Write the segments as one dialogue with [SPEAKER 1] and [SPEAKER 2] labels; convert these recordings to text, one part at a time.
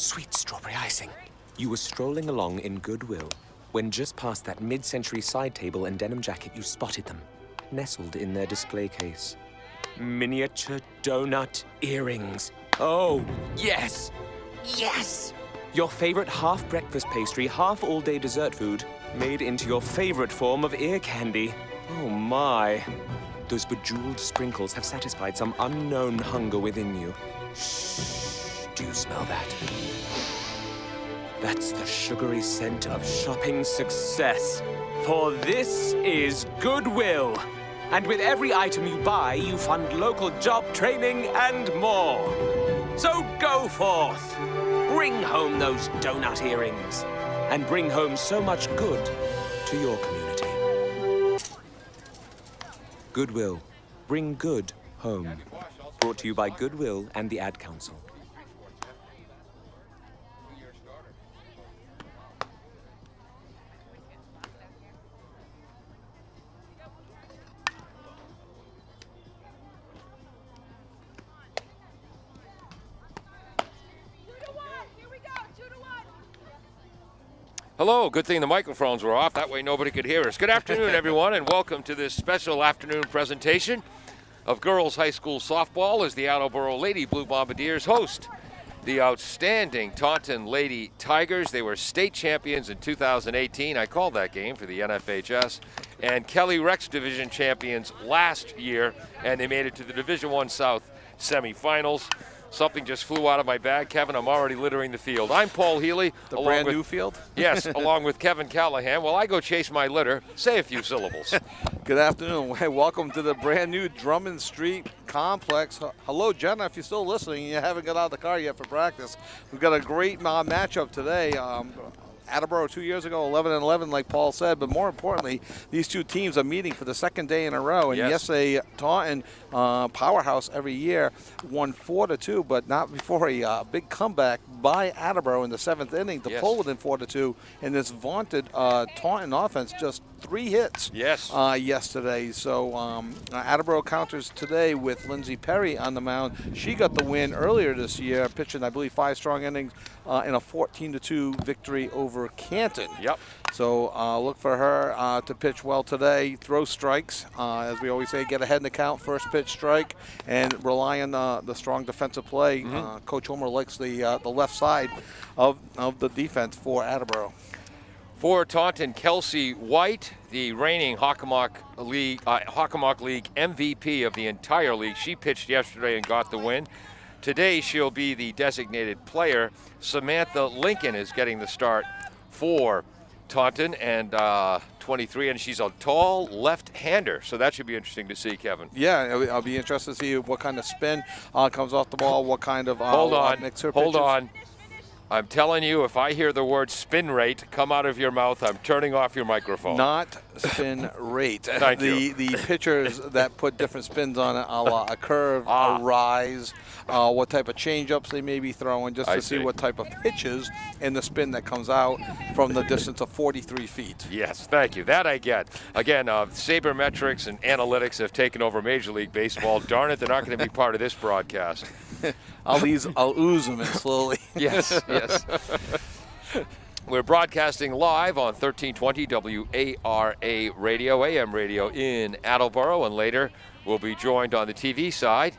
[SPEAKER 1] Sweet strawberry icing. You were strolling along in goodwill when just past that mid-century side table and denim jacket you spotted them, nestled in their display case. Miniature donut earrings. Oh, yes! Yes! Your favorite half-breakfast pastry, half-all-day dessert food, made into your favorite form of ear candy. Oh, my. Those bejeweled sprinkles have satisfied some unknown hunger within you. Shh. Do you smell that? That's the sugary scent of shopping success. For this is Goodwill. And with every item you buy, you fund local job training and more. So go forth. Bring home those donut earrings. And bring home so much good to your community. Goodwill. Bring good home. Brought to you by Goodwill and the Ad Council.
[SPEAKER 2] Hello, good thing the microphones were off. That way nobody could hear us. Good afternoon, everyone, and welcome to this special afternoon presentation of girls high school softball as the Attleboro Lady Blue Bombardiers host the outstanding Taunton Lady Tigers. They were state champions in 2018. I called that game for the NFHS. And Kelly Rex Division champions last year, and they made it to the Division I South semifinals. Something just flew out of my bag. Kevin, I'm already littering the field. I'm Paul Healy.
[SPEAKER 3] The brand new field?
[SPEAKER 2] Yes, along with Kevin Callahan. While I go chase my litter, say a few syllables.
[SPEAKER 3] Good afternoon. Welcome to the brand new Drummond Street complex. Hello, Jenna, if you're still listening and you haven't got out of the car yet for practice. We've got a great matchup today. Attleboro 2 years ago, 11-11, like Paul said. But more importantly, these two teams are meeting for the second day in a row. And yesterday, Taunton, powerhouse every year, won 4-2, but not before a big comeback by Attleboro in the seventh inning to pull within 4-2. And this vaunted Taunton offense, just 3 hits yesterday. So Attleboro counters today with Lindsay Perry on the mound. She got the win earlier this year, pitching, I believe, 5 strong innings in a 14-2 victory over Canton.
[SPEAKER 2] Yep.
[SPEAKER 3] So look for her to pitch well today, throw strikes. As we always say, get ahead in the count, first pitch strike, and rely on the strong defensive play. Coach Homer likes the left side of the defense for Attleboro.
[SPEAKER 2] For Taunton, Kelsey White, the reigning Hockomock League MVP of the entire league. She pitched yesterday and got the win. Today she'll be the designated player. Samantha Lincoln is getting the start for Taunton, and 23, and she's a tall left-hander, so that should be interesting to see, Kevin.
[SPEAKER 3] Yeah, I'll be interested to see what kind of spin comes off the ball, what kind of mixer pitches.
[SPEAKER 2] Hold on. I'm telling you, if I hear the word spin rate come out of your mouth, I'm turning off your microphone.
[SPEAKER 3] Not spin rate.
[SPEAKER 2] Thank you.
[SPEAKER 3] The pitchers that put different spins on it, a curve, a rise, what type of change-ups they may be throwing, just to see what type of pitches and the spin that comes out from the distance of 43 feet.
[SPEAKER 2] Yes, thank you. That I get. Again, sabermetrics and analytics have taken over Major League Baseball. Darn it, they're not going to be part of this broadcast.
[SPEAKER 3] I'll ooze them in slowly.
[SPEAKER 2] Yes. We're broadcasting live on 1320 WARA Radio, AM radio in Attleboro, and later we'll be joined on the TV side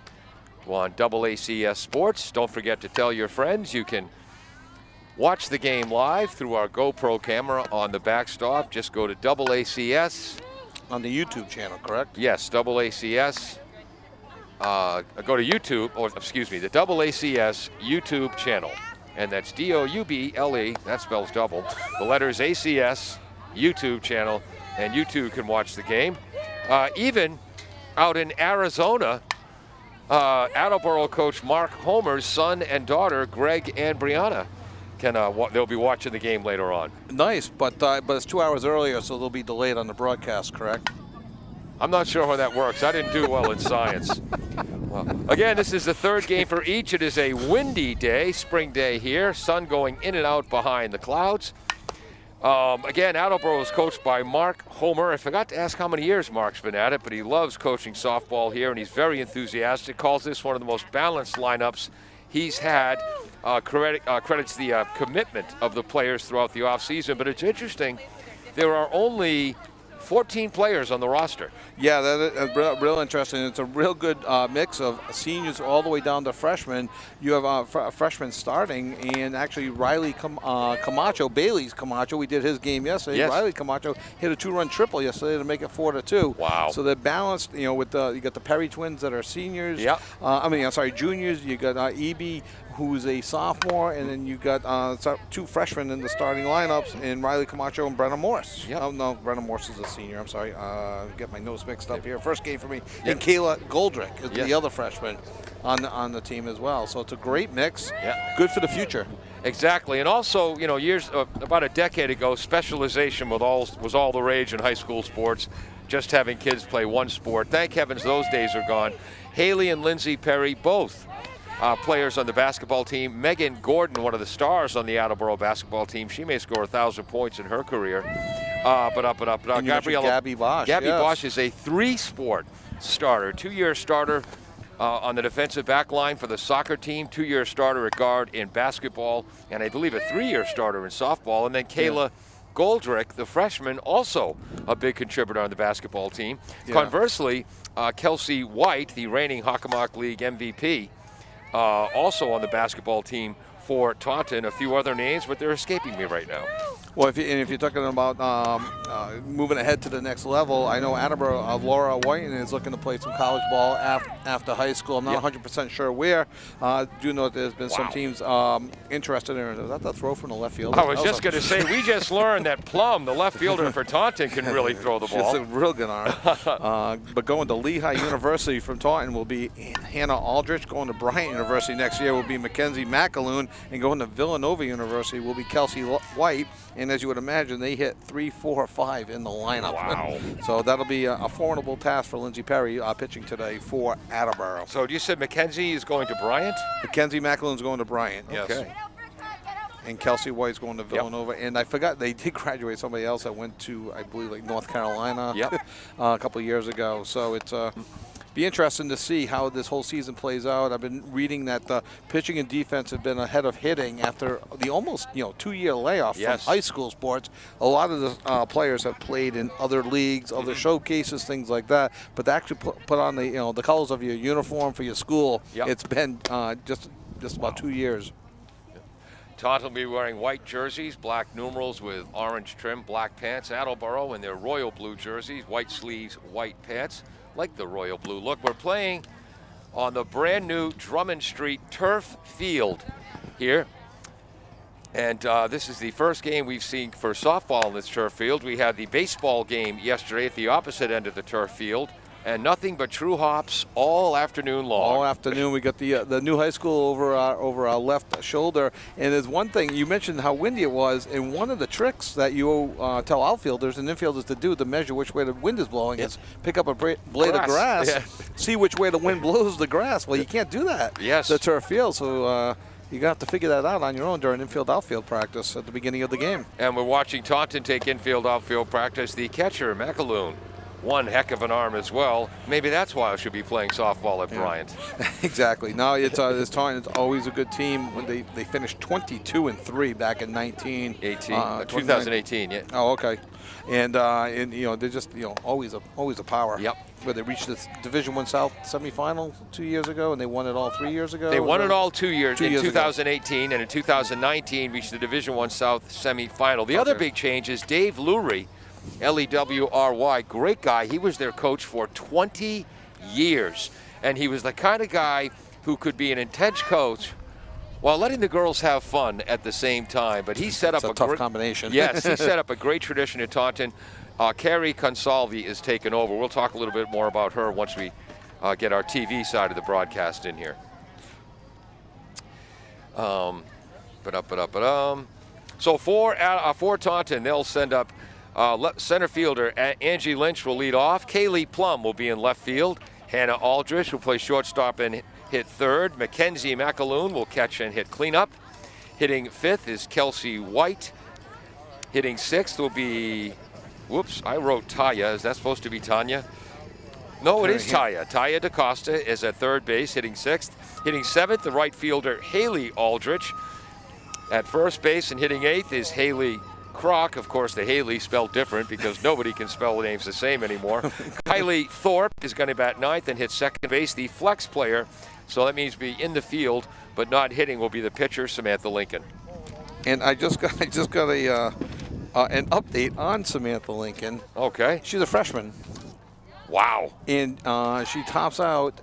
[SPEAKER 2] on AACS Sports. Don't forget to tell your friends you can watch the game live through our GoPro camera on the backstop. Just go to AACS.
[SPEAKER 3] On the YouTube channel, correct?
[SPEAKER 2] Yes, AACS. Go to YouTube, or excuse me, the AACS YouTube channel. And that's DOUBLE, that spells double. The letters ACS, YouTube channel, and you too can watch the game. Even out in Arizona, Attleboro coach Mark Homer's son and daughter, Greg and Brianna, they'll be watching the game later on.
[SPEAKER 3] Nice, but it's 2 hours earlier, so they'll be delayed on the broadcast, correct?
[SPEAKER 2] I'm not sure how that works. I didn't do well in science. Well, again, this is the third game for each. It is a windy day, spring day here. Sun going in and out behind the clouds. Again, Attleboro is coached by Mark Homer. I forgot to ask how many years Mark's been at it, but he loves coaching softball here, and he's very enthusiastic. Calls this one of the most balanced lineups he's had credits the commitment of the players throughout the offseason. But it's interesting, there are only 14 players on the roster.
[SPEAKER 3] Yeah, that is real interesting. It's a real good mix of seniors all the way down to freshmen. You have freshmen starting, and actually Riley Camacho, Bailey's Camacho, we did his game yesterday.
[SPEAKER 2] Yes.
[SPEAKER 3] Riley Camacho hit a 2-run triple yesterday to make it 4-2.
[SPEAKER 2] Wow.
[SPEAKER 3] So they're balanced, with you got the Perry twins that are seniors.
[SPEAKER 2] Yep.
[SPEAKER 3] Juniors. You got Eby, who's a sophomore, and then you got 2 freshmen in the starting lineups, in Riley Camacho and Brenna Morse.
[SPEAKER 2] Yep.
[SPEAKER 3] Oh, no, Brenna Morse is a senior. I'm sorry. Get my notes mixed up here. First game for me. Yep. And Kayla Goldrick is the other freshman on the team as well. So it's a great mix.
[SPEAKER 2] Yeah.
[SPEAKER 3] Good for the future.
[SPEAKER 2] Exactly, and also, about a decade ago, specialization was all the rage in high school sports. Just having kids play one sport. Thank heavens those days are gone. Haley and Lindsay Perry, both players on the basketball team. Megan Gordon, one of the stars on the Attleboro basketball team. She may score 1,000 points in her career.
[SPEAKER 3] Gabby Bosch.
[SPEAKER 2] Gabby Bosch is a 3-sport starter, 2-year starter on the defensive back line for the soccer team, 2-year starter at guard in basketball, and I believe a 3-year starter in softball. And then Kayla Goldrick, the freshman, also a big contributor on the basketball team. Yeah. Conversely, Kelsey White, the reigning Hockomock League MVP, also on the basketball team for Taunton. A few other names, but they're escaping me right now.
[SPEAKER 3] Well, if you're talking about moving ahead to the next level, I know Attleboro, Laura Whiten is looking to play some college ball after high school. I'm not 100% sure where. Do know that there's been some teams interested in her. Is that the throw from the left field?
[SPEAKER 2] I was just going to say, we just learned that Plum, the left fielder for Taunton, can really throw the ball.
[SPEAKER 3] It's a real good arm. But going to Lehigh University from Taunton will be Hannah Aldrich. Going to Bryant University next year will be Mackenzie McAloon. And going to Villanova University will be Kelsey White. And as you would imagine, they hit 3, 4, 5 in the lineup.
[SPEAKER 2] Wow.
[SPEAKER 3] So that'll be a formidable task for Lindsay Perry pitching today for Attleboro.
[SPEAKER 2] So you said Mackenzie is going to Bryant?
[SPEAKER 3] Mackenzie McAloon's going to Bryant, yes.
[SPEAKER 2] Okay.
[SPEAKER 3] And Kelsey White's going to Villanova. Yep. And I forgot, they did graduate somebody else that went to, I believe, North Carolina a couple of years ago. So it's be interesting to see how this whole season plays out. I've been reading that the pitching and defense have been ahead of hitting after the almost 2-year layoff from high school sports. A lot of the players have played in other leagues, other showcases, things like that. But to actually put on the colors of your uniform for your school, it's been just about 2 years.
[SPEAKER 2] Taunton will be wearing white jerseys, black numerals with orange trim, black pants. Attleboro in their royal blue jerseys, white sleeves, white pants. Like the royal blue look. We're playing on the brand new Drummond Street turf field here. And this is the first game we've seen for softball on this turf field. We had the baseball game yesterday at the opposite end of the turf field. And nothing but true hops all afternoon long.
[SPEAKER 3] All afternoon. We got the new high school over our left shoulder. And there's one thing, you mentioned how windy it was, and one of the tricks that you tell outfielders and infielders to do to measure which way the wind is blowing is pick up a blade of grass, see which way the wind blows the grass. Well, you can't do that. The turf field. So you're going to have to figure that out on your own during infield-outfield practice at the beginning of the game.
[SPEAKER 2] And we're watching Taunton take infield-outfield practice. The catcher, McAloon, one heck of an arm as well. Maybe that's why I should be playing softball at Bryant.
[SPEAKER 3] Exactly. No, it's Taunton. It's always a good team. When they finished 22-3 back in
[SPEAKER 2] 2018. Yeah.
[SPEAKER 3] Oh, okay. And they're just always a power.
[SPEAKER 2] Yep.
[SPEAKER 3] Where they reached the Division I South semifinal 2 years ago, and they won it all 3 years ago.
[SPEAKER 2] They won it all 2 years in 2018,
[SPEAKER 3] ago.
[SPEAKER 2] And in 2019 reached the Division I South semifinal. The other big change is Dave Lurie. Lewry, great guy. He was their coach for 20 years. And he was the kind of guy who could be an intense coach while letting the girls have fun at the same time. But he set up
[SPEAKER 3] a tough combination.
[SPEAKER 2] Yes, he set up a great tradition at Taunton. Carrie Consalvi is taken over. We'll talk a little bit more about her once we get our TV side of the broadcast in here. So for Taunton, they'll send up center fielder Angie Lynch will lead off. Kaylee Plum will be in left field. Hannah Aldrich will play shortstop and hit third. Mackenzie McAloon will catch and hit cleanup. Hitting fifth is Kelsey White. Hitting sixth will be, whoops, I wrote Taya. Is that supposed to be Tanya? No, it is Taya. Taya DaCosta is at third base, hitting sixth. Hitting seventh, the right fielder Haley Aldrich. At first base and hitting eighth is Haley Kroc. Of course, the Haley spelled different because nobody can spell the names the same anymore. Kylie Thorpe is going to bat ninth and hit second base. The flex player, so that means be in the field but not hitting, will be the pitcher Samantha Lincoln.
[SPEAKER 3] And I just got an update on Samantha Lincoln.
[SPEAKER 2] Okay.
[SPEAKER 3] She's a freshman.
[SPEAKER 2] Wow.
[SPEAKER 3] And she tops out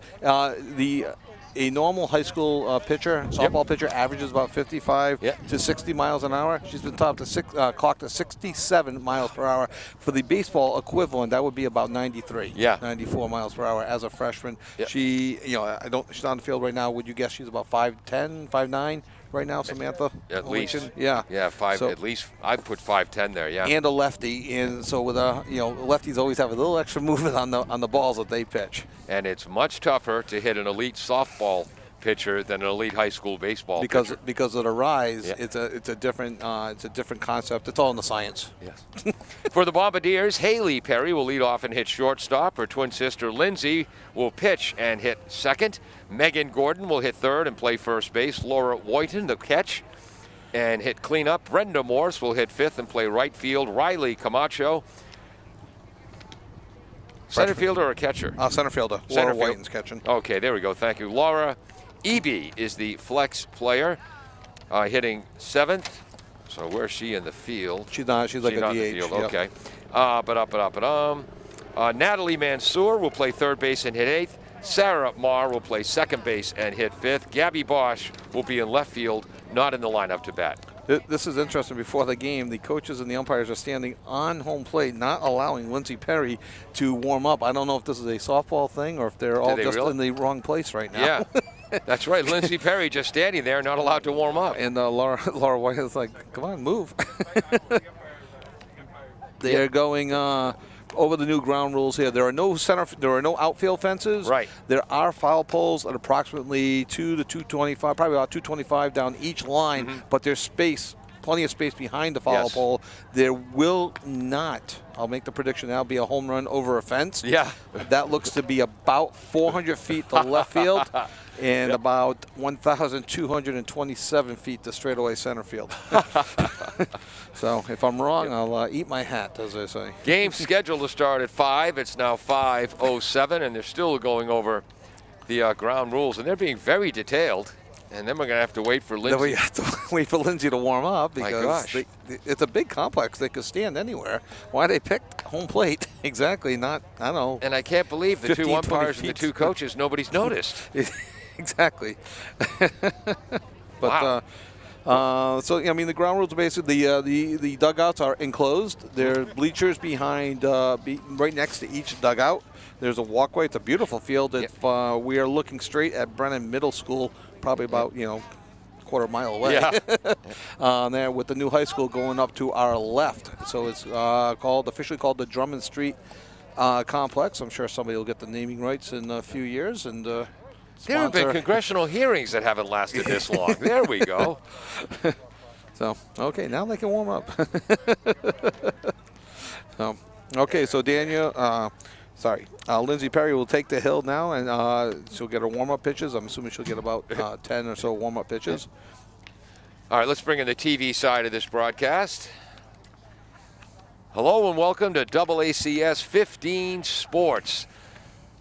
[SPEAKER 3] a normal high school pitcher, softball pitcher, averages about 55 to 60 miles an hour. She's been clocked at 67 miles per hour. For the baseball equivalent, that would be about 93, 94 miles per hour as a freshman. She, she's on the field right now. Would you guess she's about 5'10", 5'9"? Right now, Samantha?
[SPEAKER 2] At least.
[SPEAKER 3] Yeah.
[SPEAKER 2] Yeah, at least. I'd put 5'10" there, yeah.
[SPEAKER 3] And a lefty. And so with lefties always have a little extra movement on the balls that they pitch.
[SPEAKER 2] And it's much tougher to hit an elite softball pitcher than an elite high school baseball pitcher.
[SPEAKER 3] Because of the rise, it's a different concept. It's all in the science.
[SPEAKER 2] Yes. For the Bombardiers, Haley Perry will lead off and hit shortstop. Her twin sister Lindsay will pitch and hit second. Megan Gordon will hit third and play first base. Laura Whiten, the catch, and hit cleanup. Brenda Morse will hit fifth and play right field. Riley Camacho, center fielder or catcher?
[SPEAKER 3] Center fielder. Laura Whiten's catching.
[SPEAKER 2] Okay, there we go. Thank you. Laura Eby is the flex player, hitting seventh. So where's she in the field?
[SPEAKER 3] She's not. She's like a
[SPEAKER 2] not
[SPEAKER 3] DH.
[SPEAKER 2] In the field. Okay. Natalie Mansour will play third base and hit eighth. Sarah Marr will play second base and hit fifth. Gabby Bosch will be in left field, not in the lineup to bat.
[SPEAKER 3] This is interesting. Before the game, the coaches and the umpires are standing on home plate, not allowing Lindsay Perry to warm up. I don't know if this is a softball thing or if they're all just in the wrong place right now.
[SPEAKER 2] Yeah, that's right. Lindsay Perry just standing there, not allowed to warm up.
[SPEAKER 3] And Laura White is like, come on, move. They're going over the new ground rules here. There are no outfield fences.
[SPEAKER 2] Right.
[SPEAKER 3] There are foul poles at approximately 2 to 225, probably about 225 down each line. But there's plenty of space behind the foul pole. There will not, I'll make the prediction, that'll be a home run over a fence.
[SPEAKER 2] Yeah.
[SPEAKER 3] That looks to be about 400 feet to left field and about 1,227 feet to straightaway center field. So if I'm wrong, I'll eat my hat, as I say.
[SPEAKER 2] Game scheduled to start at 5. It's now 5:07, and they're still going over the ground rules, and they're being very detailed. And then we're going to have to wait for Lindsay.
[SPEAKER 3] Then we have to wait for Lindsay to warm up because it's a big complex. They could stand anywhere. Why they picked home plate? Exactly. Not, I don't know.
[SPEAKER 2] And I can't believe the 2 umpires and the 2 coaches, nobody's noticed.
[SPEAKER 3] Exactly. But so I mean, the ground rules are basically the dugouts are enclosed. There are bleachers behind, right next to each dugout. There's a walkway. It's a beautiful field. If we are looking straight at Brennan Middle School, probably about quarter mile away. There with the new high school going up to our left. So it's officially called the Drummond Street Complex. I'm sure somebody will get the naming rights in a few years and.
[SPEAKER 2] There have been congressional hearings that haven't lasted this long. There we go.
[SPEAKER 3] So, okay, now they can warm up. Okay, so Lindsay Perry will take the hill now, and she'll get her warm-up pitches. I'm assuming she'll get about 10 or so warm-up pitches.
[SPEAKER 2] All right, let's bring in the TV side of this broadcast. Hello and welcome to AACS 15 Sports.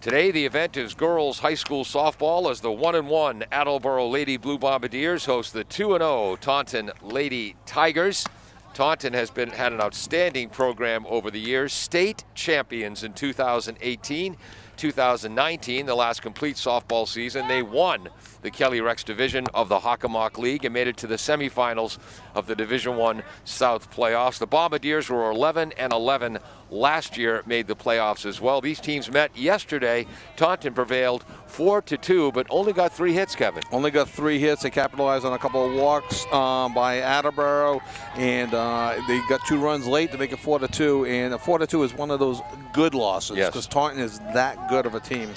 [SPEAKER 2] Today, the event is girls high school softball as the 1-1 Attleboro Lady Blue Bombardiers host the 2-0 Taunton Lady Tigers. Taunton has had an outstanding program over the years. State champions in 2018, 2019, the last complete softball season. They won the Kelly Rex division of the Hockomock League and made it to the semifinals of the Division I South playoffs. The Bombardiers were 11-11 last year, made the playoffs as well. These teams met yesterday. Taunton prevailed 4-2, but only got 3 hits, Kevin.
[SPEAKER 3] Only got 3 hits. They capitalized on a couple of walks by Attleboro, and they got 2 runs late to make it 4-2. And a 4-2 is one of those good losses because Taunton is that good of a team.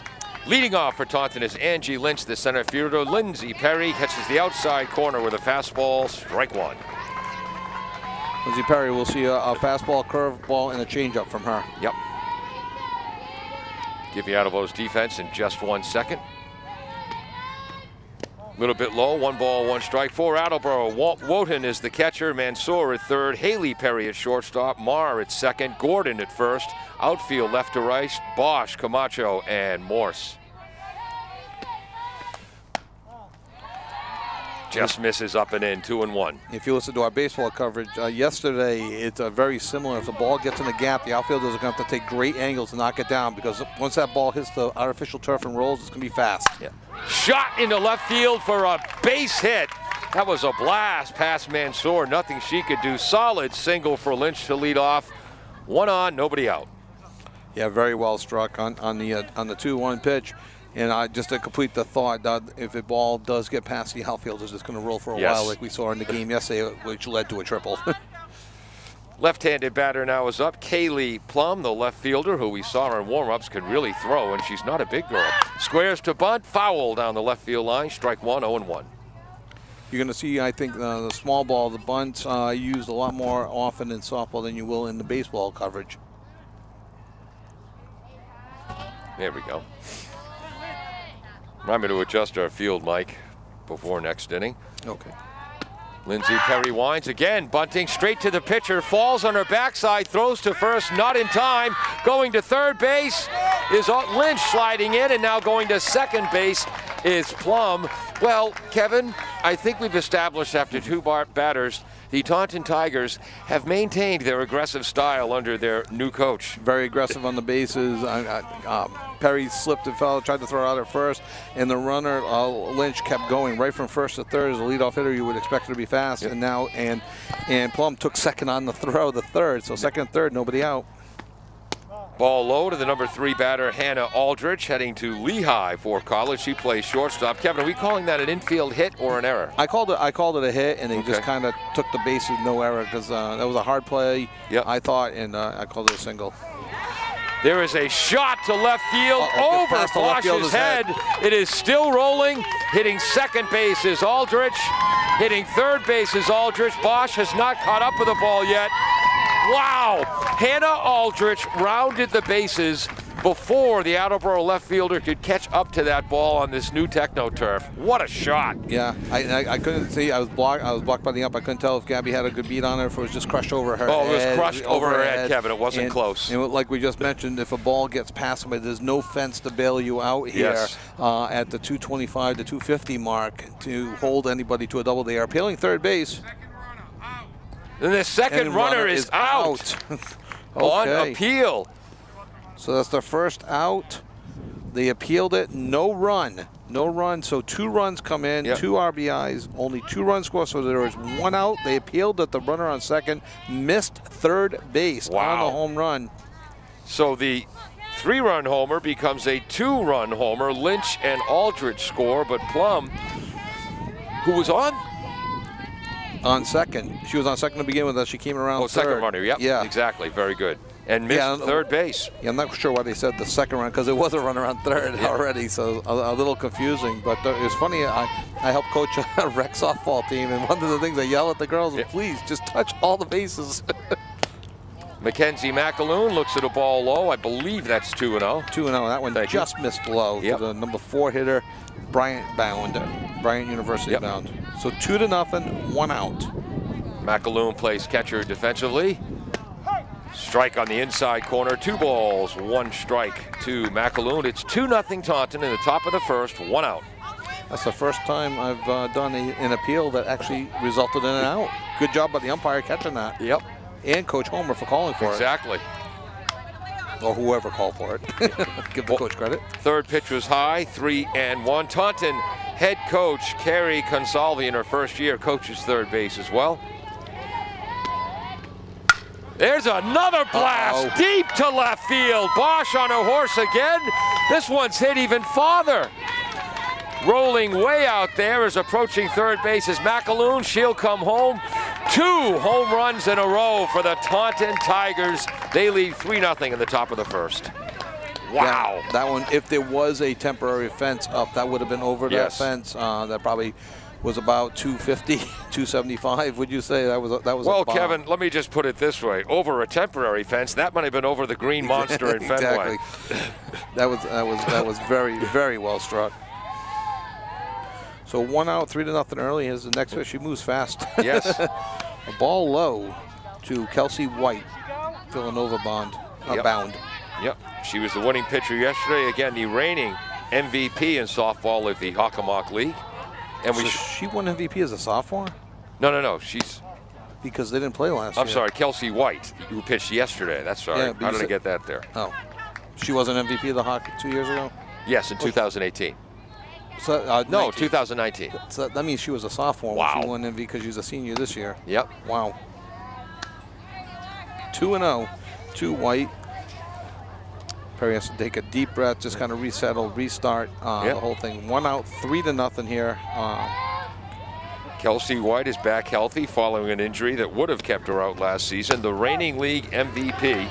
[SPEAKER 2] Leading off for Taunton is Angie Lynch, the center fielder. Lindsay Perry catches the outside corner with a fastball, strike 1.
[SPEAKER 3] Lindsay Perry will see a fastball, curveball, and a changeup from her.
[SPEAKER 2] Yep. Give you Attleboro's defense in just 1 second. A little bit low, 1 ball, 1 strike for Attleboro. Wotan is the catcher, Mansour at third, Haley Perry at shortstop, Marr at second, Gordon at first, outfield left to right, Bosch, Camacho, and Morse. Just misses up and in, 2-1.
[SPEAKER 3] If you listen to our baseball coverage yesterday, it's very similar. If the ball gets in the gap, the outfielders are going to have to take great angles to knock it down, because once that ball hits the artificial turf and rolls, it's going to be fast.
[SPEAKER 2] Yeah. Shot into left field for a base hit. That was a blast past Mansour. Nothing she could do. Solid single for Lynch to lead off. 1 on, nobody out.
[SPEAKER 3] Yeah, very well struck on the 2-1 pitch. And just to complete the thought, if the ball does get past the outfielders, it's going to roll for a while, like we saw in the game yesterday, which led to a triple.
[SPEAKER 2] Left-handed batter now is up. Kaylee Plum, the left fielder, who we saw in warm-ups, can really throw, and she's not a big girl. Squares to bunt, foul down the left field line, strike 1, 0-1.
[SPEAKER 3] You're going to see, I think, the small ball, the bunts, used a lot more often in softball than you will in the baseball coverage.
[SPEAKER 2] There we go. Remember to adjust our field mic before next inning.
[SPEAKER 3] Okay.
[SPEAKER 2] Lindsay Perry winds again, bunting straight to the pitcher, falls on her backside, throws to first, not in time. Going to third base is Lynch sliding in, and now going to second base is Plum. Well, Kevin, I think we've established after 2 batters, the Taunton Tigers have maintained their aggressive style under their new coach.
[SPEAKER 3] Very aggressive on the bases. Perry slipped and fell, tried to throw out at first, and the runner, Lynch, kept going right from first to third. As a leadoff hitter, you would expect her to be fast, and now and Plum took second on the throw, the third. So second and third, nobody out.
[SPEAKER 2] Ball low to the number 3 batter, Hannah Aldrich, heading to Lehigh for college. She plays shortstop. Kevin, are we calling that an infield hit or an error?
[SPEAKER 3] I called it a hit, and they just kind of took the bases, no error, because that was a hard play, I thought, and I called it a single.
[SPEAKER 2] There is a shot to left field over Bosch's head. It is still rolling. Hitting second base is Aldrich. Hitting third base is Aldrich. Bosch has not caught up with the ball yet. Wow! Hannah Aldrich rounded the bases before the Attleboro left fielder could catch up to that ball on this new Techno turf. What a shot!
[SPEAKER 3] Yeah, I couldn't see. I was blocked by the ump. I couldn't tell if Gabby had a good beat on her, if it was just crushed over her head.
[SPEAKER 2] Oh, it was crushed over her head, Kevin. It wasn't close.
[SPEAKER 3] And like we just mentioned, if a ball gets past somebody, there's no fence to bail you out here at the 225 to 250 mark to hold anybody to a double. They are appealing third base.
[SPEAKER 2] And the second runner is out. On appeal.
[SPEAKER 3] So that's the first out. They appealed it. No run. No run. So 2 runs come in, 2 RBIs, only 2 runs score. So there was 1 out. They appealed that the runner on second missed third base on the home run.
[SPEAKER 2] So the 3-run homer becomes a 2-run homer. Lynch and Aldrich score, but Plum, who was on second.
[SPEAKER 3] She was on second to begin with us. She came around third.
[SPEAKER 2] Second runner, yeah, exactly, very good. And missed third base.
[SPEAKER 3] Yeah, I'm not sure why they said the second run, because it was a runner on third already, so a little confusing. But it was funny, I helped coach a rec softball team, and one of the things I yell at the girls is, please, just touch all the bases.
[SPEAKER 2] Mackenzie McAloon looks at a ball low. I believe that's 2-0. 2-0,
[SPEAKER 3] that one just missed low to the number 4 hitter, Bryant University bound. So 2-0, 1 out. McAloon
[SPEAKER 2] plays catcher defensively. Strike on the inside corner. 2 balls, 1 strike to McAloon. It's 2-0 Taunton in the top of the first, 1 out.
[SPEAKER 3] That's the first time I've done an appeal that actually resulted in an out. Good job by the umpire catching that.
[SPEAKER 2] Yep.
[SPEAKER 3] And Coach Homer for calling for it.
[SPEAKER 2] Exactly.
[SPEAKER 3] Or whoever called for it. Give the coach credit.
[SPEAKER 2] Third pitch was high, 3-1. Taunton head coach Carrie Consalvi in her first year coaches third base as well. There's another blast deep to left field. Bosch on a horse again. This one's hit even farther. Rolling way out there is approaching third base is McAloon. She'll come home. 2 home runs in a row for the Taunton Tigers. They lead 3-0 in the top of the first. Wow.
[SPEAKER 3] Yeah, that one, if there was a temporary fence up, that would have been over that fence. That probably was about 250, 275. Would you say that was
[SPEAKER 2] Well,
[SPEAKER 3] a bomb?
[SPEAKER 2] Kevin, let me just put it this way: over a temporary fence, that might have been over the Green Monster in Fenway.
[SPEAKER 3] Exactly. that was very, very well struck. So 1 out, 3-0 early. Is the next pitch. She moves fast.
[SPEAKER 2] Yes.
[SPEAKER 3] A ball low to Kelsey White, Villanova bound.
[SPEAKER 2] Yep. She was the winning pitcher yesterday. Again, the reigning MVP in softball of the Hockomock League. And
[SPEAKER 3] So she won MVP as a sophomore?
[SPEAKER 2] No. She's.
[SPEAKER 3] Because they didn't play last year.
[SPEAKER 2] I'm sorry, Kelsey White, who pitched yesterday. That's right.
[SPEAKER 3] Yeah,
[SPEAKER 2] How did I get that there?
[SPEAKER 3] Oh. She wasn't MVP of the hockey 2 years ago?
[SPEAKER 2] Yes, in 2018.
[SPEAKER 3] So,
[SPEAKER 2] No,
[SPEAKER 3] 19.
[SPEAKER 2] 2019.
[SPEAKER 3] So that means she was a sophomore
[SPEAKER 2] Wow.
[SPEAKER 3] when she won MVP because she was a senior this year.
[SPEAKER 2] Yep.
[SPEAKER 3] Wow. 2-0 to White. Perry has to take a deep breath, just kind of resettle, restart the whole thing. 1 out, 3-0 here.
[SPEAKER 2] Kelsey White is back healthy following an injury that would have kept her out last season. The reigning league MVP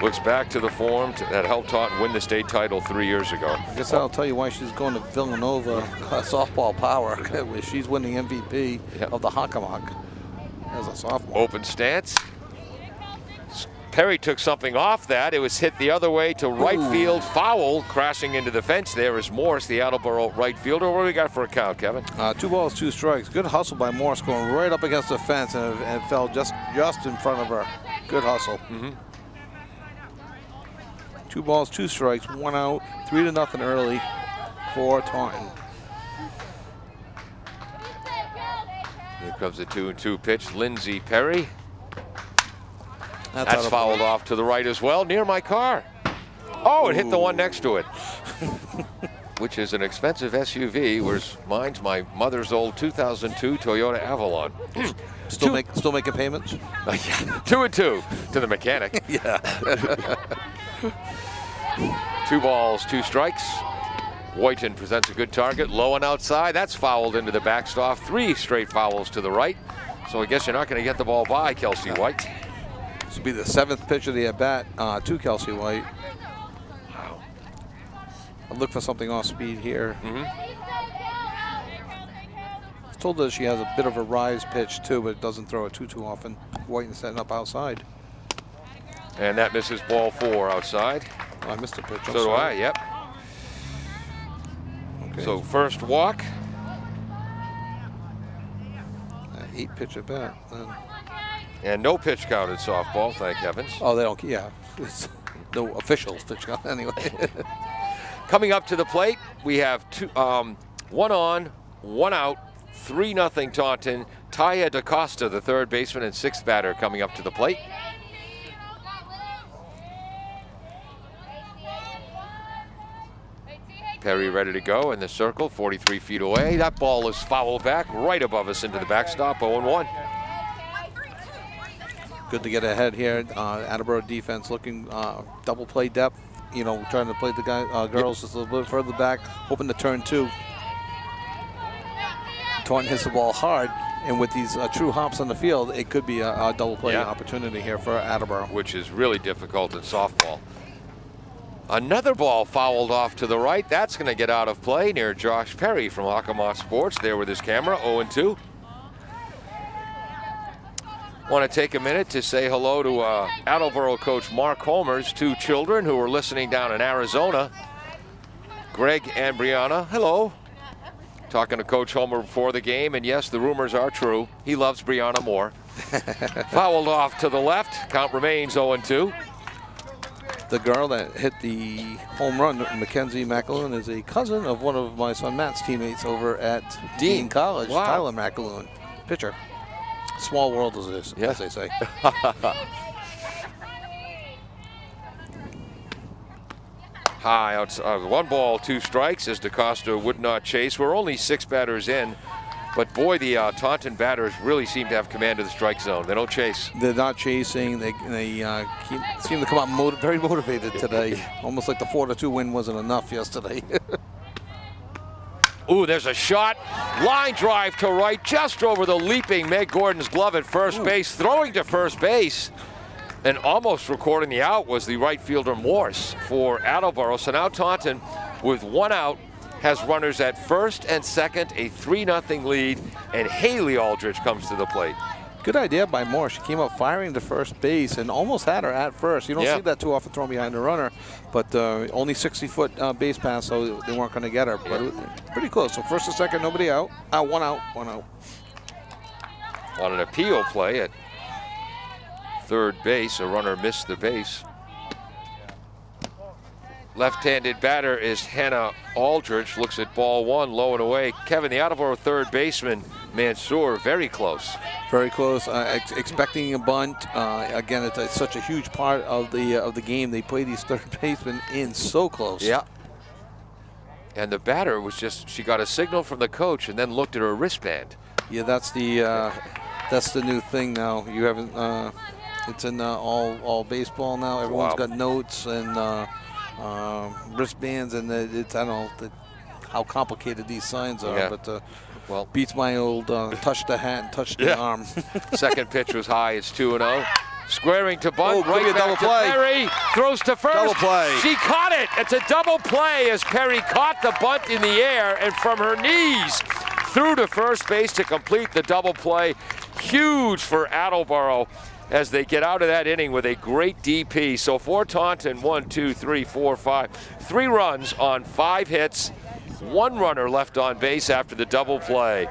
[SPEAKER 2] looks back to the form that helped Taunton win the state title 3 years ago.
[SPEAKER 3] I guess I'll tell you why she's going to Villanova softball power. She's winning MVP of the Hockomock as a sophomore.
[SPEAKER 2] Open stance. Perry took something off that. It was hit the other way to right field, foul, crashing into the fence. There is Morris, the Attleboro right fielder. What do we got for a count, Kevin?
[SPEAKER 3] 2 balls, 2 strikes. Good hustle by Morris, going right up against the fence and fell just in front of her. Good hustle. 2 balls, 2 strikes, 1 out, 3-0 early for Taunton.
[SPEAKER 2] Here comes the 2-2 pitch. Lindsay Perry.
[SPEAKER 3] That's
[SPEAKER 2] That's fouled off to the right as well, near my car. Oh, it hit the one next to it, which is an expensive SUV, whereas mine's my mother's old 2002 Toyota Avalon.
[SPEAKER 3] Still making payments?
[SPEAKER 2] 2-2 to the mechanic.
[SPEAKER 3] Yeah.
[SPEAKER 2] 2 balls, 2 strikes. Whiten presents a good target, low and outside. That's fouled into the backstop. 3 straight fouls to the right. So I guess you're not going to get the ball by Kelsey White.
[SPEAKER 3] This will be the 7th pitch of the at-bat to Kelsey White.
[SPEAKER 2] Wow.
[SPEAKER 3] I'll look for something off speed here.
[SPEAKER 2] Mm-hmm.
[SPEAKER 3] I told her she has a bit of a rise pitch too, but it doesn't throw it too often. White is setting up outside.
[SPEAKER 2] And that misses ball 4 outside.
[SPEAKER 3] Oh, I missed a pitch.
[SPEAKER 2] So do I, yep.
[SPEAKER 3] Okay.
[SPEAKER 2] So first walk.
[SPEAKER 3] 8 pitch at bat.
[SPEAKER 2] And no pitch count in softball, thank heavens.
[SPEAKER 3] Oh, they don't. Yeah, it's no official pitch count anyway.
[SPEAKER 2] Coming up to the plate, we have 1 on, 1 out, 3-0 Taunton. Taya DaCosta, the third baseman and 6th batter, coming up to the plate. Perry ready to go in the circle, 43 feet away. That ball is fouled back right above us into the backstop, 0-1.
[SPEAKER 3] Good to get ahead here. Attleboro defense looking double play depth. You know, trying to play the girls just a little bit further back, hoping to turn 2. Taunton hits the ball hard, and with these true hops on the field, it could be a double play opportunity here for Attleboro.
[SPEAKER 2] Which is really difficult in softball. Another ball fouled off to the right. That's going to get out of play near Josh Perry from Hockomock Sports. There with his camera, 0-2. Want to take a minute to say hello to Attleboro coach Mark Homer's 2 children who are listening down in Arizona. Greg and Brianna, hello. Talking to Coach Homer before the game, and yes, the rumors are true. He loves Brianna more. Fouled off to the left. Count remains 0-2.
[SPEAKER 3] The girl that hit the home run, Mackenzie McAloon, is a cousin of one of my son Matt's teammates over at Dean College, Tyler McAloon, pitcher. Small world as it is, as they say.
[SPEAKER 2] High outside, 1 ball, 2 strikes as DaCosta would not chase. We're only 6 batters in, but boy, the Taunton batters really seem to have command of the strike zone. They don't chase.
[SPEAKER 3] They're not chasing. They seem to come out very motivated today. Almost like the 4-2 win wasn't enough yesterday.
[SPEAKER 2] Ooh, there's a shot. Line drive to right, just over the leaping Meg Gordon's glove at first base, throwing to first base. And almost recording the out was the right fielder Morse for Attleboro. So now Taunton with 1 out has runners at first and second, a 3-0 lead, and Haley Aldridge comes to the plate.
[SPEAKER 3] Good idea by Moore. She came up firing to first base and almost had her at first. You don't see that too often thrown behind the runner, but only 60-foot base pass, so they weren't going to get her. But it was pretty close. So first and second, nobody out. One out.
[SPEAKER 2] On an appeal play at third base, a runner missed the base. Left-handed batter is Hannah Aldridge. Looks at ball one, low and away. Kevin, the Attleboro third baseman, Mansour, very close.
[SPEAKER 3] Very close. Expecting a bunt. Again, it's such a huge part of the game. They play these third basemen in so close.
[SPEAKER 2] Yeah. And the batter was she got a signal from the coach and then looked at her wristband.
[SPEAKER 3] Yeah, that's the new thing now. You haven't. It's in all baseball now. Everyone's got notes and wristbands, and it's I don't know how complicated these signs are, but beats my old touch the hat and touch the arm.
[SPEAKER 2] Second pitch was high. It's 2-0. Squaring to bunt,
[SPEAKER 3] right back to
[SPEAKER 2] Perry, throws to first.
[SPEAKER 3] Double play.
[SPEAKER 2] She caught it. It's a double play as Perry caught the bunt in the air and from her knees threw to first base to complete the double play. Huge for Attleboro as they get out of that inning with a great DP. So for Taunton, 1, 2, 3, 4, 5. 3 runs on 5 hits. 1 runner left on base after the double play.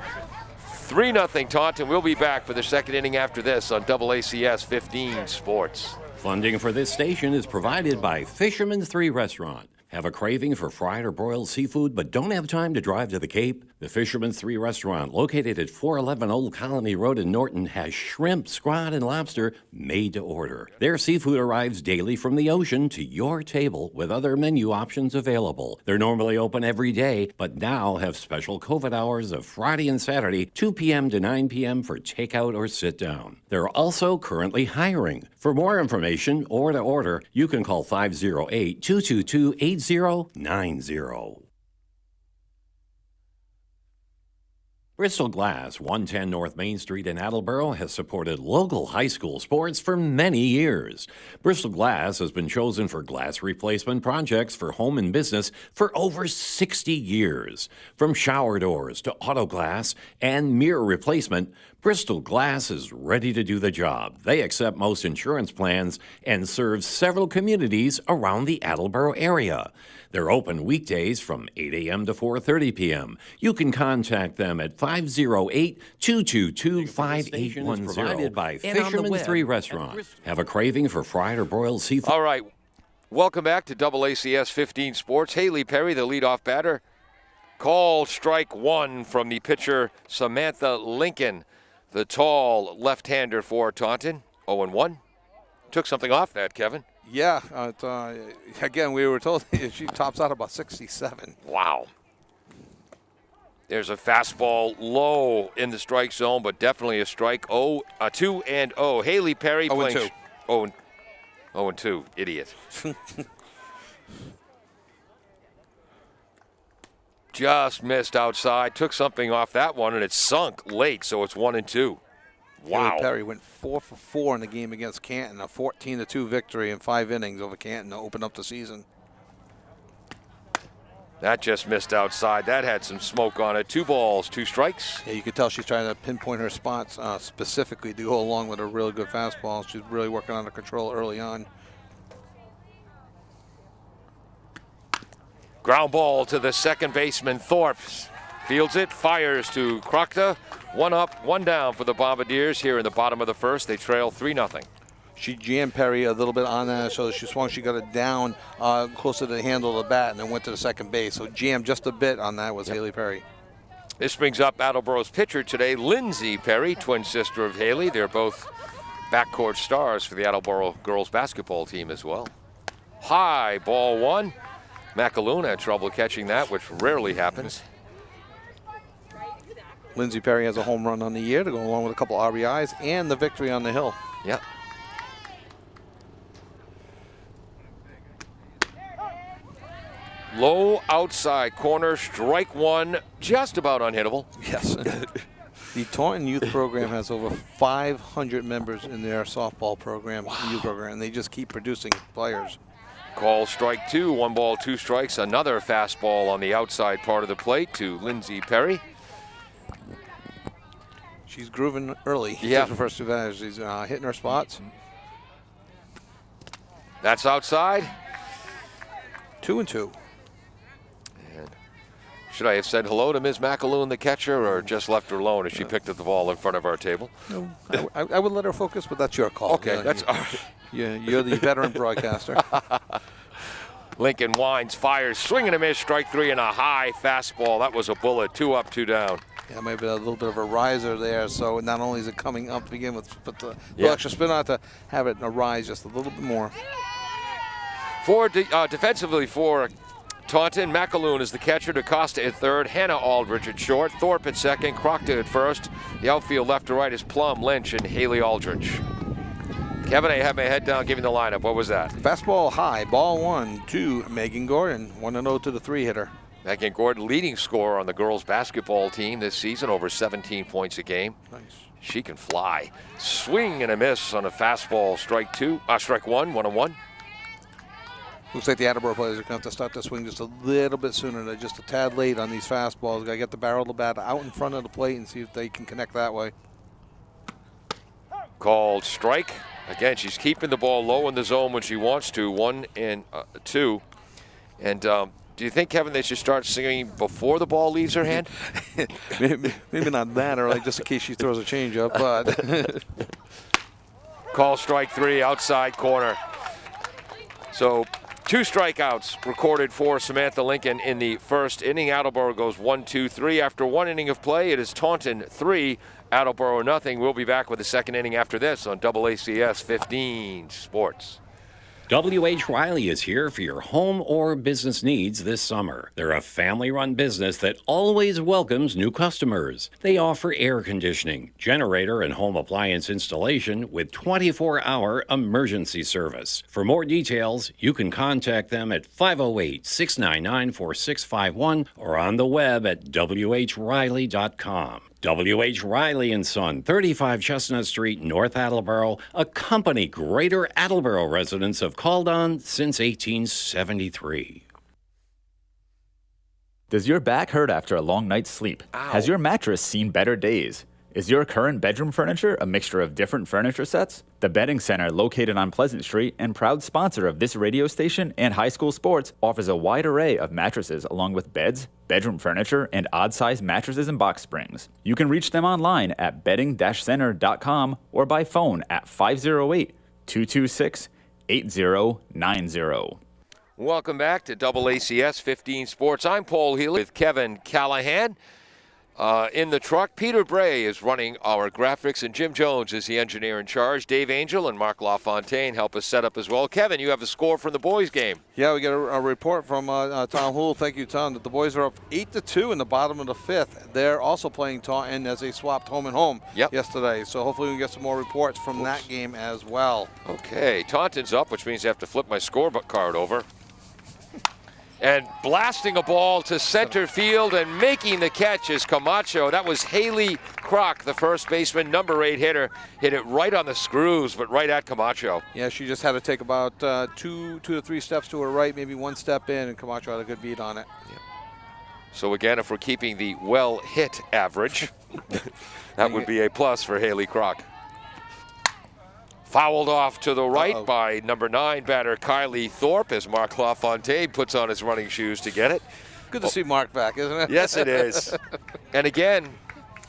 [SPEAKER 2] 3-0 Taunton. We'll be back for the second inning after this on AACS 15 Sports.
[SPEAKER 4] Funding for this station is provided by Fisherman 3 Restaurant. Have a craving for fried or broiled seafood but don't have time to drive to the Cape? The Fisherman 3 Restaurant, located at 411 Old Colony Road in Norton, has shrimp, squid, and lobster made to order. Their seafood arrives daily from the ocean to your table with other menu options available. They're normally open every day, but now have special COVID hours of Friday and Saturday, 2 p.m. to 9 p.m. for takeout or sit down. They're also currently hiring. For more information or to order, you can call 508-222-8090. Bristol Glass, 110 North Main Street in Attleboro, has supported local high school sports for many years. Bristol Glass has been chosen for glass replacement projects for home and business for over 60 years. From shower doors to auto glass and mirror replacement, Bristol Glass is ready to do the job. They accept most insurance plans and serve several communities around the Attleboro area. They're open weekdays from 8 a.m. to 4:30 p.m. You can contact them at 508-222-5810. Provided by Fisherman 3 Restaurant. Have a craving for fried or broiled seafood?
[SPEAKER 2] All right. Welcome back to AACS 15 Sports. Haley Perry, the leadoff batter. Call strike one from the pitcher, Samantha Lincoln, the tall left-hander for Taunton. 0-1. Took something off that, Kevin.
[SPEAKER 3] Yeah, again, we were told she tops out about 67.
[SPEAKER 2] Wow. There's a fastball low in the strike zone, but definitely a strike. 2-0. Haley Perry playing 0-2. Idiot. Just missed outside. Took something off that one, and it sunk late, so it's 1-2. Wow.
[SPEAKER 3] Haley Perry went 4 for 4 in the game against Canton, a 14-2 victory in 5 innings over Canton to open up the season.
[SPEAKER 2] That just missed outside. That had some smoke on it. 2 balls, 2 strikes.
[SPEAKER 3] Yeah, you could tell she's trying to pinpoint her spots specifically to go along with a really good fastball. She's really working on the control early on.
[SPEAKER 2] Ground ball to the second baseman, Thorpe. Fields it, fires to Krokta. 1 up, 1 down for the Bombardiers here in the bottom of the first. They trail 3-0.
[SPEAKER 3] She jammed Perry a little bit on that, so she swung. She got it down closer to the handle of the bat and then went to the second base. So jammed just a bit on that was Haley Perry.
[SPEAKER 2] This brings up Attleboro's pitcher today, Lindsay Perry, twin sister of Haley. They're both backcourt stars for the Attleboro girls basketball team as well. High, ball 1. McAloon had trouble catching that, which rarely happens.
[SPEAKER 3] Lindsay Perry has a home run on the year to go along with a couple RBIs and the victory on the hill.
[SPEAKER 2] Yeah. Low outside corner, strike 1, just about unhittable.
[SPEAKER 3] Yes. The Taunton Youth Program has over 500 members in their softball program, youth program, and they just keep producing players.
[SPEAKER 2] Call strike 2, 1 ball, 2 strikes. Another fastball on the outside part of the plate to Lindsay Perry.
[SPEAKER 3] She's grooving early.
[SPEAKER 2] Yeah.
[SPEAKER 3] Takes the first advantage. She's hitting her spots.
[SPEAKER 2] That's outside.
[SPEAKER 3] 2-2.
[SPEAKER 2] And should I have said hello to Ms. McAloon, the catcher, or just left her alone as she picked up the ball in front of our table?
[SPEAKER 3] No, I would let her focus, but that's your call.
[SPEAKER 2] Okay, that's
[SPEAKER 3] you're the veteran broadcaster.
[SPEAKER 2] Lincoln winds, fires, swing and a miss, strike 3 and a high fastball. That was a bullet, 2 up, 2 down.
[SPEAKER 3] Yeah, maybe a little bit of a riser there. So not only is it coming up to begin with, but the little extra spin out to have it rise just a little bit more.
[SPEAKER 2] Defensively for Taunton, McAloon is the catcher, DaCosta at third, Hannah Aldridge at short, Thorpe at second, Crockton at first. The outfield left to right is Plum, Lynch, and Haley Aldridge. Kevin, I have my head down giving the lineup. What was that?
[SPEAKER 3] Fastball high, ball 1 to Megan Gordon, 1-0 to the 3-hitter.
[SPEAKER 2] Megan Gordon, leading scorer on the girls basketball team this season, over 17 points a game.
[SPEAKER 3] Nice.
[SPEAKER 2] She can fly. Swing and a miss on a fastball, strike 1, 1-1.
[SPEAKER 3] Looks like the Attleboro players are going to have to start the swing just a little bit sooner. They're just a tad late on these fastballs. Got to get the barrel of the bat out in front of the plate and see if they can connect that way.
[SPEAKER 2] Called strike. Again, she's keeping the ball low in the zone when she wants to, 1 and 2. And do you think, Kevin, they should start singing before the ball leaves her hand?
[SPEAKER 3] maybe not that, or like just in case she throws a changeup, but.
[SPEAKER 2] Call strike 3, outside corner. So 2 strikeouts recorded for Samantha Lincoln in the first inning. Attleboro goes 1-2-3. After 1 inning of play, it is Taunton 3, Attleboro nothing. We'll be back with the second inning after this on AACS 15 Sports.
[SPEAKER 4] W.H. Riley is here for your home or business needs this summer. They're a family-run business that always welcomes new customers. They offer air conditioning, generator, and home appliance installation with 24-hour emergency service. For more details, you can contact them at 508-699-4651 or on the web at whriley.com. W.H. Riley & Son, 35 Chestnut Street, North Attleboro, a company Greater Attleboro residents have called on since 1873.
[SPEAKER 5] Does your back hurt after a long night's sleep?
[SPEAKER 2] Ow.
[SPEAKER 5] Has your mattress seen better days? Is your current bedroom furniture a mixture of different furniture sets? The Bedding Center, located on Pleasant Street and proud sponsor of this radio station and high school sports, offers a wide array of mattresses along with beds, bedroom furniture, and odd-sized mattresses and box springs. You can reach them online at bedding-center.com or by phone at 508-226-8090.
[SPEAKER 2] Welcome back to AACS 15 Sports. I'm Paul Healy with Kevin Callahan. In the truck, Peter Bray is running our graphics, and Jim Jones is the engineer in charge. Dave Angel and Mark LaFontaine help us set up as well. Kevin, you have the score from the boys' game.
[SPEAKER 3] Yeah, we got a report from Tom Houle. Thank you, Tom, that the boys are up 8-2 in the bottom of the 5th. They're also playing Taunton as they swapped home and home yesterday. So hopefully we can get some more reports from that game as well.
[SPEAKER 2] Okay, Taunton's up, which means I have to flip my scorebook card over. And blasting a ball to center field and making the catch is Camacho. That was Haley Kroc, the first baseman, number 8 hitter. Hit it right on the screws, but right at Camacho.
[SPEAKER 3] Yeah, she just had to take about 2 to 3 steps to her right, maybe 1 step in, and Camacho had a good beat on it.
[SPEAKER 2] Yeah. So again, if we're keeping the well-hit average, that would be a plus for Haley Kroc. Fouled off to the right by number 9 batter Kylie Thorpe as Mark LaFontaine puts on his running shoes to get it.
[SPEAKER 3] Good to see Mark back, isn't it?
[SPEAKER 2] Yes, it is. And again,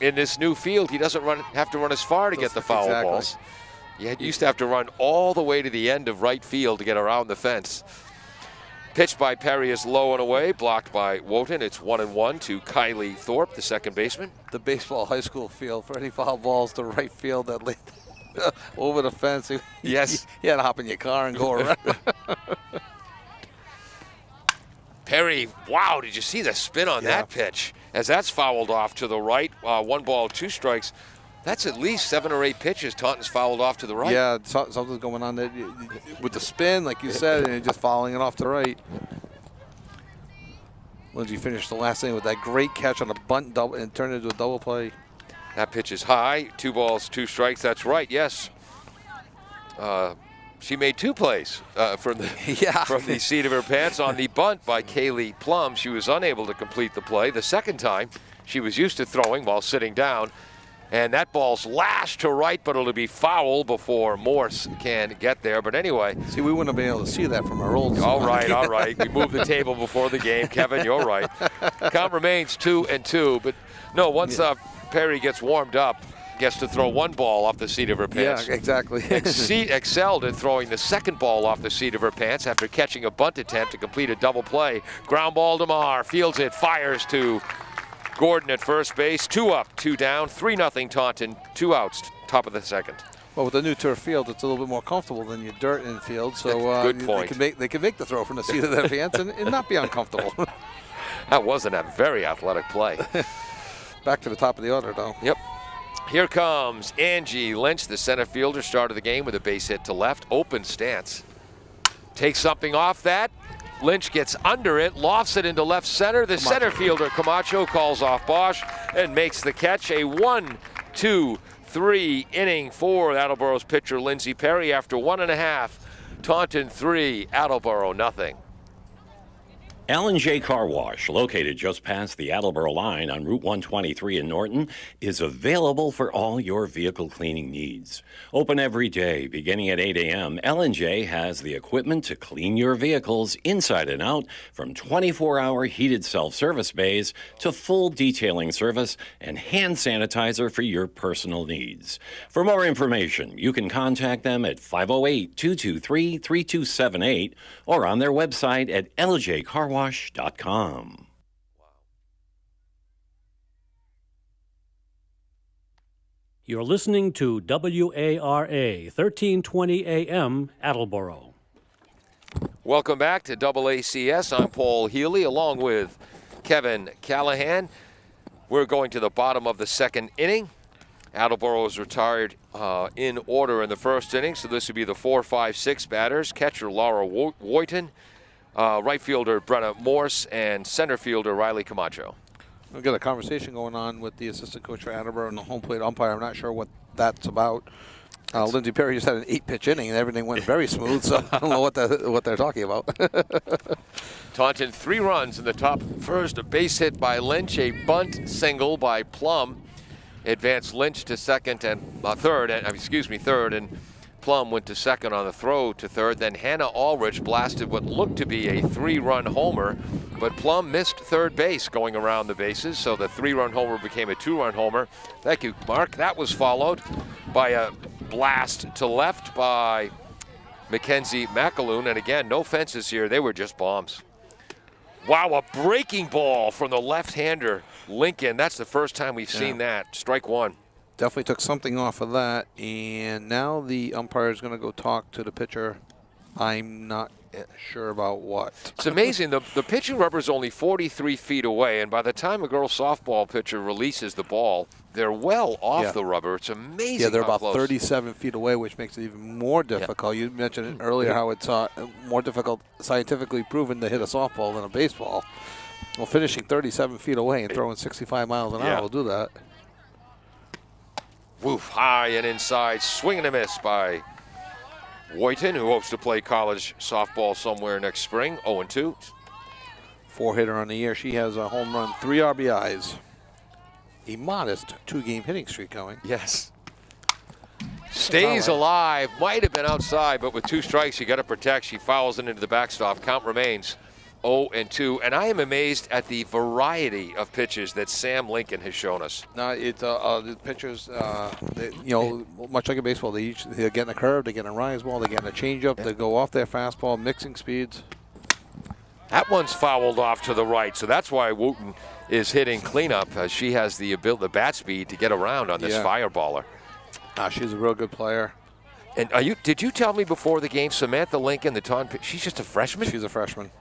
[SPEAKER 2] in this new field, he doesn't have to run as far to get the foul balls. You used to have to run all the way to the end of right field to get around the fence. Pitched by Perry is low and away, blocked by Wotan. It's 1-1 to Kylie Thorpe, the second baseman.
[SPEAKER 3] The baseball high school field for any foul balls to right field that late over the fence.
[SPEAKER 2] Yes.
[SPEAKER 3] You had to hop in your car and go around.
[SPEAKER 2] Perry, wow, did you see the spin on that pitch? As that's fouled off to the right, 1 ball, 2 strikes. That's at least 7 or 8 pitches Taunton's fouled off to the right.
[SPEAKER 3] Yeah, something's going on there with the spin, like you said, and just fouling it off to the right. Lindsay finished the last inning with that great catch on a bunt double and turned it into a double play.
[SPEAKER 2] That pitch is high. 2 balls, 2 strikes. That's right, yes. she made 2 plays from the seat of her pants. On the bunt by Kaylee Plum, she was unable to complete the play. The second time, she was used to throwing while sitting down. And that ball's lashed to right, but it'll be foul before Morse can get there. But anyway.
[SPEAKER 3] See, we wouldn't have been able to see that from our old
[SPEAKER 2] All right. We moved the table before the game. Kevin, you're right. Count remains 2-2. But no, once Perry gets warmed up, gets to throw 1 ball off the seat of her pants.
[SPEAKER 3] Yeah, exactly.
[SPEAKER 2] Excelled at throwing the second ball off the seat of her pants after catching a bunt attempt to complete a double play. Ground ball to Marr. Fields it, fires to Gordon at first base. 2 up, 2 down, 3-0 Taunton. 2 outs, top of the second.
[SPEAKER 3] Well, with the new turf field, it's a little bit more comfortable than your dirt infield. So
[SPEAKER 2] good point.
[SPEAKER 3] They can make the throw from the seat of their pants and not be uncomfortable.
[SPEAKER 2] That wasn't a very athletic play.
[SPEAKER 3] Back to the top of the order, though.
[SPEAKER 2] Yep. Here comes Angie Lynch, the center fielder, started the game with a base hit to left. Open stance. Takes something off that. Lynch gets under it, lofts it into left center. The center fielder, Camacho, calls off Bosch and makes the catch. A 1-2-3 inning for Attleboro's pitcher, Lindsey Perry. After 1.5, Taunton 3, Attleboro 0.
[SPEAKER 4] L&J Car Wash, located just past the Attleboro line on Route 123 in Norton, is available for all your vehicle cleaning needs. Open every day, beginning at 8 a.m., L&J has the equipment to clean your vehicles inside and out, from 24-hour heated self-service bays to full detailing service and hand sanitizer for your personal needs. For more information, you can contact them at 508-223-3278 or on their website at ljcarwash.com.
[SPEAKER 6] You're listening to WARA 1320 AM Attleboro.
[SPEAKER 2] Welcome back to AACS. I'm Paul Healy along with Kevin Callahan. We're going to the bottom of the second inning. Attleboro is retired in order in the first inning, so this would be the 4, 5, 6 batters. Catcher Laura Woyton, right fielder Brenna Morse, and center fielder Riley Camacho.
[SPEAKER 3] We've got a conversation going on with the assistant coach for Attleboro and the home plate umpire. I'm not sure what that's about. Lindsey Perry just had an 8-pitch inning and everything went very smooth, so I don't know what they're talking about.
[SPEAKER 2] Taunton 3 runs in the top first. A base hit by Lynch, a bunt single by Plum. Advanced Lynch to third, and Plum went to second on the throw to third. Then Hannah Ulrich blasted what looked to be a 3-run homer, but Plum missed third base going around the bases, so the 3-run homer became a 2-run homer. Thank you, Mark. That was followed by a blast to left by Mackenzie McAloon, and again, no fences here. They were just bombs. Wow, a breaking ball from the left-hander, Lincoln. That's the first time we've seen that. Strike 1.
[SPEAKER 3] Definitely took something off of that, and now the umpire is going to go talk to the pitcher. I'm not sure about what.
[SPEAKER 2] It's amazing. The pitching rubber is only 43 feet away, and by the time a girls softball pitcher releases the ball, they're well off the rubber. It's amazing.
[SPEAKER 3] Yeah, they're
[SPEAKER 2] how
[SPEAKER 3] about
[SPEAKER 2] close.
[SPEAKER 3] 37 feet away, which makes it even more difficult. You mentioned it earlier how it's more difficult, scientifically proven, to hit a softball than a baseball. Well, finishing 37 feet away and throwing 65 miles an hour will do that.
[SPEAKER 2] Woof, high and inside, swing and a miss by Woyton, who hopes to play college softball somewhere next spring. 0-2.
[SPEAKER 3] 4-hitter on the year. She has a home run, 3 RBIs. A modest 2-game hitting streak going.
[SPEAKER 2] Yes. Stays alive, might have been outside, but with 2 strikes, you got to protect. She fouls it into the backstop. Count remains 0-2, and I am amazed at the variety of pitches that Sam Lincoln has shown us.
[SPEAKER 3] No, it's the pitchers, much like in baseball, they're getting a curve, they're getting a rise ball, they're getting a changeup, they go off their fastball, mixing speeds.
[SPEAKER 2] That one's fouled off to the right, so that's why Wooten is hitting cleanup, as she has the bat speed to get around on this fireballer.
[SPEAKER 3] She's a real good player.
[SPEAKER 2] And did you tell me before the game, Samantha Lincoln, the Taunton, she's just a freshman?
[SPEAKER 3] She's a freshman.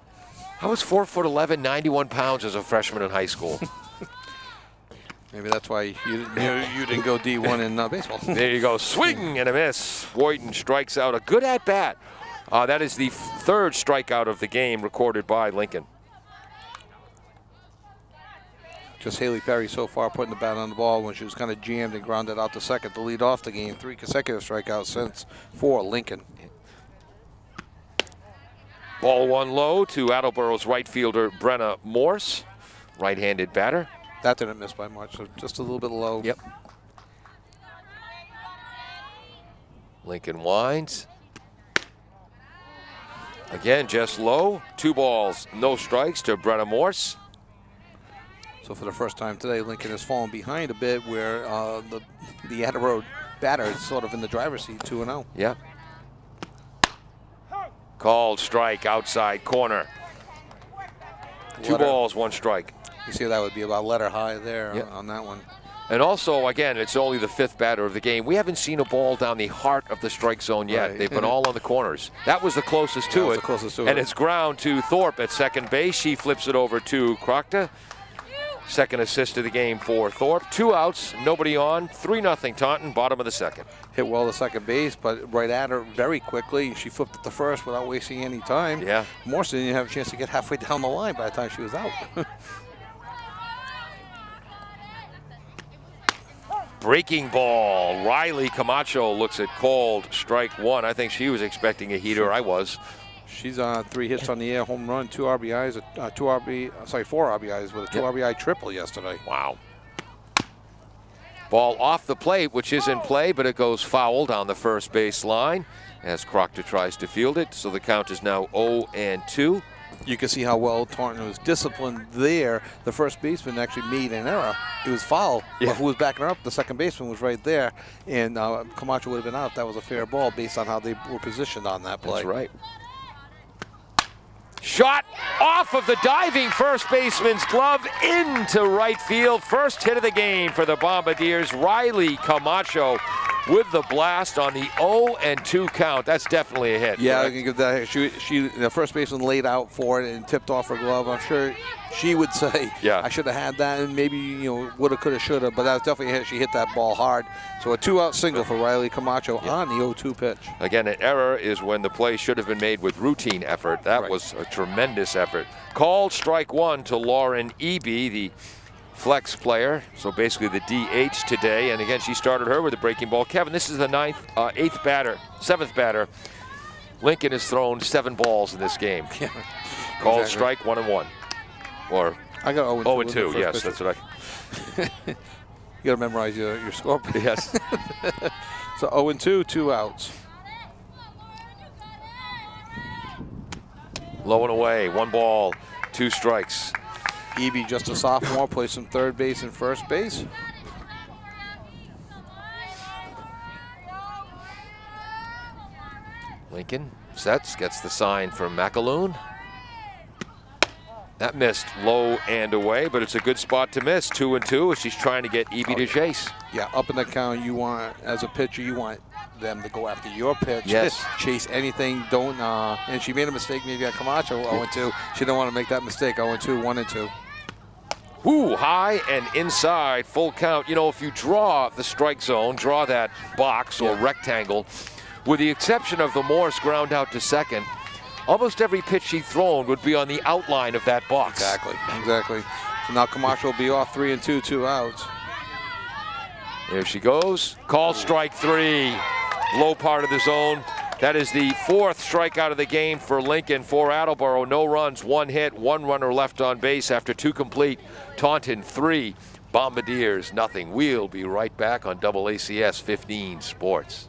[SPEAKER 2] I was 4'11", 91 pounds as a freshman in high school.
[SPEAKER 3] Maybe that's why you didn't go D1 in baseball.
[SPEAKER 2] There you go. Swing and a miss. Woyton strikes out. A good at-bat. That is the 3rd strikeout of the game recorded by Lincoln.
[SPEAKER 3] Just Haley Perry so far putting the bat on the ball when she was kind of jammed and grounded out to second to lead off the game. 3 consecutive strikeouts since for Lincoln.
[SPEAKER 2] Ball one low to Attleboro's right fielder, Brenna Morse, right-handed batter.
[SPEAKER 3] That didn't miss by much, so just a little bit low.
[SPEAKER 2] Yep. Lincoln winds. Again, just low. 2 balls, no strikes to Brenna Morse.
[SPEAKER 3] So for the first time today, Lincoln has fallen behind a bit where the Attleboro batter is sort of in the driver's seat, 2-0.
[SPEAKER 2] Yep. Called strike outside corner. 2 balls, 1 strike.
[SPEAKER 3] You see that would be about letter high there
[SPEAKER 2] Yep.
[SPEAKER 3] on that one.
[SPEAKER 2] And also, again, it's only the 5th batter of the game. We haven't seen a ball down the heart of the strike zone yet.
[SPEAKER 3] Right.
[SPEAKER 2] They've been all on the corners. That was the closest to it. And it's ground to Thorpe at second base. She flips it over to Crockta. Second assist of the game for Thorpe. 2 outs, nobody on. 3-0 Taunton, bottom of the second.
[SPEAKER 3] Hit well to second base, but right at her very quickly. She flipped it to first without wasting any time.
[SPEAKER 2] Yeah.
[SPEAKER 3] Morrison didn't have a chance to get halfway down the line by the time she was out.
[SPEAKER 2] Breaking ball. Riley Camacho looks at called strike 1. I think she was expecting a heater. I was.
[SPEAKER 3] She's on 3 hits on the air, home run, 4 RBIs with a 2 RBI triple yesterday.
[SPEAKER 2] Wow. Ball off the plate, which is in play, but it goes foul down the first base line as Crockta tries to field it. So the count is now 0-2.
[SPEAKER 3] You can see how well Taunton was disciplined there. The first baseman actually made an error. It was foul.
[SPEAKER 2] Yeah.
[SPEAKER 3] But who was backing her up? The second baseman was right there. And Camacho would have been out if that was a fair ball based on how they were positioned on that play.
[SPEAKER 2] That's right. Shot off of the diving first baseman's glove into right field. First hit of the game for the Bombardiers. Riley Camacho with the blast on the 0-2 count. That's definitely a hit.
[SPEAKER 3] Yeah,
[SPEAKER 2] correct?
[SPEAKER 3] I can give that. The first baseman laid out for it and tipped off her glove. I'm sure she would say,
[SPEAKER 2] Yeah.
[SPEAKER 3] I should have had that, and maybe, woulda, coulda, shoulda, but that was definitely a hit. She hit that ball hard. So a 2-out single for Riley Camacho on the 0-2 pitch.
[SPEAKER 2] Again, an error is when the play should have been made with routine effort. That
[SPEAKER 3] Right.
[SPEAKER 2] was a tremendous effort. Called strike 1 to Lauren Eby, the flex player, so basically the DH today. And again, she started her with a breaking ball. Kevin, this is the 7th batter. Lincoln has thrown 7 balls in this game.
[SPEAKER 3] Yeah,
[SPEAKER 2] Called
[SPEAKER 3] exactly.
[SPEAKER 2] strike 1-1. Or
[SPEAKER 3] I got 0-2.
[SPEAKER 2] 0-2, yes, that's what
[SPEAKER 3] You got to memorize your score.
[SPEAKER 2] Yes.
[SPEAKER 3] So 0-2, 2 outs.
[SPEAKER 2] Low and away, 1 ball, 2 strikes.
[SPEAKER 3] Evie, just a sophomore, plays some third base and first base.
[SPEAKER 2] Lincoln sets, gets the sign from McAloon. That missed low and away, but it's a good spot to miss. 2-2 as she's trying to get Eby to chase.
[SPEAKER 3] Yeah, up in the count, you want, as a pitcher, you want them to go after your pitch.
[SPEAKER 2] Yes.
[SPEAKER 3] Chase anything, don't, and she made a mistake maybe on Camacho, 0-2. She didn't want to make that mistake, 0-2, 1-2.
[SPEAKER 2] Woo, high and inside, full count. If you draw the strike zone, draw that box or rectangle, with the exception of the Morse ground out to second, almost every pitch she'd thrown would be on the outline of that box.
[SPEAKER 3] Exactly. So now Camacho will be off 3-2, 2 outs.
[SPEAKER 2] There she goes. Called strike 3. Low part of the zone. That is the 4th strikeout of the game for Lincoln. For Attleboro, no runs, 1 hit, 1 runner left on base after 2 complete. Taunton 3, Bombardiers nothing. We'll be right back on AACS 15 Sports.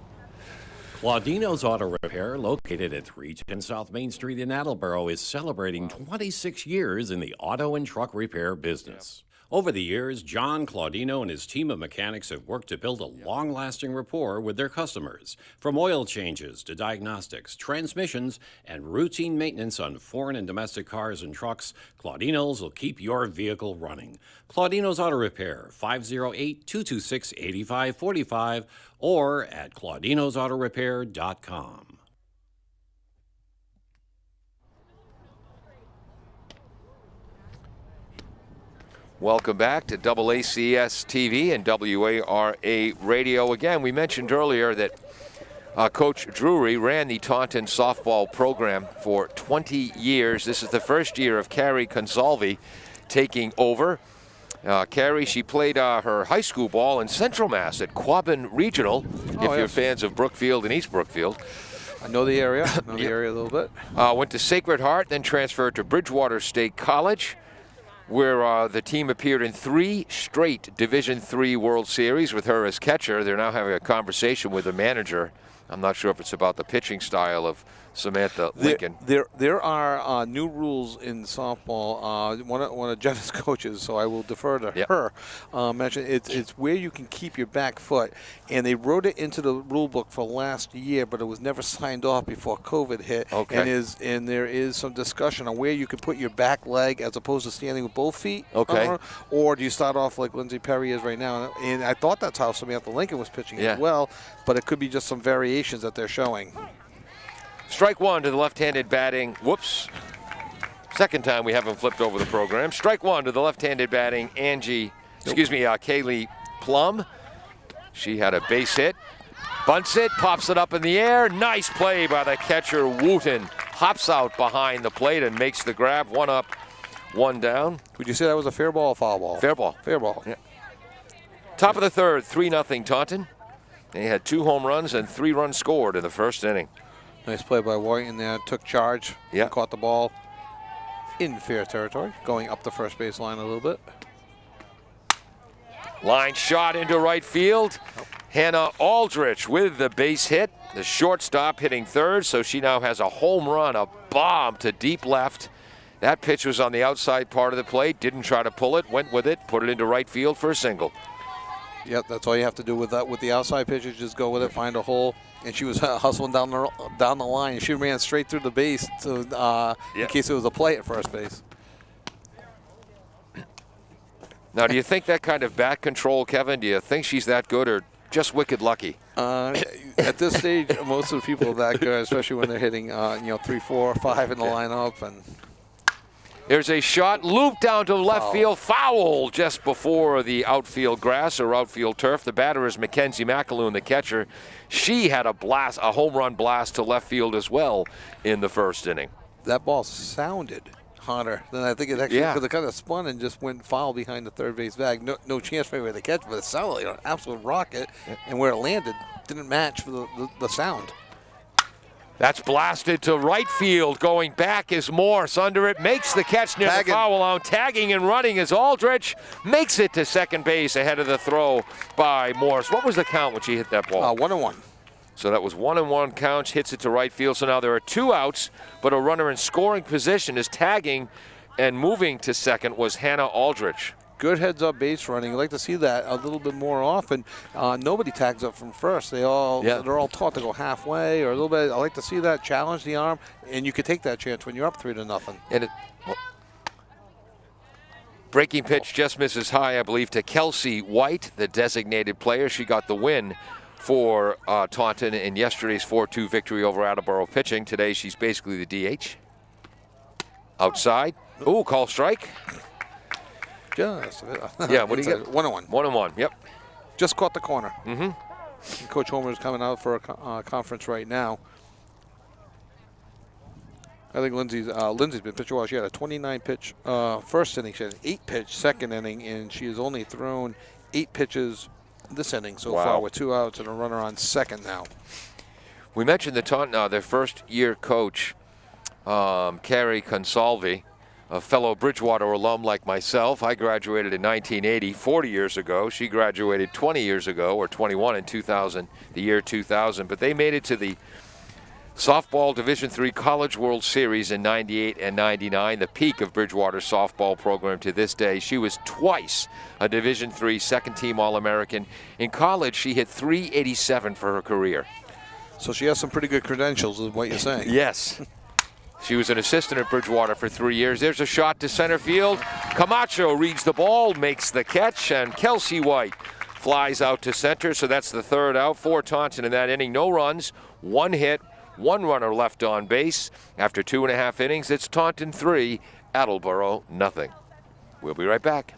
[SPEAKER 4] Claudino's Auto Repair, located at 310 South Main Street in Attleboro, is celebrating 26 years in the auto and truck repair business. Over the years, John Claudino and his team of mechanics have worked to build a long-lasting rapport with their customers. From oil changes to diagnostics, transmissions, and routine maintenance on foreign and domestic cars and trucks, Claudino's will keep your vehicle running. Claudino's Auto Repair, 508-226-8545, or at claudinosautorepair.com.
[SPEAKER 2] Welcome back to AACS TV and WARA Radio. Again, we mentioned earlier that Coach Drury ran the Taunton softball program for 20 years. This is the first year of Carrie Consalvi taking over. Carrie, she played her high school ball in Central Mass at Quabbin Regional, if you're fans of Brookfield and East Brookfield.
[SPEAKER 3] I know the area. I know the area a little bit.
[SPEAKER 2] Went to Sacred Heart, then transferred to Bridgewater State College, where the team appeared in 3 straight Division III World Series with her as catcher. They're now having a conversation with the manager. I'm not sure if it's about the pitching style of Samantha Lincoln.
[SPEAKER 3] There are new rules in softball. One of Jenna's coaches, so I will defer to her. Mentioned it's where you can keep your back foot, and they wrote it into the rule book for last year, but it was never signed off before COVID hit.
[SPEAKER 2] Okay.
[SPEAKER 3] And there is some discussion on where you can put your back leg as opposed to standing with both feet.
[SPEAKER 2] Okay.
[SPEAKER 3] Or do you start off like Lindsay Perry is right now? And I thought that's how Samantha Lincoln was pitching as well, but it could be just some variations that they're showing.
[SPEAKER 2] Strike one to the left-handed batting. Whoops. Second time we haven't flipped over the program. Strike one to the left-handed batting Kaylee Plum. She had a base hit. Bunts it, pops it up in the air. Nice play by the catcher, Wooten. Hops out behind the plate and makes the grab. 1 up, 1 down.
[SPEAKER 3] Would you say that was a fair ball or foul ball?
[SPEAKER 2] Fair ball.
[SPEAKER 3] Fair ball.
[SPEAKER 2] Yeah. Top of the third, 3-0 Taunton. They had 2 home runs and 3 runs scored in the first inning.
[SPEAKER 3] Nice play by White in there. Took charge.
[SPEAKER 2] Yeah.
[SPEAKER 3] Caught the ball in fair territory. Going up the first base line a little bit.
[SPEAKER 2] Line shot into right field. Hannah Aldrich with the base hit. The shortstop hitting third, so she now has a home run, a bomb to deep left. That pitch was on the outside part of the plate. Didn't try to pull it. Went with it. Put it into right field for a single.
[SPEAKER 3] Yep, that's all you have to do with that. With the outside pitches, just go with it, find a hole. And she was hustling down the line. She ran straight through the base to, in case it was a play at first base.
[SPEAKER 2] Now, do you think that kind of bat control, Kevin, do you think she's that good or just wicked lucky?
[SPEAKER 3] At this stage, most of the people are that good, especially when they're hitting 3, 4, 5 in the lineup. And
[SPEAKER 2] there's a shot looped down to left field, foul just before the outfield grass or outfield turf. The batter is Mackenzie McAloon, the catcher. She had a home run blast to left field as well in the first inning.
[SPEAKER 3] That ball sounded hotter than I think it actually, because it kind of spun and just went foul behind the third base bag. No chance for anybody to catch, but it sounded like an absolute rocket, and where it landed didn't match for the sound.
[SPEAKER 2] That's blasted to right field. Going back is Morse. Under it, makes the catch near the foul line. Tagging and running is Aldrich. Makes it to second base ahead of the throw by Morse. What was the count when she hit that ball?
[SPEAKER 3] 1-1.
[SPEAKER 2] So that was 1-1 counts, hits it to right field. So now there are 2 outs, but a runner in scoring position is tagging and moving to second was Hannah Aldrich.
[SPEAKER 3] Good heads-up base running. I'd like to see that a little bit more often. Nobody tags up from first. They're all taught to go halfway or a little bit. I like to see that, challenge the arm, and you could take that chance when you're up 3-0.
[SPEAKER 2] And breaking pitch just misses high, I believe, to Kelsey White, the designated player. She got the win for Taunton in yesterday's 4-2 victory over Attleboro pitching. Today she's basically the DH. Outside. Ooh, call strike.
[SPEAKER 3] Just
[SPEAKER 2] yeah, what do you get?
[SPEAKER 3] 1-1.
[SPEAKER 2] 1-1, yep.
[SPEAKER 3] Just caught the corner.
[SPEAKER 2] Mm-hmm.
[SPEAKER 3] Coach Homer is coming out for a conference right now. I think Lindsay's been pitching well. She had a 29-pitch first inning. She had an 8-pitch second inning, and she has only thrown 8 pitches this inning so far with 2 outs and a runner on second now.
[SPEAKER 2] We mentioned the Taunton, their first-year coach, Carrie Consalvi, a fellow Bridgewater alum like myself. I graduated in 1980, 40 years ago. She graduated 20 years ago, or 21 in 2000, the year 2000. But they made it to the Softball Division III College World Series in 98 and 99, the peak of Bridgewater's softball program to this day. She was twice a Division III second-team All-American. In college, she hit .387 for her career.
[SPEAKER 3] So she has some pretty good credentials, is what you're saying.
[SPEAKER 2] Yes. She was an assistant at Bridgewater for 3 years. There's a shot to center field. Camacho reads the ball, makes the catch, and Kelsey White flies out to center. So that's the third out for Taunton in that inning. No runs, 1 hit, 1 runner left on base. After 2.5 innings, it's Taunton 3, Attleboro nothing. We'll be right back.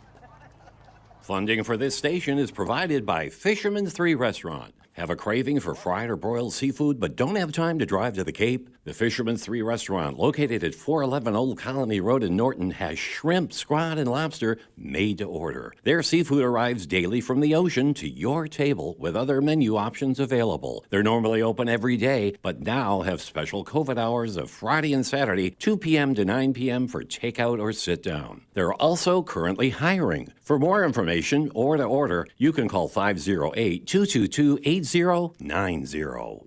[SPEAKER 4] Funding for this station is provided by Fisherman 3 Restaurant. Have a craving for fried or broiled seafood but don't have time to drive to the Cape? The Fisherman's 3 restaurant, located at 411 Old Colony Road in Norton, has shrimp, scrod, and lobster made to order. Their seafood arrives daily from the ocean to your table with other menu options available. They're normally open every day, but now have special COVID hours of Friday and Saturday, 2 p.m. to 9 p.m. for takeout or sit down. They're also currently hiring. For more information or to order, you can call 508-222-8090.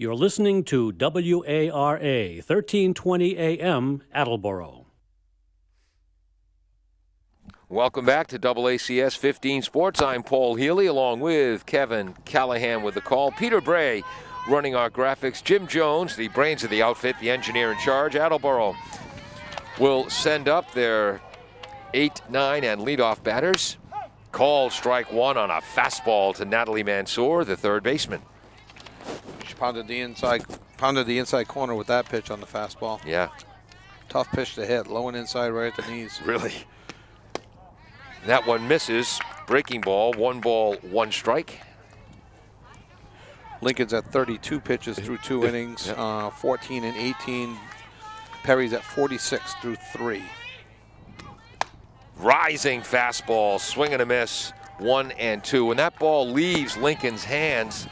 [SPEAKER 6] You're listening to WARA 1320 AM, Attleboro.
[SPEAKER 2] Welcome back to AACS 15 Sports. I'm Paul Healy along with Kevin Callahan with the call. Peter Bray running our graphics. Jim Jones, the brains of the outfit, the engineer in charge. Attleboro will send up their 8, 9, and leadoff batters. Call strike one on a fastball to Natalie Mansour, the third baseman.
[SPEAKER 3] She pounded the inside corner with that pitch on the fastball.
[SPEAKER 2] Yeah.
[SPEAKER 3] Tough pitch to hit, low and inside right at the knees.
[SPEAKER 2] Really? That one misses. Breaking ball, 1 ball, 1 strike.
[SPEAKER 3] Lincoln's at 32 pitches through 2 innings, 14 and 18. Perry's at 46 through 3.
[SPEAKER 2] Rising fastball, swing and a miss, 1 and 2. When that ball leaves Lincoln's hands,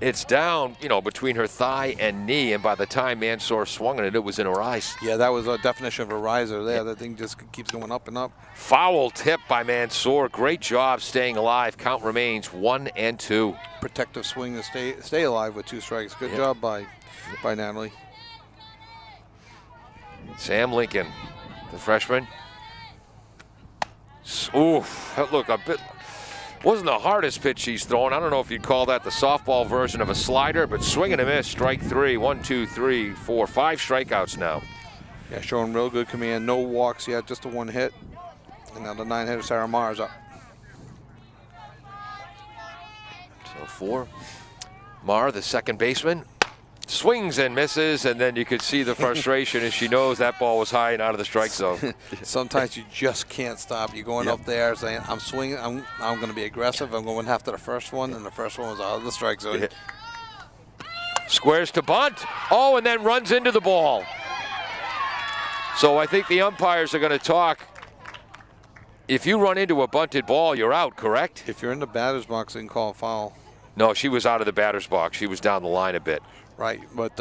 [SPEAKER 2] it's down, between her thigh and knee, and by the time Mansour swung at it, it was in her eyes.
[SPEAKER 3] Yeah, that was a definition of a riser there. That thing just keeps going up and up.
[SPEAKER 2] Foul tip by Mansour. Great job staying alive. Count remains 1 and 2.
[SPEAKER 3] Protective swing to stay alive with 2 strikes. Good job by Natalie.
[SPEAKER 2] Sam Lincoln, the freshman. Oof, look, a bit. Wasn't the hardest pitch she's thrown. I don't know if you'd call that the softball version of a slider, but swing and a miss, strike 3. 1, 2, 3, 4, 5 strikeouts now.
[SPEAKER 3] Yeah, showing real good command. No walks yet, just a 1 hit. And now the 9-hitter, Sarah Marr's up.
[SPEAKER 2] So 4. Marr, the second baseman, swings and misses, and then you could see the frustration as she knows that ball was high and out of the strike zone.
[SPEAKER 3] Sometimes you just can't stop. You're going up there saying, I'm swinging, I'm going to be aggressive. I'm going after the first one, and the first one was out of the strike zone.
[SPEAKER 2] Yeah. Squares to bunt. Oh, and then runs into the ball. So I think the umpires are going to talk. If you run into a bunted ball, you're out, correct?
[SPEAKER 3] If you're in the batter's box, they can call a foul.
[SPEAKER 2] No, she was out of the batter's box. She was down the line a bit.
[SPEAKER 3] Right, but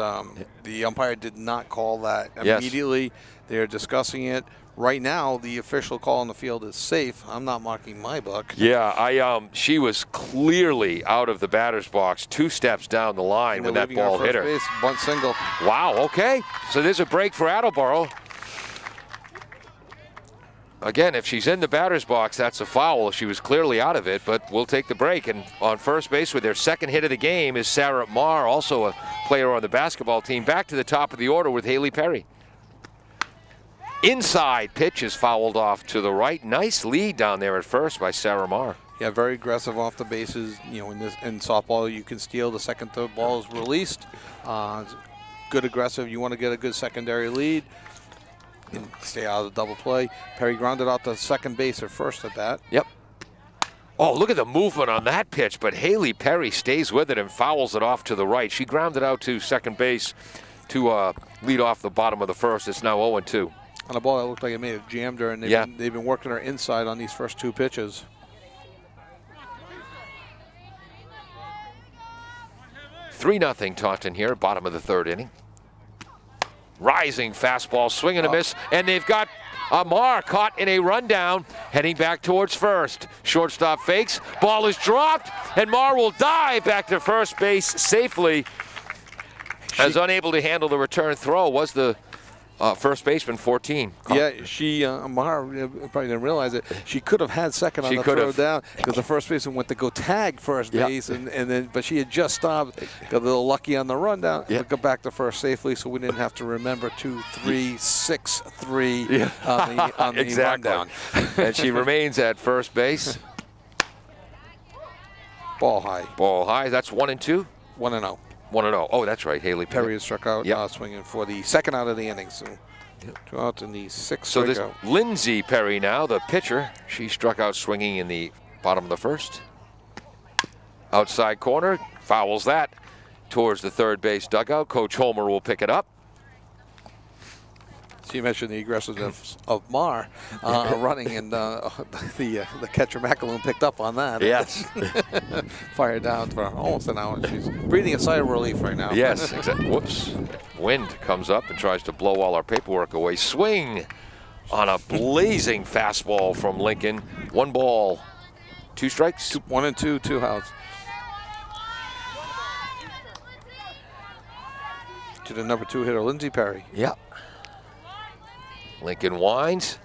[SPEAKER 3] the umpire did not call that immediately. Yes. They're discussing it. Right now, the official call on the field is safe. I'm not marking my book.
[SPEAKER 2] Yeah, she was clearly out of the batter's box 2 steps down the line when that ball hit her.
[SPEAKER 3] Base, bunt single.
[SPEAKER 2] Wow, okay. So there's a break for Attleboro. Again, if she's in the batter's box, that's a foul. She was clearly out of it, but we'll take the break. And on first base with their second hit of the game is Sarah Marr, also a player on the basketball team. Back to the top of the order with Haley Perry. Inside pitch is fouled off to the right. Nice lead down there at first by Sarah Marr.
[SPEAKER 3] Yeah, very aggressive off the bases. In softball, you can steal the second, third ball is released. Good aggressive. You want to get a good secondary lead. And stay out of the double play. Perry grounded out to second base at first at bat.
[SPEAKER 2] Yep. Oh, look at the movement on that pitch, but Haley Perry stays with it and fouls it off to the right. She grounded out to second base to lead off the bottom of the first. It's now 0-2.
[SPEAKER 3] On a ball that looked like it may have jammed her, and they've been working her inside on these first 2 pitches.
[SPEAKER 2] Three 3-0 Taunton here, bottom of the 3rd inning. Rising fastball, swing and a miss, and they've got Marr caught in a rundown, heading back towards first. Shortstop fakes, ball is dropped, and Marr will dive back to first base safely. As unable to handle the return throw was the first baseman, 14.
[SPEAKER 3] Yeah, Marr probably didn't realize it. She could have had second on the throw down because the first baseman went to go tag first base, but she had just stopped, got a little lucky on the rundown, but got back to first safely, so we didn't have to remember 2, 3, 6, 3 on the
[SPEAKER 2] exactly.
[SPEAKER 3] rundown.
[SPEAKER 2] And she remains at first base.
[SPEAKER 3] Ball high.
[SPEAKER 2] Ball high. That's 1-2.
[SPEAKER 3] 1-0.
[SPEAKER 2] 1-0. Oh, that's right. Haley
[SPEAKER 3] Perry is struck out, swinging for the second out of the inning. So 2 outs in the 6th.
[SPEAKER 2] So this Lindsay Perry now, the pitcher. She struck out swinging in the bottom of the 1st. Outside corner, fouls that towards the third base dugout. Coach Homer will pick it up.
[SPEAKER 3] So you mentioned the aggressiveness of Marr running, and the catcher McAloon picked up on that.
[SPEAKER 2] Yes.
[SPEAKER 3] Fired down for almost an hour. She's breathing a sigh of relief right now.
[SPEAKER 2] Yes, exactly. Whoops. Wind comes up and tries to blow all our paperwork away. Swing on a blazing fastball from Lincoln. 1 ball, 2 strikes.
[SPEAKER 3] 1 and 2, 2 outs. To the number 2 hitter, Lindsey Perry.
[SPEAKER 2] Yeah. Lincoln winds.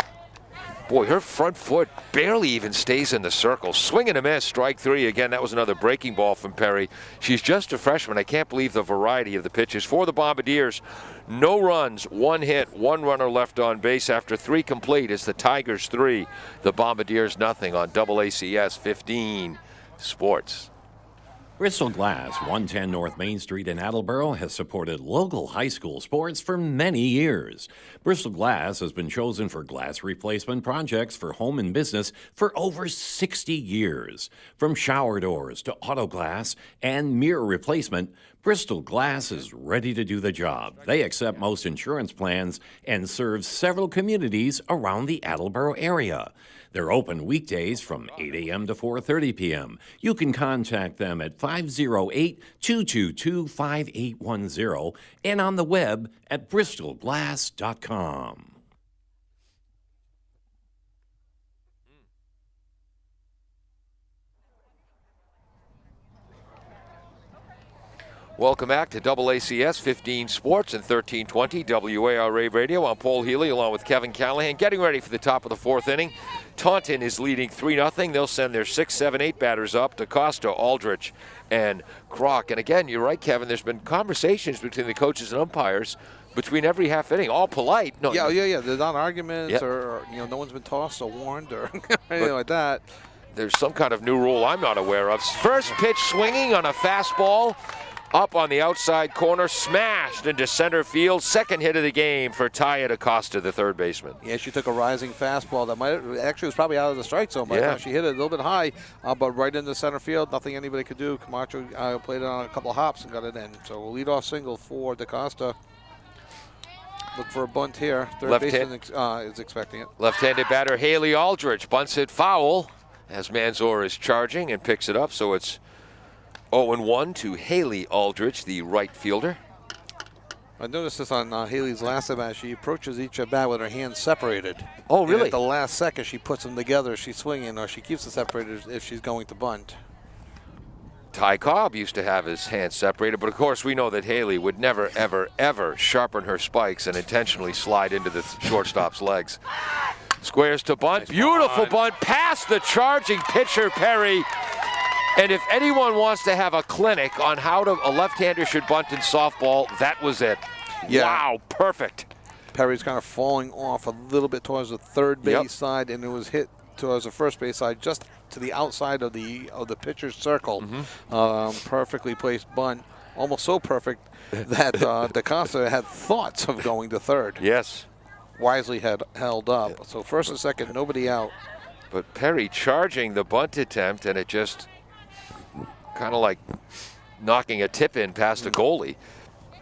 [SPEAKER 2] Boy, her front foot barely even stays in the circle. Swing and a miss, strike 3. Again, that was another breaking ball from Perry. She's just a freshman. I can't believe the variety of the pitches for the Bombardiers. No runs, 1 hit, 1 runner left on base after 3 complete. It's the Tigers 3, the Bombardiers nothing on AACS 15 Sports.
[SPEAKER 4] Bristol Glass, 110 North Main Street in Attleboro, has supported local high school sports for many years. Bristol Glass has been chosen for glass replacement projects for home and business for over 60 years. From shower doors to auto glass and mirror replacement, Bristol Glass is ready to do the job. They accept most insurance plans and serve several communities around the Attleboro area. They're open weekdays from 8 a.m. to 4:30 p.m. You can contact them at 508-222-5810 and on the web at bristolglass.com.
[SPEAKER 2] Welcome back to AACS 15 Sports and 1320 WARA Radio. I'm Paul Healy along with Kevin Callahan, getting ready for the top of the 4th inning. Taunton is leading 3-0. They'll send their 6, 7, 8 batters up to Costa, Aldrich, and Kroc. And again, you're right, Kevin, there's been conversations between the coaches and umpires between every half inning, all polite. No,
[SPEAKER 3] yeah. There's not arguments or no one's been tossed or warned or anything like that.
[SPEAKER 2] There's some kind of new rule I'm not aware of. First pitch swinging on a fastball. Up on the outside corner, smashed into center field. Second hit of the game for Taya Acosta, the third baseman.
[SPEAKER 3] Yeah, she took a rising fastball that was probably out of the strike zone. By the time she hit it a little bit high, but right into center field. Nothing anybody could do. Camacho played it on a couple of hops and got it in. So a leadoff single for Acosta. Look for a bunt here. Third baseman is expecting it.
[SPEAKER 2] Left-handed batter Haley Aldrich bunts it foul as Manzor is charging and picks it up. So it's 0-1 to Haley Aldrich, the right fielder.
[SPEAKER 3] I noticed this on Haley's last at bat. She approaches each at bat with her hands separated.
[SPEAKER 2] Oh, really?
[SPEAKER 3] And at the last second, she puts them together. She's swinging, or she keeps them separated if she's going to bunt.
[SPEAKER 2] Ty Cobb used to have his hands separated, but of course we know that Haley would never, ever, ever sharpen her spikes and intentionally slide into the shortstop's legs. Squares to bunt. Nice Beautiful bunt past the charging pitcher, Perry. And if anyone wants to have a clinic on how a left-hander should bunt in softball, that was it. Yeah. Wow, perfect.
[SPEAKER 3] Perry's kind of falling off a little bit towards the third base side, and it was hit towards the first base side, just to the outside of the pitcher's circle. Perfectly placed bunt, almost so perfect that DaCosta had thoughts of going to third.
[SPEAKER 2] Yes.
[SPEAKER 3] Wisely had held up. So first and second, nobody out.
[SPEAKER 2] But Perry charging the bunt attempt, and it just kind of like knocking a tip in past a goalie.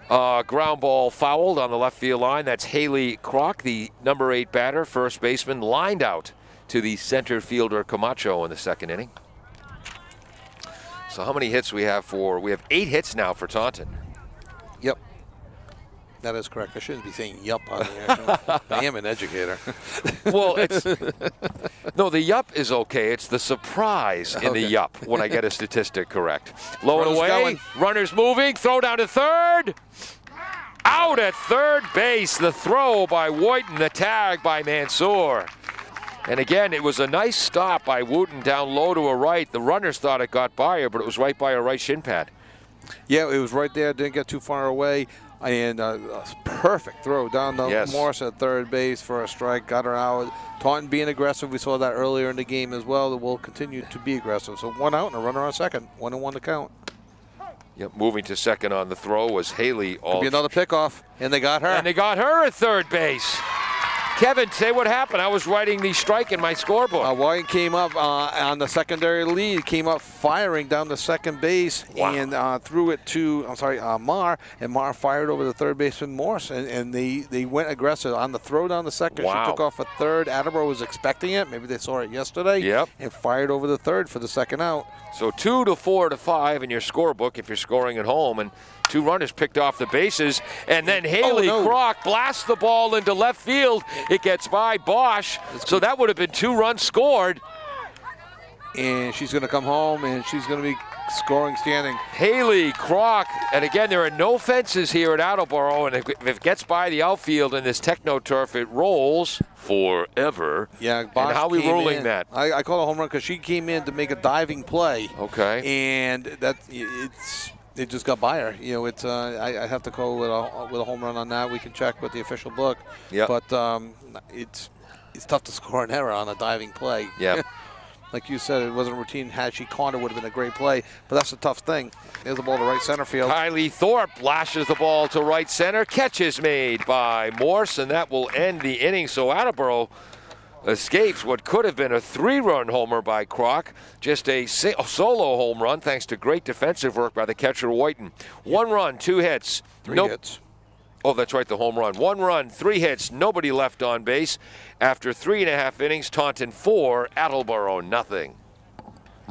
[SPEAKER 2] Ground ball fouled on the left field line. That's Haley Kroc, the number 8 batter, first baseman, lined out to the center fielder Camacho in the second inning. So how many hits we have for? We have 8 hits now for Taunton.
[SPEAKER 3] Yep. That is correct. I shouldn't be saying yup on the I am an educator.
[SPEAKER 2] Well, no, the yup is okay. It's the surprise in the yup when I get a statistic correct. Low and away, going. Runners moving, throw down to third. Out at third base, the throw by Wooten, the tag by Mansour. And again, it was a nice stop by Wooten down low to a right. The runners thought it got by her, but it was right by her right shin pad.
[SPEAKER 3] Yeah, it was right there. Didn't get too far away. And a perfect throw down the Morris at third base for a strike. Got her out. Taunton being aggressive. We saw that earlier in the game as well. That will continue to be aggressive. So 1 out and a runner on second. 1-1 to count.
[SPEAKER 2] Yep, moving to second on the throw was Haley Aldrich.
[SPEAKER 3] Could be another pickoff, and they got her.
[SPEAKER 2] And they got her at third base. Kevin, say what happened. I was writing the strike in my scorebook.
[SPEAKER 3] White came up on the secondary lead, came up firing down the second base and threw it to, Marr, and Marr fired over the third baseman Morse, and they went aggressive on the throw down the second.
[SPEAKER 2] Wow.
[SPEAKER 3] She took off a third. Attleboro was expecting it. Maybe they saw it yesterday. And fired over the third for the second out.
[SPEAKER 2] So 2 to 4 to 5 in your scorebook if you're scoring at home, and 2 runners picked off the bases, and then Haley Kroc blasts the ball into left field. It gets by Bosch, so that would have been 2 runs scored.
[SPEAKER 3] And she's going to come home, and she's going to be scoring standing.
[SPEAKER 2] Haley Kroc, and again, there are no fences here at Attleboro, and if it gets by the outfield in this Techno Turf, it rolls forever.
[SPEAKER 3] Yeah, Bosch
[SPEAKER 2] and how are we ruling
[SPEAKER 3] in.
[SPEAKER 2] that?
[SPEAKER 3] I call it a home run because she came in to make a diving play.
[SPEAKER 2] Okay.
[SPEAKER 3] And it just got by her. I have to call with a home run on that. We can check with the official book.
[SPEAKER 2] Yeah.
[SPEAKER 3] But it's tough to score an error on a diving play.
[SPEAKER 2] Yeah.
[SPEAKER 3] Like you said, it wasn't routine. Had she caught it, would have been a great play. But that's a tough thing. There's the ball to right center field.
[SPEAKER 2] Kylie Thorpe lashes the ball to right center. Catch is made by Morse, and that will end the inning. So Attleboro escapes what could have been a 3-run homer by Kroc. Just a solo home run thanks to great defensive work by the catcher Whiten. 1 run, 2 hits.
[SPEAKER 3] 3 hits.
[SPEAKER 2] Oh, that's right, the home run. 1 run, 3 hits, nobody left on base. After 3.5 innings, Taunton 4, Attleboro nothing.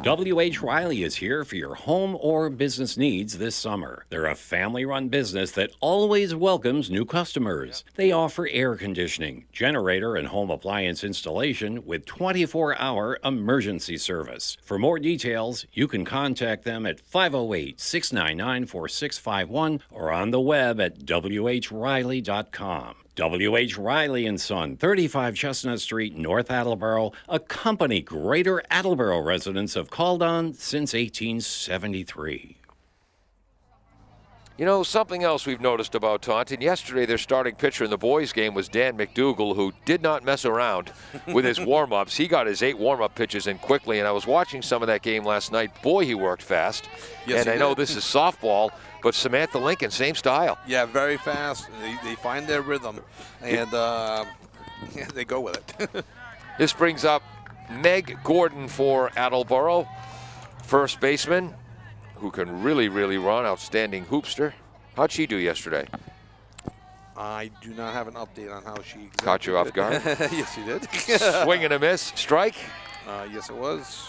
[SPEAKER 4] W.H. Riley is here for your home or business needs this summer. They're a family-run business that always welcomes new customers. They offer air conditioning, generator, and home appliance installation with 24-hour emergency service. For more details, you can contact them at 508-699-4651 or on the web at whriley.com. W.H. Riley & Son, 35 Chestnut Street, North Attleboro, a company Greater Attleboro residents have called on since 1873.
[SPEAKER 2] You know, something else we've noticed about Taunton. Yesterday, their starting pitcher in the boys' game was Dan McDougall, who did not mess around with his warm-ups. He got his 8 warm-up pitches in quickly, and I was watching some of that game last night. Boy, he worked fast.
[SPEAKER 3] Yes,
[SPEAKER 2] and I know this is softball, but Samantha Lincoln, same style.
[SPEAKER 3] Yeah, very fast. They find their rhythm, and they go with it.
[SPEAKER 2] This brings up Meg Gordon for Attleboro, first baseman, who can really, really run. Outstanding hoopster. How'd she do yesterday?
[SPEAKER 3] I do not have an update on how she
[SPEAKER 2] Caught you off guard?
[SPEAKER 3] Yes, you did.
[SPEAKER 2] Swing and a miss. Strike?
[SPEAKER 3] Yes, it was.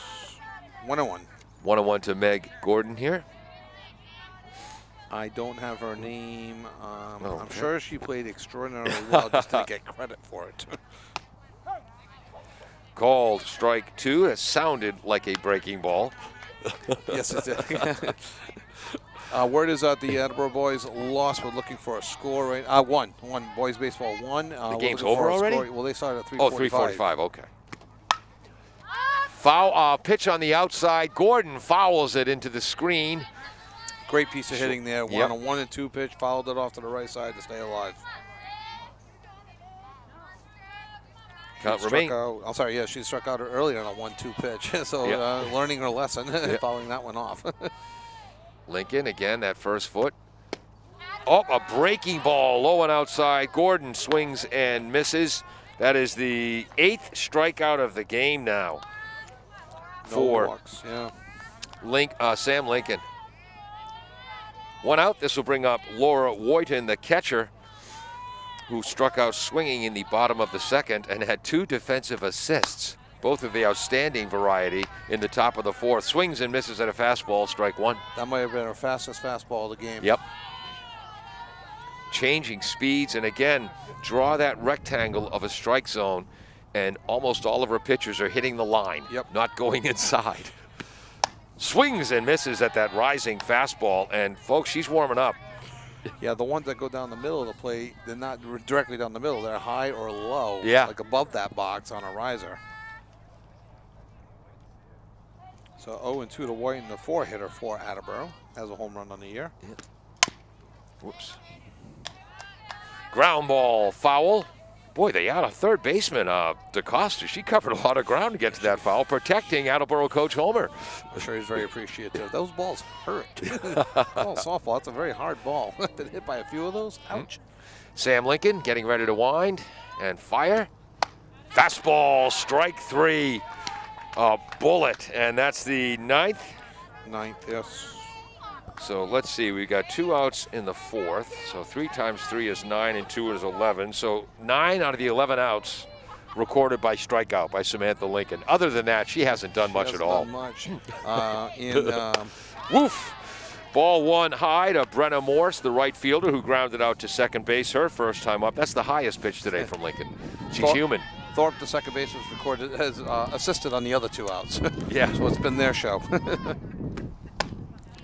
[SPEAKER 3] 1-1.
[SPEAKER 2] 1-1 to Meg Gordon here.
[SPEAKER 3] I don't have her name. I'm
[SPEAKER 2] Okay.
[SPEAKER 3] sure she played extraordinarily well, just didn't get credit for it.
[SPEAKER 2] Called strike 2. It sounded like a breaking ball.
[SPEAKER 3] Yes, it did. Word is that the Attleboro boys lost. We're looking for a score right. One. Boys baseball 1.
[SPEAKER 2] The game's over already?
[SPEAKER 3] Well, they started at 3:45.
[SPEAKER 2] Oh, 3:45. Okay. Foul pitch on the outside. Gordon fouls it into the screen.
[SPEAKER 3] Great piece of hitting there.
[SPEAKER 2] Yep.
[SPEAKER 3] On a 1-2 pitch, fouled it off to the right side to stay alive.
[SPEAKER 2] Count remain.
[SPEAKER 3] I'm sorry, yeah, she struck out earlier on a 1-2 pitch. So
[SPEAKER 2] Yep.
[SPEAKER 3] learning her lesson, following that one off.
[SPEAKER 2] Lincoln, again, that first foot. Oh, a breaking ball, low and outside. Gordon swings and misses. That is the 8th strikeout of the game now for
[SPEAKER 3] walks, yeah.
[SPEAKER 2] Sam Lincoln. 1 out. This will bring up Laura Woyton, the catcher, who struck out swinging in the bottom of the 2nd and had 2 defensive assists, both of the outstanding variety in the top of the 4th. Swings and misses at a fastball, strike 1.
[SPEAKER 3] That might have been her fastest fastball of the game.
[SPEAKER 2] Yep. Changing speeds, and again, draw that rectangle of a strike zone, and almost all of her pitchers are hitting the line, not going inside. Swings and misses at that rising fastball, and folks, she's warming up.
[SPEAKER 3] Yeah, the ones that go down the middle of the plate, they're not directly down the middle. They're high or low, like above that box on a riser. So 0-2 to Whiten, the 4-hitter for Attleboro. Has a home run on the year.
[SPEAKER 2] Whoops. Ground ball, foul. Boy, they out a third baseman, DeCosta. She covered a lot of ground to get to that foul, protecting Attleboro coach Homer.
[SPEAKER 3] I'm sure he's very appreciative. Those balls hurt. Oh, softball, that's a very hard ball. Been hit by a few of those. Ouch.
[SPEAKER 2] Sam Lincoln getting ready to wind and fire. Fastball, strike 3. A bullet, and that's the 9th.
[SPEAKER 3] 9th, yes.
[SPEAKER 2] So let's see, we got 2 outs in the 4th. So 3 times 3 is 9 and 2 is 11. So 9 out of the 11 outs recorded by strikeout by Samantha Lincoln. Other than that, she hasn't done much at all.
[SPEAKER 3] Much.
[SPEAKER 2] Woof. Ball 1 high to Brenna Morse, the right fielder, who grounded out to second base her first time up. That's the highest pitch today from Lincoln. She's human.
[SPEAKER 3] Thorpe, the second baseman, has assisted on the other 2 outs.
[SPEAKER 2] Yeah.
[SPEAKER 3] So it's been their show.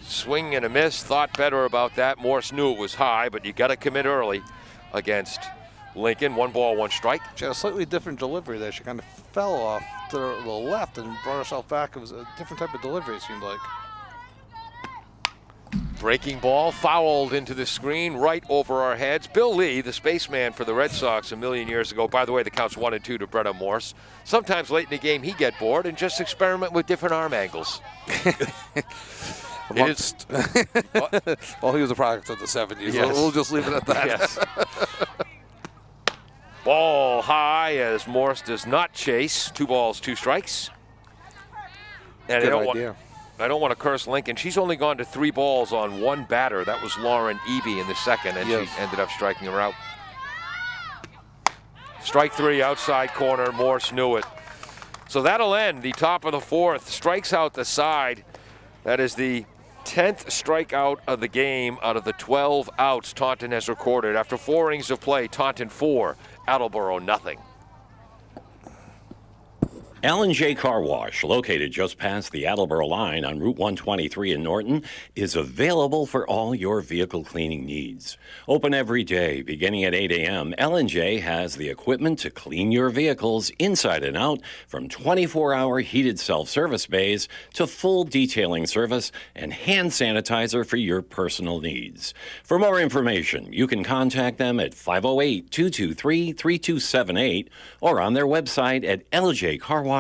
[SPEAKER 2] Swing and a miss. Thought better about that. Morse knew it was high, but you got to commit early against Lincoln. 1 ball, 1 strike.
[SPEAKER 3] She had a slightly different delivery there. She kind of fell off to the left and brought herself back. It was a different type of delivery, it seemed like.
[SPEAKER 2] Breaking ball fouled into the screen right over our heads. Bill Lee, the spaceman for the Red Sox a million years ago. By the way, the count's 1 and 2 to Brenna Morse. Sometimes late in the game, he'd get bored and just experiment with different arm angles.
[SPEAKER 3] Amongst, well, he was a product of the 70s.
[SPEAKER 2] Yes.
[SPEAKER 3] We'll just leave it at that.
[SPEAKER 2] Yes. Ball high as Morse does not chase. 2 balls, 2 strikes. And
[SPEAKER 3] Good idea.
[SPEAKER 2] I don't want to curse Lincoln. She's only gone to 3 balls on 1 batter. That was Lauren Eby in the 2nd, and
[SPEAKER 3] yes.
[SPEAKER 2] she ended up striking her out. Strike 3, outside corner. Morse knew it. So that'll end the top of the 4th. Strikes out the side. That is the 10th strikeout of the game out of the 12 outs Taunton has recorded. After 4 innings of play, Taunton 4, Attleboro nothing.
[SPEAKER 4] L&J Car Wash, located just past the Attleboro line on Route 123 in Norton, is available for all your vehicle cleaning needs. Open every day, beginning at 8 a.m., L&J has the equipment to clean your vehicles inside and out, from 24-hour heated self-service bays to full detailing service and hand sanitizer for your personal needs. For more information, you can contact them at 508-223-3278 or on their website at ljcarwash.com.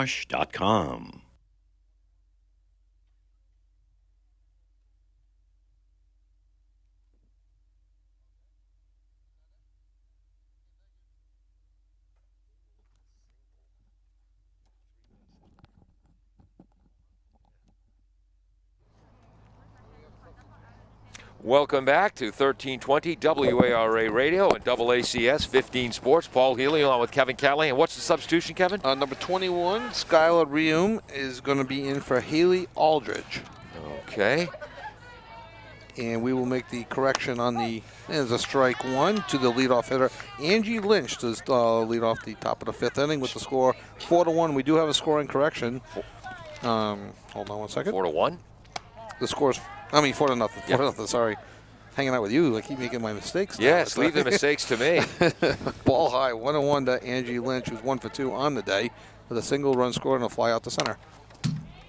[SPEAKER 2] Welcome back to 1320 WARA Radio and AACS 15 Sports. Paul Healy along with Kevin Callahan. What's the substitution, Kevin?
[SPEAKER 3] Number 21, Skylar Reum, is going to be in for Haley Aldridge.
[SPEAKER 2] Okay.
[SPEAKER 3] And we will make the correction on the, there's a strike 1 to the leadoff hitter, Angie Lynch, to lead off the top of the 5th inning with the score 4-1. We do have a scoring correction. Hold on 1 second.
[SPEAKER 2] 4-1?
[SPEAKER 3] The score's, 4-0. 4-0, sorry. Hanging out with you, I keep making my mistakes now.
[SPEAKER 2] Yes, leave the mistakes to me.
[SPEAKER 3] Ball high, 1-1 to Angie Lynch, who's 1 for 2 on the day, with a single run score and a fly out to center.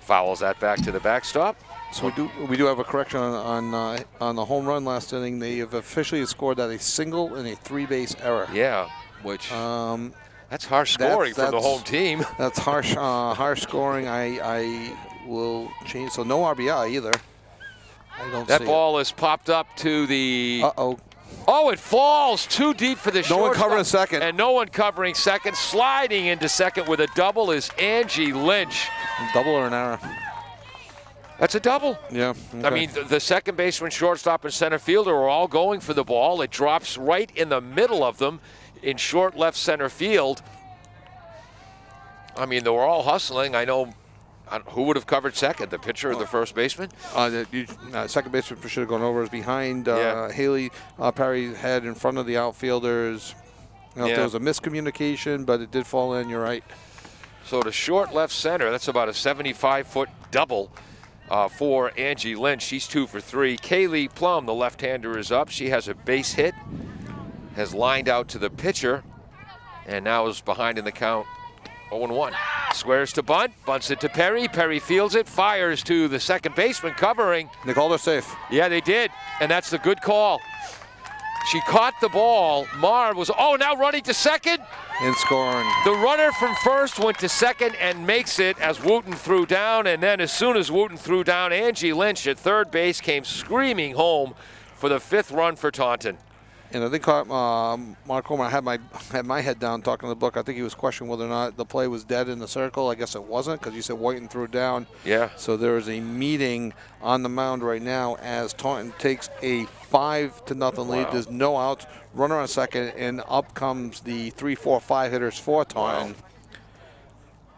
[SPEAKER 2] Fouls that back to the backstop.
[SPEAKER 3] So we do have a correction on the home run last inning. They have officially scored that a single and a 3-base error.
[SPEAKER 2] Yeah, which that's harsh scoring from the home team.
[SPEAKER 3] That's harsh scoring. I will change. So no RBI either. I don't see
[SPEAKER 2] that ball is popped up to the.
[SPEAKER 3] Uh-oh.
[SPEAKER 2] Oh, it falls too deep for the shortstop.
[SPEAKER 3] No one covering second.
[SPEAKER 2] And no one covering second. Sliding into second with a double is Angie Lynch.
[SPEAKER 3] Double or an error?
[SPEAKER 2] That's a double.
[SPEAKER 3] Yeah. Okay.
[SPEAKER 2] I mean, the second baseman, shortstop, and center fielder are all going for the ball. It drops right in the middle of them in short left center field. I mean, they were all hustling. I know. Who would have covered second, the pitcher or the first baseman?
[SPEAKER 3] Second baseman should have gone over. Is behind
[SPEAKER 2] Yeah.
[SPEAKER 3] Haley Perry's head in front of the outfielders. There was a miscommunication, but it did fall in. You're right.
[SPEAKER 2] So to short left center, that's about a 75-foot double for Angie Lynch. She's 2 for 3. Kaylee Plum, the left-hander, is up. She has a base hit, has lined out to the pitcher, and now is behind in the count. 0-1. Squares to bunt, bunts it to Perry. Perry fields it, fires to the second baseman covering.
[SPEAKER 3] They called her safe.
[SPEAKER 2] Yeah, they did, and that's the good call. She caught the ball. Marr was, now running to second.
[SPEAKER 3] In scoring.
[SPEAKER 2] The runner from first went to second and makes it as Wooten threw down, and then as soon as Wooten threw down, Angie Lynch at third base came screaming home for the 5th run for Taunton.
[SPEAKER 3] And I think Mark Homer had my head down talking to the book. I think he was questioning whether or not the play was dead in the circle. I guess it wasn't because you said Whiten threw it down.
[SPEAKER 2] Yeah.
[SPEAKER 3] So there is a meeting on the mound right now as Taunton takes a 5-0 lead. There's no outs, runner on second, and up comes the 3-4-5 hitters for Taunton.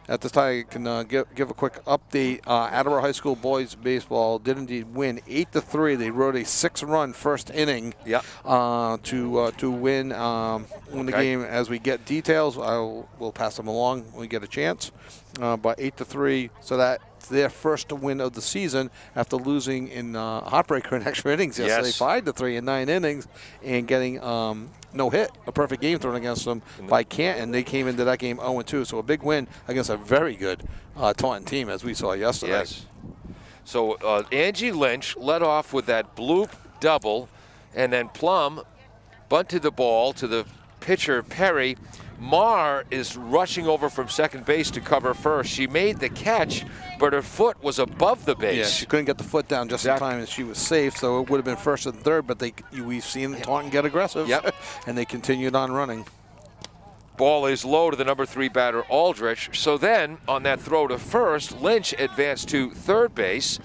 [SPEAKER 3] At this time, I can give a quick update. Attleboro High School boys baseball did indeed win 8-3. They rode a 6-run first inning to win the game. As we get details, we'll pass them along when we get a chance. But 8-3, so that's their first win of the season after losing in heartbreaker in extra innings yesterday, 5-3 in 9 innings, and getting no hit, a perfect game thrown against them by Canton. They came into that game 0-2, so a big win against a very good Taunton team, as we saw yesterday.
[SPEAKER 2] Yes. So Angie Lynch led off with that bloop double, and then Plum bunted the ball to the pitcher Perry. Marr is rushing over from second base to cover first. She made the catch, but her foot was above the base.
[SPEAKER 3] Yeah, she couldn't get the foot down just in time, and she was safe, so it would have been first and third, but we've seen Taunton get aggressive, and they continued on running.
[SPEAKER 2] Ball is low to the number 3 batter, Aldrich. So then, on that throw to first, Lynch advanced to third base.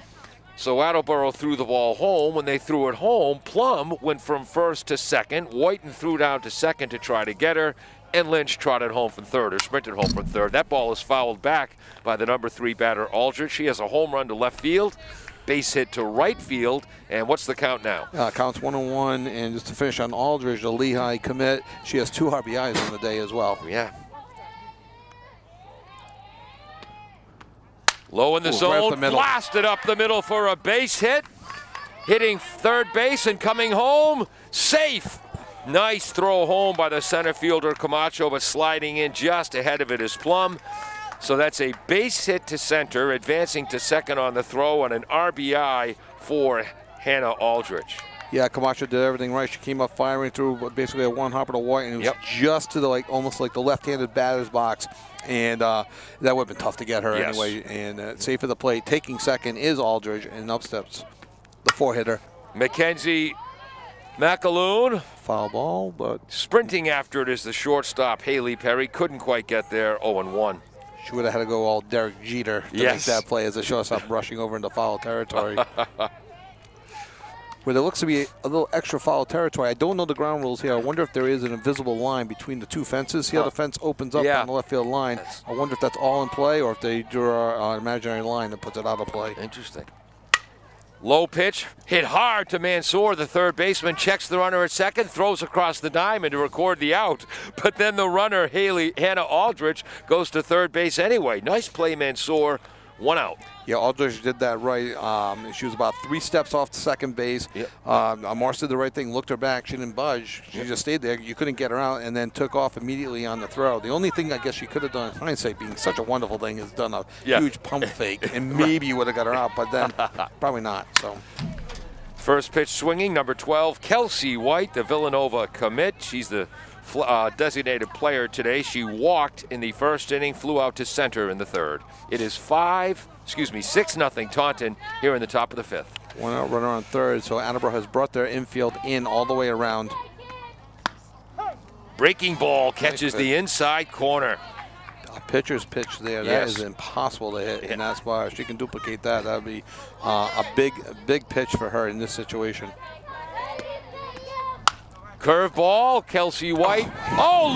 [SPEAKER 2] So Attleboro threw the ball home. When they threw it home, Plum went from first to second. Whiten threw down to second to try to get her, and Lynch trotted home from third, or sprinted home from third. That ball is fouled back by the number 3 batter, Aldrich. She has a home run to left field, base hit to right field, and what's the count now?
[SPEAKER 3] Counts 1-1, and just to finish on Aldrich, the Lehigh commit, she has 2 RBIs on the day as well.
[SPEAKER 2] Yeah. Low in the zone,
[SPEAKER 3] right up the
[SPEAKER 2] blasted up the middle for a base hit. Hitting third base and coming home, safe. Nice throw home by the center fielder Camacho, but sliding in just ahead of it is Plum. So that's a base hit to center, advancing to second on the throw, and an RBI for Hannah Aldrich.
[SPEAKER 3] Yeah, Camacho did everything right. She came up firing through basically a one-hopper to White, and it was just to the almost like the left-handed batter's box, and that would have been tough to get her anyway. And safe at the plate, taking second is Aldrich, and up steps the 4-hitter.
[SPEAKER 2] Mackenzie McAloon.
[SPEAKER 3] Foul ball, but
[SPEAKER 2] sprinting after it is the shortstop, Haley Perry. Couldn't quite get there, 0-1.
[SPEAKER 3] She would have had to go all Derek Jeter to make that play as a shortstop rushing over into foul territory. Where there looks to be a little extra foul territory. I don't know the ground rules here. I wonder if there is an invisible line between the 2 fences. See how the fence opens up on the left field line. I wonder if that's all in play or if they draw an imaginary line that puts it out of play.
[SPEAKER 2] Interesting. Low pitch, hit hard to Mansour. The third baseman checks the runner at second, throws across the diamond to record the out. But then the runner, Hannah Aldrich, goes to third base anyway. Nice play, Mansour. 1 out.
[SPEAKER 3] Yeah, Aldrich did that right. She was about 3 steps off the second base. Mars did the right thing, looked her back. She didn't budge. She just stayed there. You couldn't get her out, and then took off immediately on the throw. The only thing I guess she could have done, in hindsight, being such a wonderful thing, is done a huge pump fake, and maybe you would have got her out, but then probably not. So.
[SPEAKER 2] First pitch swinging, number 12, Kelsey White, the Villanova commit. She's the designated player today. She walked in the first inning, flew out to center in the third. It is 6-0 Taunton here in the top of the 5th.
[SPEAKER 3] 1 out runner on third, so Attleboro has brought their infield in all the way around.
[SPEAKER 2] Breaking ball catches the inside corner.
[SPEAKER 3] A pitcher's pitch there. That is impossible to hit in that spot. If she can duplicate that, that would be a big pitch for her in this situation.
[SPEAKER 2] Curveball, Kelsey White.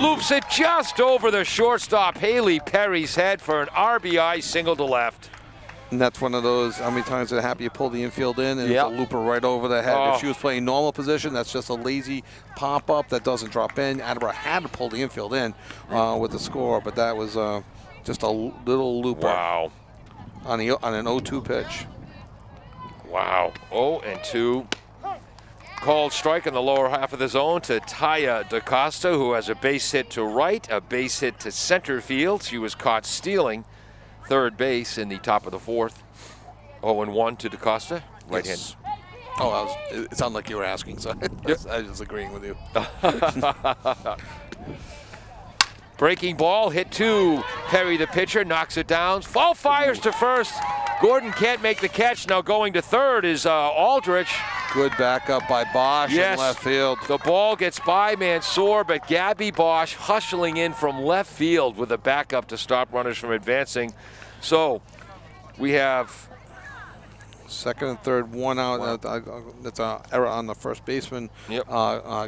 [SPEAKER 2] Loops it just over the shortstop, Haley Perry's head for an RBI single to left.
[SPEAKER 3] And that's one of those, how many times did it happen? You pull the infield in and it's a looper right over the head. If she was playing normal position, that's just a lazy pop-up that doesn't drop in. Attleboro had to pull the infield in with the score, but that was just a little looper.
[SPEAKER 2] Wow.
[SPEAKER 3] On an 0-2 pitch.
[SPEAKER 2] Wow, 0-2. Called strike in the lower half of the zone to Taya DaCosta, who has a base hit to right, a base hit to center field. She was caught stealing third base in the top of the 4th. 0-1 to DaCosta, right hand.
[SPEAKER 3] It sounded like you were asking, so I was agreeing with you.
[SPEAKER 2] Breaking ball, hit to Perry the pitcher, knocks it down. Fall fires to first. Gordon can't make the catch. Now going to third is Aldrich.
[SPEAKER 3] Good backup by Bosch in
[SPEAKER 2] Yes.
[SPEAKER 3] left field.
[SPEAKER 2] The ball gets by Mansour, but Gabby Bosch hustling in from left field with a backup to stop runners from advancing. So we have
[SPEAKER 3] Second and third, one out. That's an error on the first baseman.
[SPEAKER 2] Yep.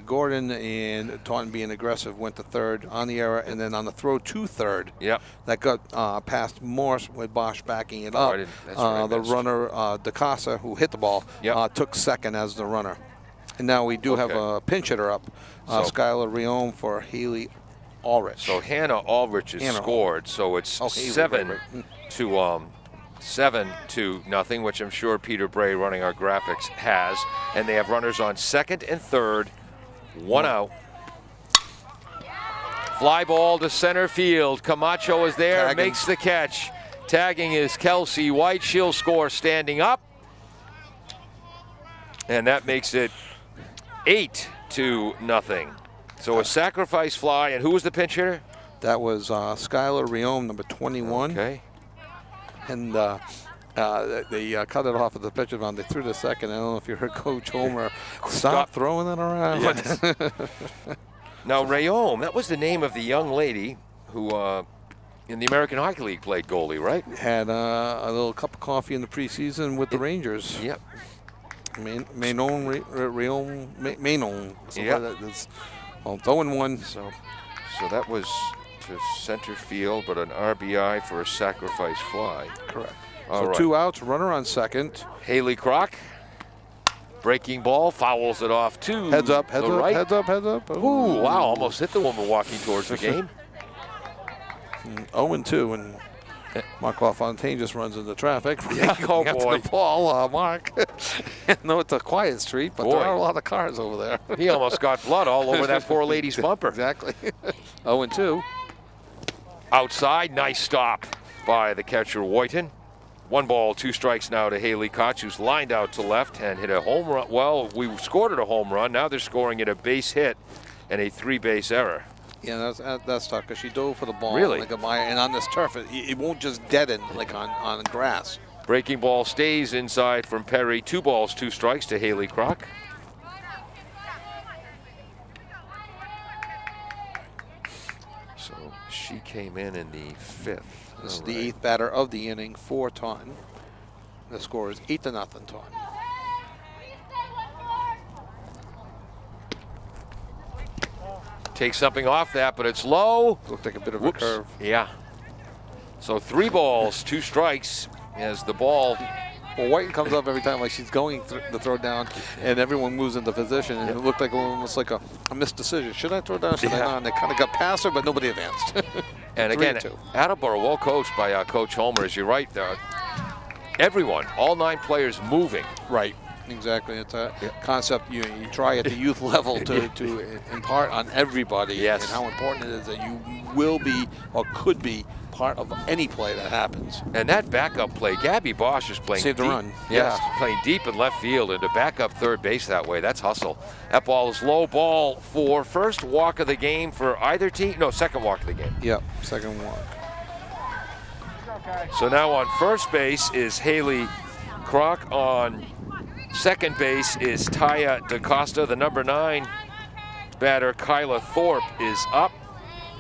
[SPEAKER 3] Gordon and Taunton being aggressive went to third on the error, and then on the throw to third,
[SPEAKER 2] Yep.
[SPEAKER 3] that got past Morse with Bosch backing it
[SPEAKER 2] Oh,
[SPEAKER 3] up.
[SPEAKER 2] I didn't- that's what I
[SPEAKER 3] The
[SPEAKER 2] missed.
[SPEAKER 3] runner, DeCasa, who hit the ball,
[SPEAKER 2] Yep.
[SPEAKER 3] took second as the runner. And now we do have
[SPEAKER 2] Okay.
[SPEAKER 3] a pinch hitter up,
[SPEAKER 2] So-
[SPEAKER 3] Skylar Riom for Haley Ulrich.
[SPEAKER 2] So Hannah Ulrich has
[SPEAKER 3] Hannah
[SPEAKER 2] scored, so it's
[SPEAKER 3] Oh, Haley,
[SPEAKER 2] 7
[SPEAKER 3] right.
[SPEAKER 2] to 7-0, which I'm sure Peter Bray running our graphics has. And they have runners on second and third, one out. Fly ball to center field. Camacho is there,
[SPEAKER 3] Tagging.
[SPEAKER 2] makes the catch. Tagging is Kelsey White. She'll score standing up. And that makes it 8-0. So a sacrifice fly, and who was the pinch hitter?
[SPEAKER 3] That was Skylar Riom, number 21.
[SPEAKER 2] Okay.
[SPEAKER 3] And they cut it off at the pitcher mound. They threw to second. I don't know if you heard Coach Homer. Stop throwing that around.
[SPEAKER 2] Yes. Now, Rayom, that was the name of the young lady who in the American Hockey League played goalie, right?
[SPEAKER 3] Had a little cup of coffee in the preseason with the Rangers.
[SPEAKER 2] Yep.
[SPEAKER 3] Manon.
[SPEAKER 2] Yep.
[SPEAKER 3] That's, well, 0-1.
[SPEAKER 2] So that was to center field, but an RBI for a sacrifice fly.
[SPEAKER 3] Correct.
[SPEAKER 2] All
[SPEAKER 3] So
[SPEAKER 2] right.
[SPEAKER 3] 2 outs, runner on second.
[SPEAKER 2] Haley Kroc, breaking ball, fouls it off to
[SPEAKER 3] Heads up, heads
[SPEAKER 2] the
[SPEAKER 3] up,
[SPEAKER 2] right.
[SPEAKER 3] heads up, heads up.
[SPEAKER 2] Ooh, wow, almost hit the woman walking towards the game.
[SPEAKER 3] 0-2, and Mark LaFontaine just runs into traffic.
[SPEAKER 2] Yeah, oh
[SPEAKER 3] After
[SPEAKER 2] boy.
[SPEAKER 3] the ball, Mark. No, it's a quiet street, but
[SPEAKER 2] Boy.
[SPEAKER 3] there are a lot of cars over there.
[SPEAKER 2] He almost got blood all over that poor lady's bumper.
[SPEAKER 3] Exactly. 0-2.
[SPEAKER 2] Outside, nice stop by the catcher Whiten. 1 ball, 2 strikes now to Haley Koch, who's lined out to left and hit a home run. Well, we scored at a home run. Now they're scoring at a base hit and a 3-base error.
[SPEAKER 3] Yeah, that's tough because she dove for the ball.
[SPEAKER 2] Really?
[SPEAKER 3] Like and on this turf, it won't just deaden like on grass.
[SPEAKER 2] Breaking ball stays inside from Perry. 2 balls, 2 strikes to Haley Kroc. So she came in the 5th.
[SPEAKER 3] This is
[SPEAKER 2] All
[SPEAKER 3] the
[SPEAKER 2] right.
[SPEAKER 3] 8th batter of the inning for Taunton. The score is 8-0 Taunton.
[SPEAKER 2] Take something off that, but it's low.
[SPEAKER 3] Looked like a bit of
[SPEAKER 2] Whoops.
[SPEAKER 3] a curve.
[SPEAKER 2] Yeah. So 3 balls, 2 strikes as the ball.
[SPEAKER 3] Well, White comes up every time like she's going to throw down, and everyone moves into position, and it looked like almost like a missed decision. Should I throw down? Should I not? And they kind of got past her, but nobody advanced.
[SPEAKER 2] And again,
[SPEAKER 3] 3-2.
[SPEAKER 2] Attleboro well coached by Coach Homer, as you're right there. Everyone, all 9 players moving.
[SPEAKER 3] Right. Exactly. It's a concept you try at the youth level to impart on everybody.
[SPEAKER 2] Yes.
[SPEAKER 3] And how important it is that you will be or could be part of any play that happens.
[SPEAKER 2] And that backup play, Gabby Bosch is playing
[SPEAKER 3] Saved a
[SPEAKER 2] deep.
[SPEAKER 3] run.
[SPEAKER 2] Yes,
[SPEAKER 3] Yeah.
[SPEAKER 2] playing deep in left field and to back up third base that way. That's hustle. That ball is low, ball for first walk of the game for either team. No, second walk of the game.
[SPEAKER 3] Yep. Second walk.
[SPEAKER 2] So now on first base is Haley Kroc. On second base is Taya DaCosta. The number 9 batter, Kyla Thorpe, is up.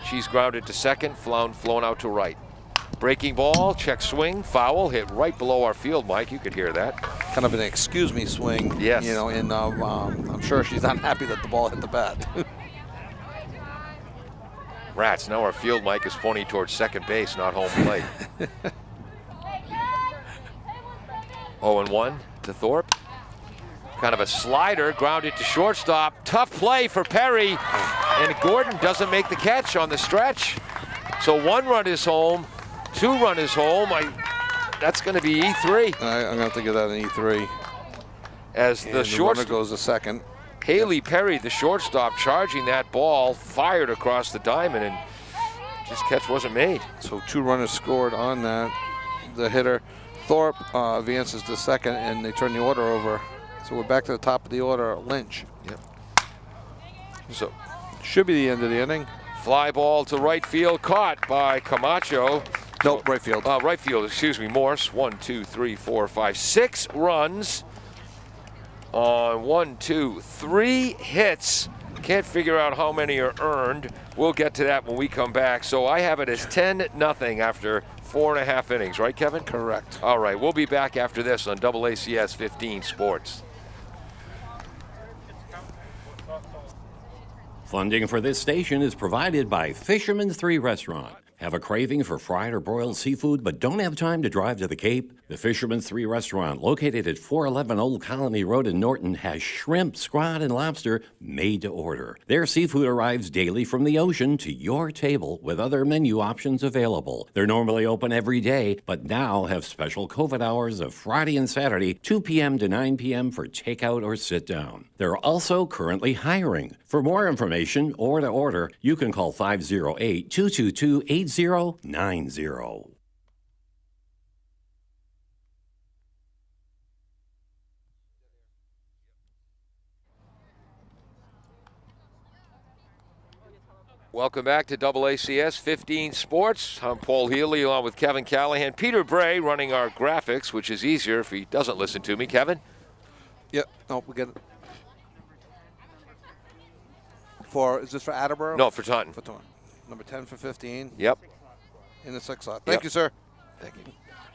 [SPEAKER 2] She's grounded to second, flown out to right. Breaking ball, check swing, foul, hit right below our field, Mike. You could hear that.
[SPEAKER 3] Kind of an excuse me swing.
[SPEAKER 2] Yes.
[SPEAKER 3] You know, and I'm sure she's not happy that the ball hit the bat.
[SPEAKER 2] Rats, now our field mic is pointing towards second base, not home plate. 0-1 to Thorpe. Kind of a slider, grounded to shortstop. Tough play for Perry, and Gordon doesn't make the catch on the stretch. So 1 run is home, 2 run is home. That's going to be E3
[SPEAKER 3] I'm going to have to give that an E3.
[SPEAKER 2] as
[SPEAKER 3] And
[SPEAKER 2] the
[SPEAKER 3] the
[SPEAKER 2] short
[SPEAKER 3] runner goes to second.
[SPEAKER 2] Haley Perry, the shortstop, charging that ball, fired across the diamond, and just catch wasn't made.
[SPEAKER 3] So 2 runners scored on that. The hitter, Thorpe, advances to second, and they turn the order over. So we're back to the top of the order, Lynch.
[SPEAKER 2] Yep. So
[SPEAKER 3] Should be the end of the inning.
[SPEAKER 2] fly ball to right field, caught by Camacho.
[SPEAKER 3] Nope, right field.
[SPEAKER 2] Right field, excuse me, Morse. 1, 2, 3, 4, 5, 6 runs. on 1, 2, 3 hits. Can't figure out how many are earned. We'll get to that when we come back. So I have it as 10-0 after 4.5 innings, right, Kevin?
[SPEAKER 3] Correct.
[SPEAKER 2] All right, we'll be back after this on AACS 15 Sports.
[SPEAKER 4] Funding for this station is provided by Fisherman's 3 Restaurant. Have a craving for fried or broiled seafood but don't have time to drive to the Cape? The Fisherman's 3 Restaurant, located at 411 Old Colony Road in Norton, has shrimp, squid, and lobster made to order. Their seafood arrives daily from the ocean to your table with other menu options available. They're normally open every day, but now have special COVID hours of Friday and Saturday, 2 p.m. to 9 p.m. for takeout or sit down. They're also currently hiring. For more information or to order, you can call 508-222-8090.
[SPEAKER 2] Welcome back to AACS 15 Sports. I'm Paul Healy along with Kevin Callahan. Peter Bray running our graphics, which is easier if he doesn't listen to me. Kevin?
[SPEAKER 3] Yep. No, we get it. Is this for Attleboro?
[SPEAKER 2] No, for Taunton.
[SPEAKER 3] For Taunton. Number 10 for 15.
[SPEAKER 2] Yep.
[SPEAKER 3] In the 6 slot. Thank you, sir.
[SPEAKER 2] Thank you.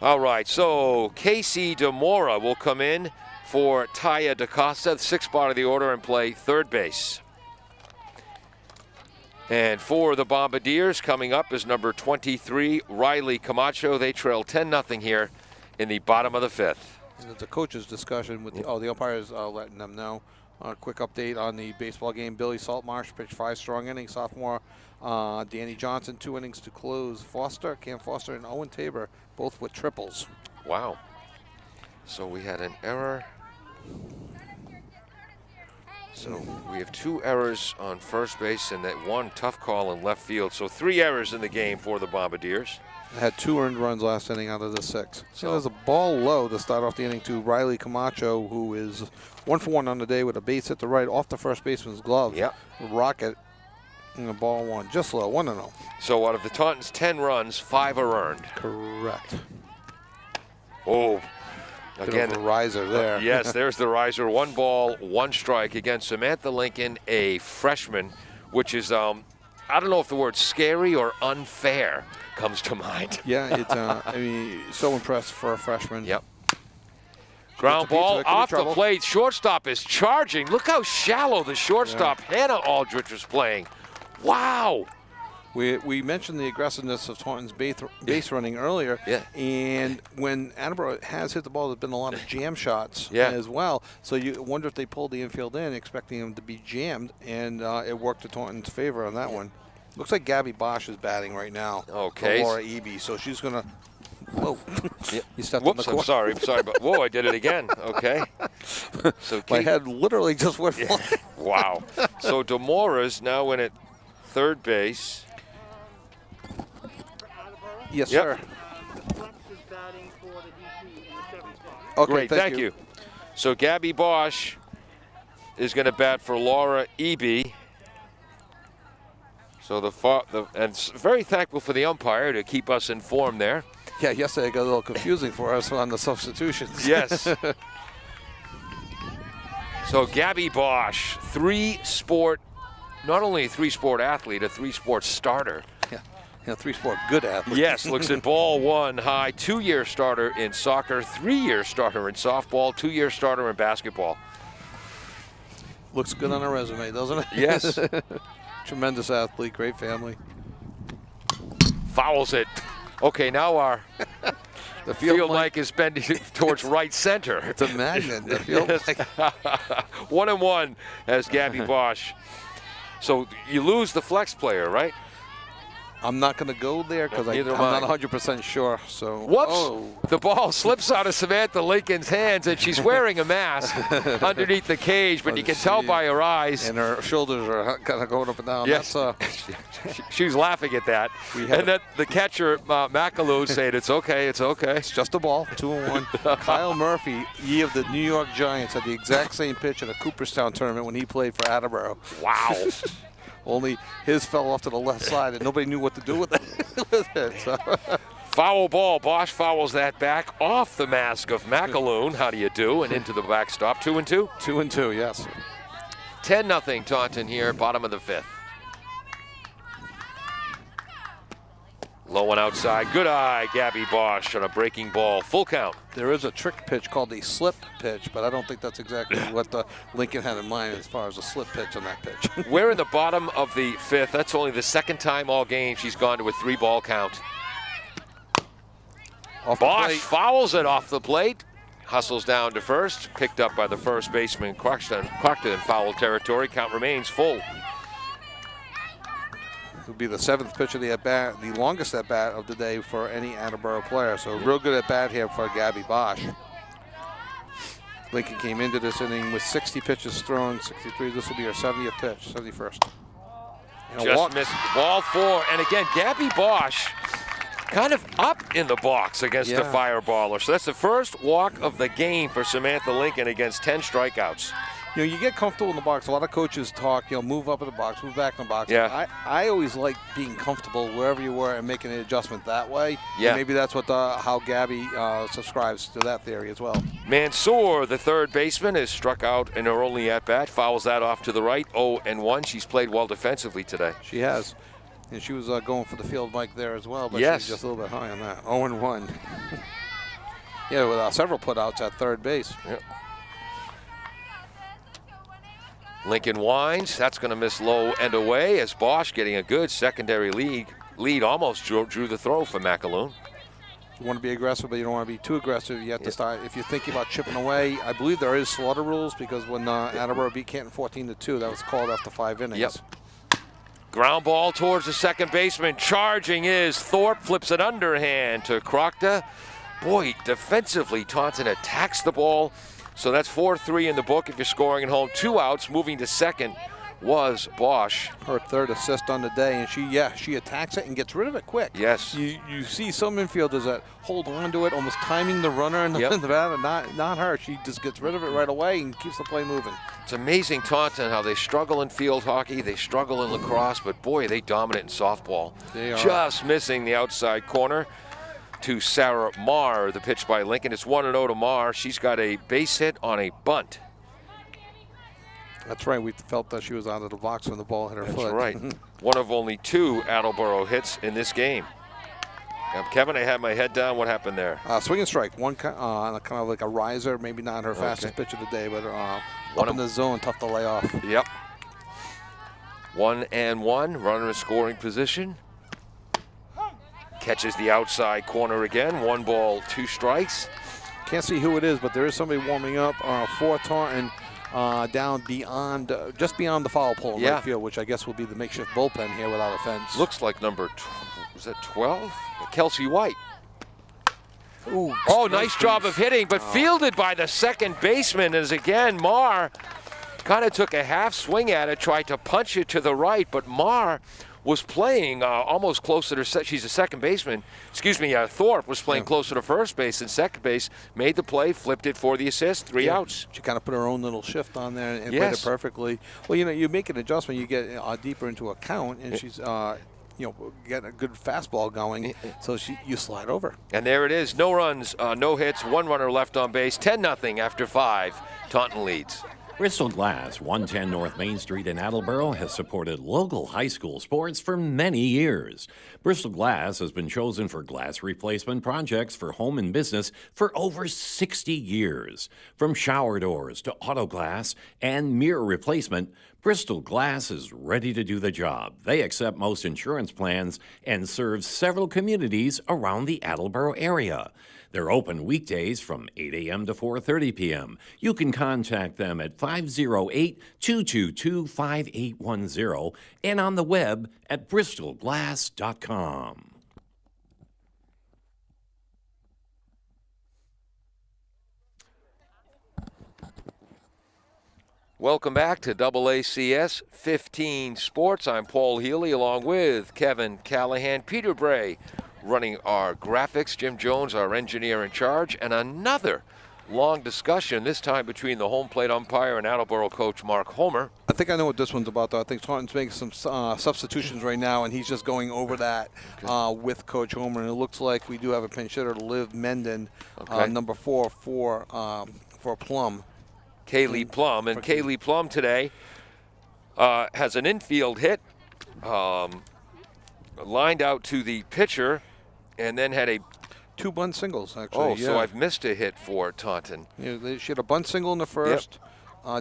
[SPEAKER 2] All right, so Casey DeMora will come in for Taya DaCosta, the 6th spot of the order, and play third base. And for the Bombardiers, coming up is number 23, Riley Camacho. They trail 10-0 here in the bottom of the 5th.
[SPEAKER 3] And the coaches' discussion with the umpires letting them know. Quick update on the baseball game. Billy Saltmarsh pitched 5 strong innings. Sophomore Danny Johnson, 2 innings to close. Cam Foster, and Owen Tabor, both with triples.
[SPEAKER 2] Wow. So we had an error. So we have 2 errors on first base and that 1 tough call in left field. So 3 errors in the game for the Bombardiers.
[SPEAKER 3] I had 2 earned runs last inning out of the 6. So there's a ball low to start off the inning to Riley Camacho, who is 1 for 1 on the day with a base hit to right off the first baseman's glove.
[SPEAKER 2] Yep.
[SPEAKER 3] Rocket, and the ball 1, just low, 1-0.
[SPEAKER 2] So out of the Tauntons' 10 runs, 5 are earned.
[SPEAKER 3] Correct.
[SPEAKER 2] Oh, again,
[SPEAKER 3] bit of a riser there.
[SPEAKER 2] Yes, there's the riser. 1 ball, 1 strike against Samantha Lincoln, a freshman, which is, I don't know if the word scary or unfair comes to mind.
[SPEAKER 3] Yeah, it's, I mean, so impressed for a freshman.
[SPEAKER 2] Yep. Ground ball off the plate. Shortstop is charging. Look how shallow the shortstop, Hannah Aldrich, is playing. Wow.
[SPEAKER 3] We mentioned the aggressiveness of Taunton's base running earlier.
[SPEAKER 2] Yeah.
[SPEAKER 3] And when Attleboro has hit the ball, there's been a lot of jam shots as well. So you wonder if they pulled the infield in, expecting them to be jammed, and it worked to Taunton's favor on that one. Looks like Gabby Bosch is batting right now.
[SPEAKER 2] Okay.
[SPEAKER 3] For Laura Eby, so she's going to. Whoa. You stepped
[SPEAKER 2] Whoops,
[SPEAKER 3] on the
[SPEAKER 2] I'm sorry, but whoa, I did it again. Okay. So
[SPEAKER 3] my head literally just went flying.
[SPEAKER 2] Wow. So DeMora's now in at third base.
[SPEAKER 3] Yes, sir.
[SPEAKER 2] Okay, great, thank you. So Gabby Bosch is going to bat for Laura Eby. So and very thankful for the umpire to keep us informed there.
[SPEAKER 3] Yeah, yesterday it got a little confusing for us on the substitutions.
[SPEAKER 2] Yes. So Gabby Bosch, not only a 3-sport athlete, a 3-sport starter.
[SPEAKER 3] Yeah, 3-sport good athlete.
[SPEAKER 2] Yes, looks at ball 1 high, 2-year starter in soccer, 3-year starter in softball, 2-year starter in basketball.
[SPEAKER 3] Looks good on a resume, doesn't it?
[SPEAKER 2] Yes.
[SPEAKER 3] Tremendous athlete, great family.
[SPEAKER 2] Fouls it. Okay, now the field mic is bending towards right center.
[SPEAKER 3] It's a magnet. The field mic.
[SPEAKER 2] 1-1 as Gabby Bosch. So you lose the flex player, right?
[SPEAKER 3] I'm not going to go there because I'm not 100% sure. So
[SPEAKER 2] whoops! The ball slips out of Samantha Lincoln's hands, and she's wearing a mask underneath the cage, but you can tell by her eyes.
[SPEAKER 3] And her shoulders are kind of going up and down.
[SPEAKER 2] Yes. She was laughing at that. And then the catcher, McAloo, said, "It's okay, it's okay.
[SPEAKER 3] It's just a ball." 2-1. Kyle Murphy, ye of the New York Giants, had the exact same pitch at a Cooperstown tournament when he played for Attleboro.
[SPEAKER 2] Wow.
[SPEAKER 3] Only his fell off to the left side, and nobody knew what to do with it. So.
[SPEAKER 2] Foul ball. Bosch fouls that back off the mask of McAloon. How do you do? And into the backstop. 2-2.
[SPEAKER 3] 2-2, yes.
[SPEAKER 2] 10-0 Taunton here, bottom of the 5th. Low and outside. Good eye, Gabby Bosch on a breaking ball. Full count.
[SPEAKER 3] There is a trick pitch called a slip pitch, but I don't think that's exactly what the Lincoln had in mind as far as a slip pitch on that pitch.
[SPEAKER 2] We're in the bottom of the 5th. That's only the second time all game she's gone to a 3-ball count. Bosch fouls it off the plate. Hustles down to first. Picked up by the first baseman, Clarkson in foul territory. Count remains full.
[SPEAKER 3] Would be the 7th pitch of the at-bat, the longest at-bat of the day for any Attleboro player. So real good at-bat here for Gabby Bosch. Lincoln came into this inning with 60 pitches thrown, 63. This will be her 70th pitch, 71st.
[SPEAKER 2] Just missed ball 4. And again, Gabby Bosch kind of up in the box against the fireballer. So that's the first walk of the game for Samantha Lincoln against 10 strikeouts.
[SPEAKER 3] You know, you get comfortable in the box. A lot of coaches talk, move up in the box, move back in the box.
[SPEAKER 2] Yeah.
[SPEAKER 3] I always like being comfortable wherever you were and making an adjustment that way.
[SPEAKER 2] Yeah.
[SPEAKER 3] And maybe that's what how Gabby subscribes to that theory as well.
[SPEAKER 2] Mansour, the third baseman, is struck out in her only at-bat. Fouls that off to the right, 0-1. She's played well defensively today.
[SPEAKER 3] She has. And she was going for the field mic there as well, but
[SPEAKER 2] yes,
[SPEAKER 3] she's just a little bit high on that. 0-1. Yeah, with several putouts at third base.
[SPEAKER 2] Yep. Lincoln winds. That's going to miss low and away as Bosch getting a good secondary lead almost drew the throw for McAloon.
[SPEAKER 3] You want to be aggressive, but you don't want to be too aggressive. You have to start, if you're thinking about chipping away, I believe there is slaughter rules because when Attleboro beat Canton 14-2, that was called after 5 innings.
[SPEAKER 2] Yep. Ground ball towards the second baseman. Charging is Thorpe, flips it underhand to Crockta. Boy, defensively, Taunton attacks the ball. So that's 4-3 in the book if you're scoring at home. 2 outs, moving to second was Bosch.
[SPEAKER 3] Her third assist on the day, and she attacks it and gets rid of it quick.
[SPEAKER 2] Yes.
[SPEAKER 3] You see some infielders that hold on to it, almost timing the runner in the bat, and not her. She just gets rid of it right away and keeps the play moving.
[SPEAKER 2] It's amazing, Taunton, how they struggle in field hockey, they struggle in lacrosse, but boy, they dominate in softball.
[SPEAKER 3] They are.
[SPEAKER 2] Just missing the outside corner to Sarah Marr, the pitch by Lincoln. It's 1-0 to Marr. She's got a base hit on a bunt.
[SPEAKER 3] That's right. We felt that she was out of the box when the ball hit her foot.
[SPEAKER 2] That's right. One of only 2 Attleboro hits in this game. Now, Kevin, I had my head down. What happened there?
[SPEAKER 3] Swing and strike. One kind of like a riser, maybe not her fastest pitch of the day, but up in the zone, tough to lay off.
[SPEAKER 2] Yep. 1-1. Runner in scoring position. Catches the outside corner again. 1 ball, 2 strikes.
[SPEAKER 3] Can't see who it is, but there is somebody warming up for Taunton down beyond, just beyond the foul pole in right field, which I guess will be the makeshift bullpen here without a fence.
[SPEAKER 2] Looks like number, was that 12? Kelsey White.
[SPEAKER 3] Ooh,
[SPEAKER 2] oh, nice job of hitting, but fielded by the second baseman as again Marr kind of took a half swing at it, tried to punch it to the right, but Marr was playing almost closer to, she's a second baseman, Thorpe was playing closer to first base and second base, made the play, flipped it for the assist, 3 outs.
[SPEAKER 3] She kind of put her own little shift on there and played it perfectly. Well, you make an adjustment, you get deeper into a count, and she's, getting a good fastball going, so you slide over.
[SPEAKER 2] And there it is, no runs, no hits, 1 runner left on base, 10-0 after 5, Taunton leads.
[SPEAKER 4] Bristol Glass, 110 North Main Street in Attleboro, has supported local high school sports for many years. Bristol Glass has been chosen for glass replacement projects for home and business for over 60 years. From shower doors to auto glass and mirror replacement, Bristol Glass is ready to do the job. They accept most insurance plans and serve several communities around the Attleboro area. They're open weekdays from 8 a.m. to 4:30 p.m. You can contact them at 508-222-5810 and on the web at bristolglass.com.
[SPEAKER 2] Welcome back to AACS 15 Sports. I'm Paul Healy along with Kevin Callahan, Peter Bray running our graphics, Jim Jones, our engineer in charge, and another long discussion, this time between the home plate umpire and Attleboro coach Mark Homer.
[SPEAKER 3] I think I know what this one's about, though. I think Taunton's making some substitutions right now, and he's just going over that with Coach Homer. And it looks like we do have a pinch hitter, Liv Menden, number 4 for Plum.
[SPEAKER 2] Kaylee Plum. And Kaylee Plum today has an infield hit, lined out to the pitcher, and then had a
[SPEAKER 3] 2 bunt singles, actually.
[SPEAKER 2] so I've missed a hit for Taunton.
[SPEAKER 3] Yeah, she had a bunt single in the first.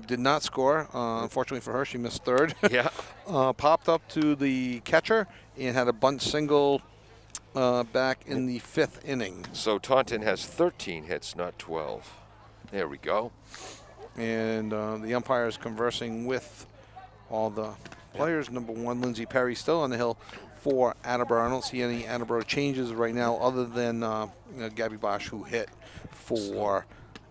[SPEAKER 3] Did not score. Unfortunately for her, she missed third.
[SPEAKER 2] Yeah.
[SPEAKER 3] Popped up to the catcher and had a bunt single back in the 5th inning.
[SPEAKER 2] So Taunton has 13 hits, not 12. There we go.
[SPEAKER 3] And the umpire is conversing with all the players. Number 1, Lindsay Perry, still on the hill for Attleboro. I don't see any Attleboro changes right now other than Gabby Bosch, who hit for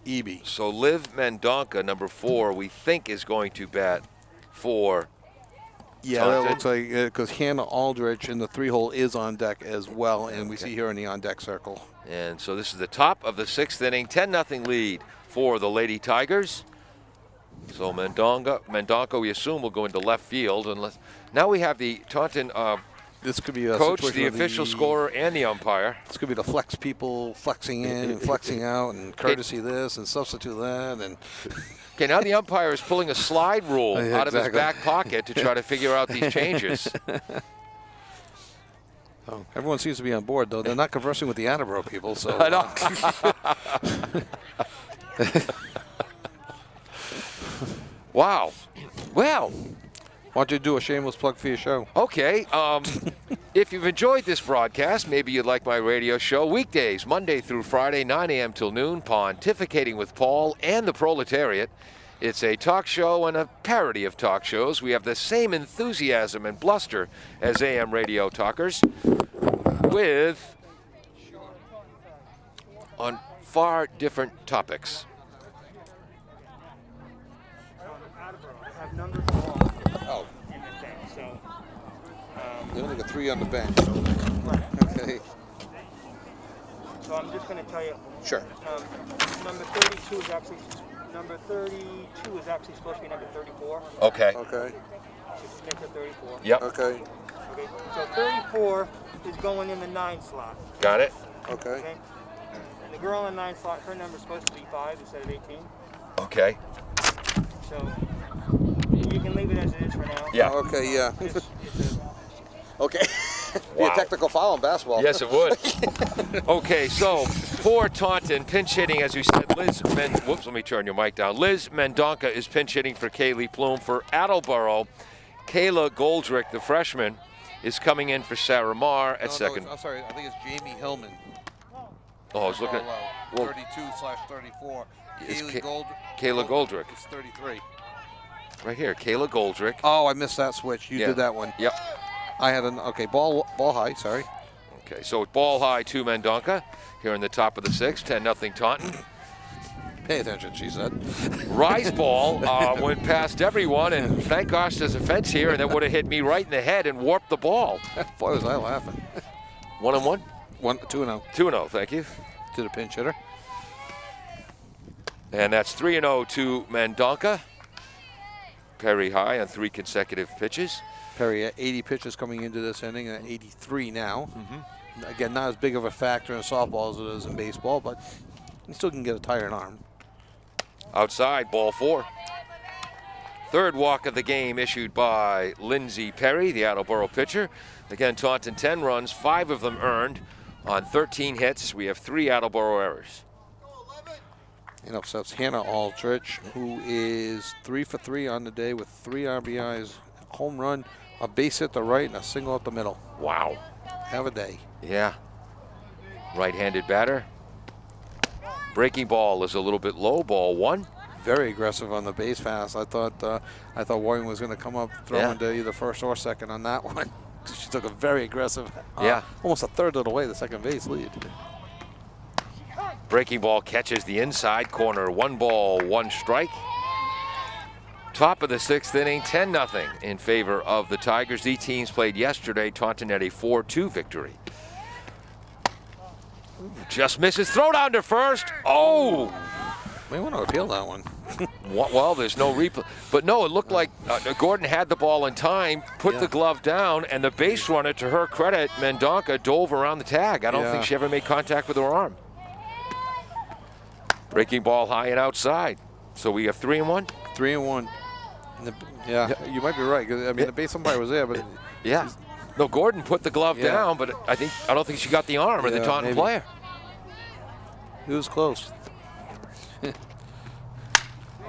[SPEAKER 3] EB.
[SPEAKER 2] So Liv Mendonca, number 4, we think is going to bat for
[SPEAKER 3] Yeah,
[SPEAKER 2] Taunton.
[SPEAKER 3] that looks like because Hannah Aldrich in the 3-hole is on deck as well, and we see her in the on-deck circle.
[SPEAKER 2] And so this is the top of the 6th inning, 10-0 lead for the Lady Tigers. So Mendonca, we assume, will go into left field. Now we have the Taunton
[SPEAKER 3] This could be a
[SPEAKER 2] coach,
[SPEAKER 3] situation
[SPEAKER 2] the
[SPEAKER 3] where
[SPEAKER 2] official scorer, and the umpire.
[SPEAKER 3] This could be the flex people flexing in and flexing out, and courtesy this and substitute that, and
[SPEAKER 2] Okay, now the umpire is pulling a slide rule
[SPEAKER 3] Yeah,
[SPEAKER 2] out of his
[SPEAKER 3] exactly.
[SPEAKER 2] back pocket to try to figure out these changes.
[SPEAKER 3] oh, everyone seems to be on board, though. They're not conversing with the Attleboro people, so.
[SPEAKER 2] I know. Wow. Well,
[SPEAKER 3] Why don't you do a shameless plug for your show?
[SPEAKER 2] okay. If you've enjoyed this broadcast, maybe you'd like my radio show weekdays, Monday through Friday, 9 a.m. till noon, Pontificating with Paul and the Proletariat. It's a talk show and a parody of talk shows. We have the same enthusiasm and bluster as AM radio talkers, with on far different topics.
[SPEAKER 7] Have number 4
[SPEAKER 3] Oh,
[SPEAKER 7] in the thing, so
[SPEAKER 3] they only got 3 on the bench. Okay.
[SPEAKER 7] so I'm just going to tell you.
[SPEAKER 3] Sure.
[SPEAKER 7] Number 32 is actually supposed to be number 34.
[SPEAKER 2] Okay.
[SPEAKER 3] Okay.
[SPEAKER 7] Should make it 34.
[SPEAKER 2] Yep.
[SPEAKER 3] Okay.
[SPEAKER 7] Okay. So 34 is going in the 9 slot.
[SPEAKER 2] Got it.
[SPEAKER 3] Okay.
[SPEAKER 7] Okay. And the girl in the 9 slot, her number is supposed to be 5 instead of 18.
[SPEAKER 2] Okay.
[SPEAKER 7] So you can leave it as it is for now.
[SPEAKER 2] Yeah.
[SPEAKER 3] Okay, yeah.
[SPEAKER 7] It's
[SPEAKER 3] Okay. Be a
[SPEAKER 2] Wow.
[SPEAKER 3] technical foul in basketball.
[SPEAKER 2] Yes, it would. Okay, so for Taunton, pinch hitting, as we said, whoops, let me turn your mic down. Liz Mendonca is pinch hitting for Kaylee Plume. For Attleboro, Kayla Goldrick, the freshman, is coming in for Sarah Marr at second.
[SPEAKER 3] I'm sorry. I think it's Jamie Hillman.
[SPEAKER 2] Oh, I was looking well,
[SPEAKER 3] 32/34.
[SPEAKER 2] Is
[SPEAKER 3] Kayla
[SPEAKER 2] Kayla Goldrick.
[SPEAKER 3] It's 33.
[SPEAKER 2] Right here, Kayla Goldrick.
[SPEAKER 3] Oh, I missed that switch. You
[SPEAKER 2] Yeah.
[SPEAKER 3] did that one.
[SPEAKER 2] Yep.
[SPEAKER 3] I had an ball high. Sorry.
[SPEAKER 2] Okay, so ball high to Mendonca here in the top of the 6th, 10-0 Taunton.
[SPEAKER 3] Pay attention, she said.
[SPEAKER 2] Rise ball went past everyone, and thank gosh there's a fence here, and that would have hit me right in the head and warped the ball.
[SPEAKER 3] Boy, was I laughing.
[SPEAKER 2] 1-1?
[SPEAKER 3] 2-0
[SPEAKER 2] 2-0, thank you.
[SPEAKER 3] to the pinch hitter.
[SPEAKER 2] And that's 3-0 to Mendonca. Perry high on 3 consecutive pitches.
[SPEAKER 3] Perry at 80 pitches coming into this inning, and at 83 now. Again, not as big of a factor in softball as it is in baseball, but you still can get a tired arm.
[SPEAKER 2] Outside, ball 4. Third walk of the game issued by Lindsay Perry, the Attleboro pitcher. Again, Taunton 10 runs, 5 of them earned on 13 hits. We have 3 Attleboro errors.
[SPEAKER 3] And upsets Hannah Aldrich, who is 3 for 3 on the day with 3 RBIs, home run, a base hit to right, and a single up the middle.
[SPEAKER 2] Wow.
[SPEAKER 3] Have a day.
[SPEAKER 2] Yeah. Right-handed batter. Breaking ball is a little bit low, ball 1.
[SPEAKER 3] Very aggressive on the base pass. I thought Warren was going to come up throwing to either first or second on that one. She took a very aggressive, almost a third of the way the second base lead.
[SPEAKER 2] Breaking ball catches the inside corner. 1 ball, 1 strike. Top of the 6th inning, 10-0 in favor of the Tigers. The teams played yesterday. Taunton had a 4-2 victory. Just misses. Throw down to first. Oh!
[SPEAKER 3] May want to appeal that one.
[SPEAKER 2] Well, there's no replay. But no, it looked like Gordon had the ball in time, put the glove down, and the base runner, to her credit, Mendonca, dove around the tag. I don't think she ever made contact with her arm. Breaking ball high and outside. So we have 3 and 1?
[SPEAKER 3] 3 and 1. Yeah, you might be right. 'Cause, I mean, the base umpire was there, but
[SPEAKER 2] yeah. No, Gordon put the glove down, but I don't think she got the arm of the Taunton player.
[SPEAKER 3] It was close.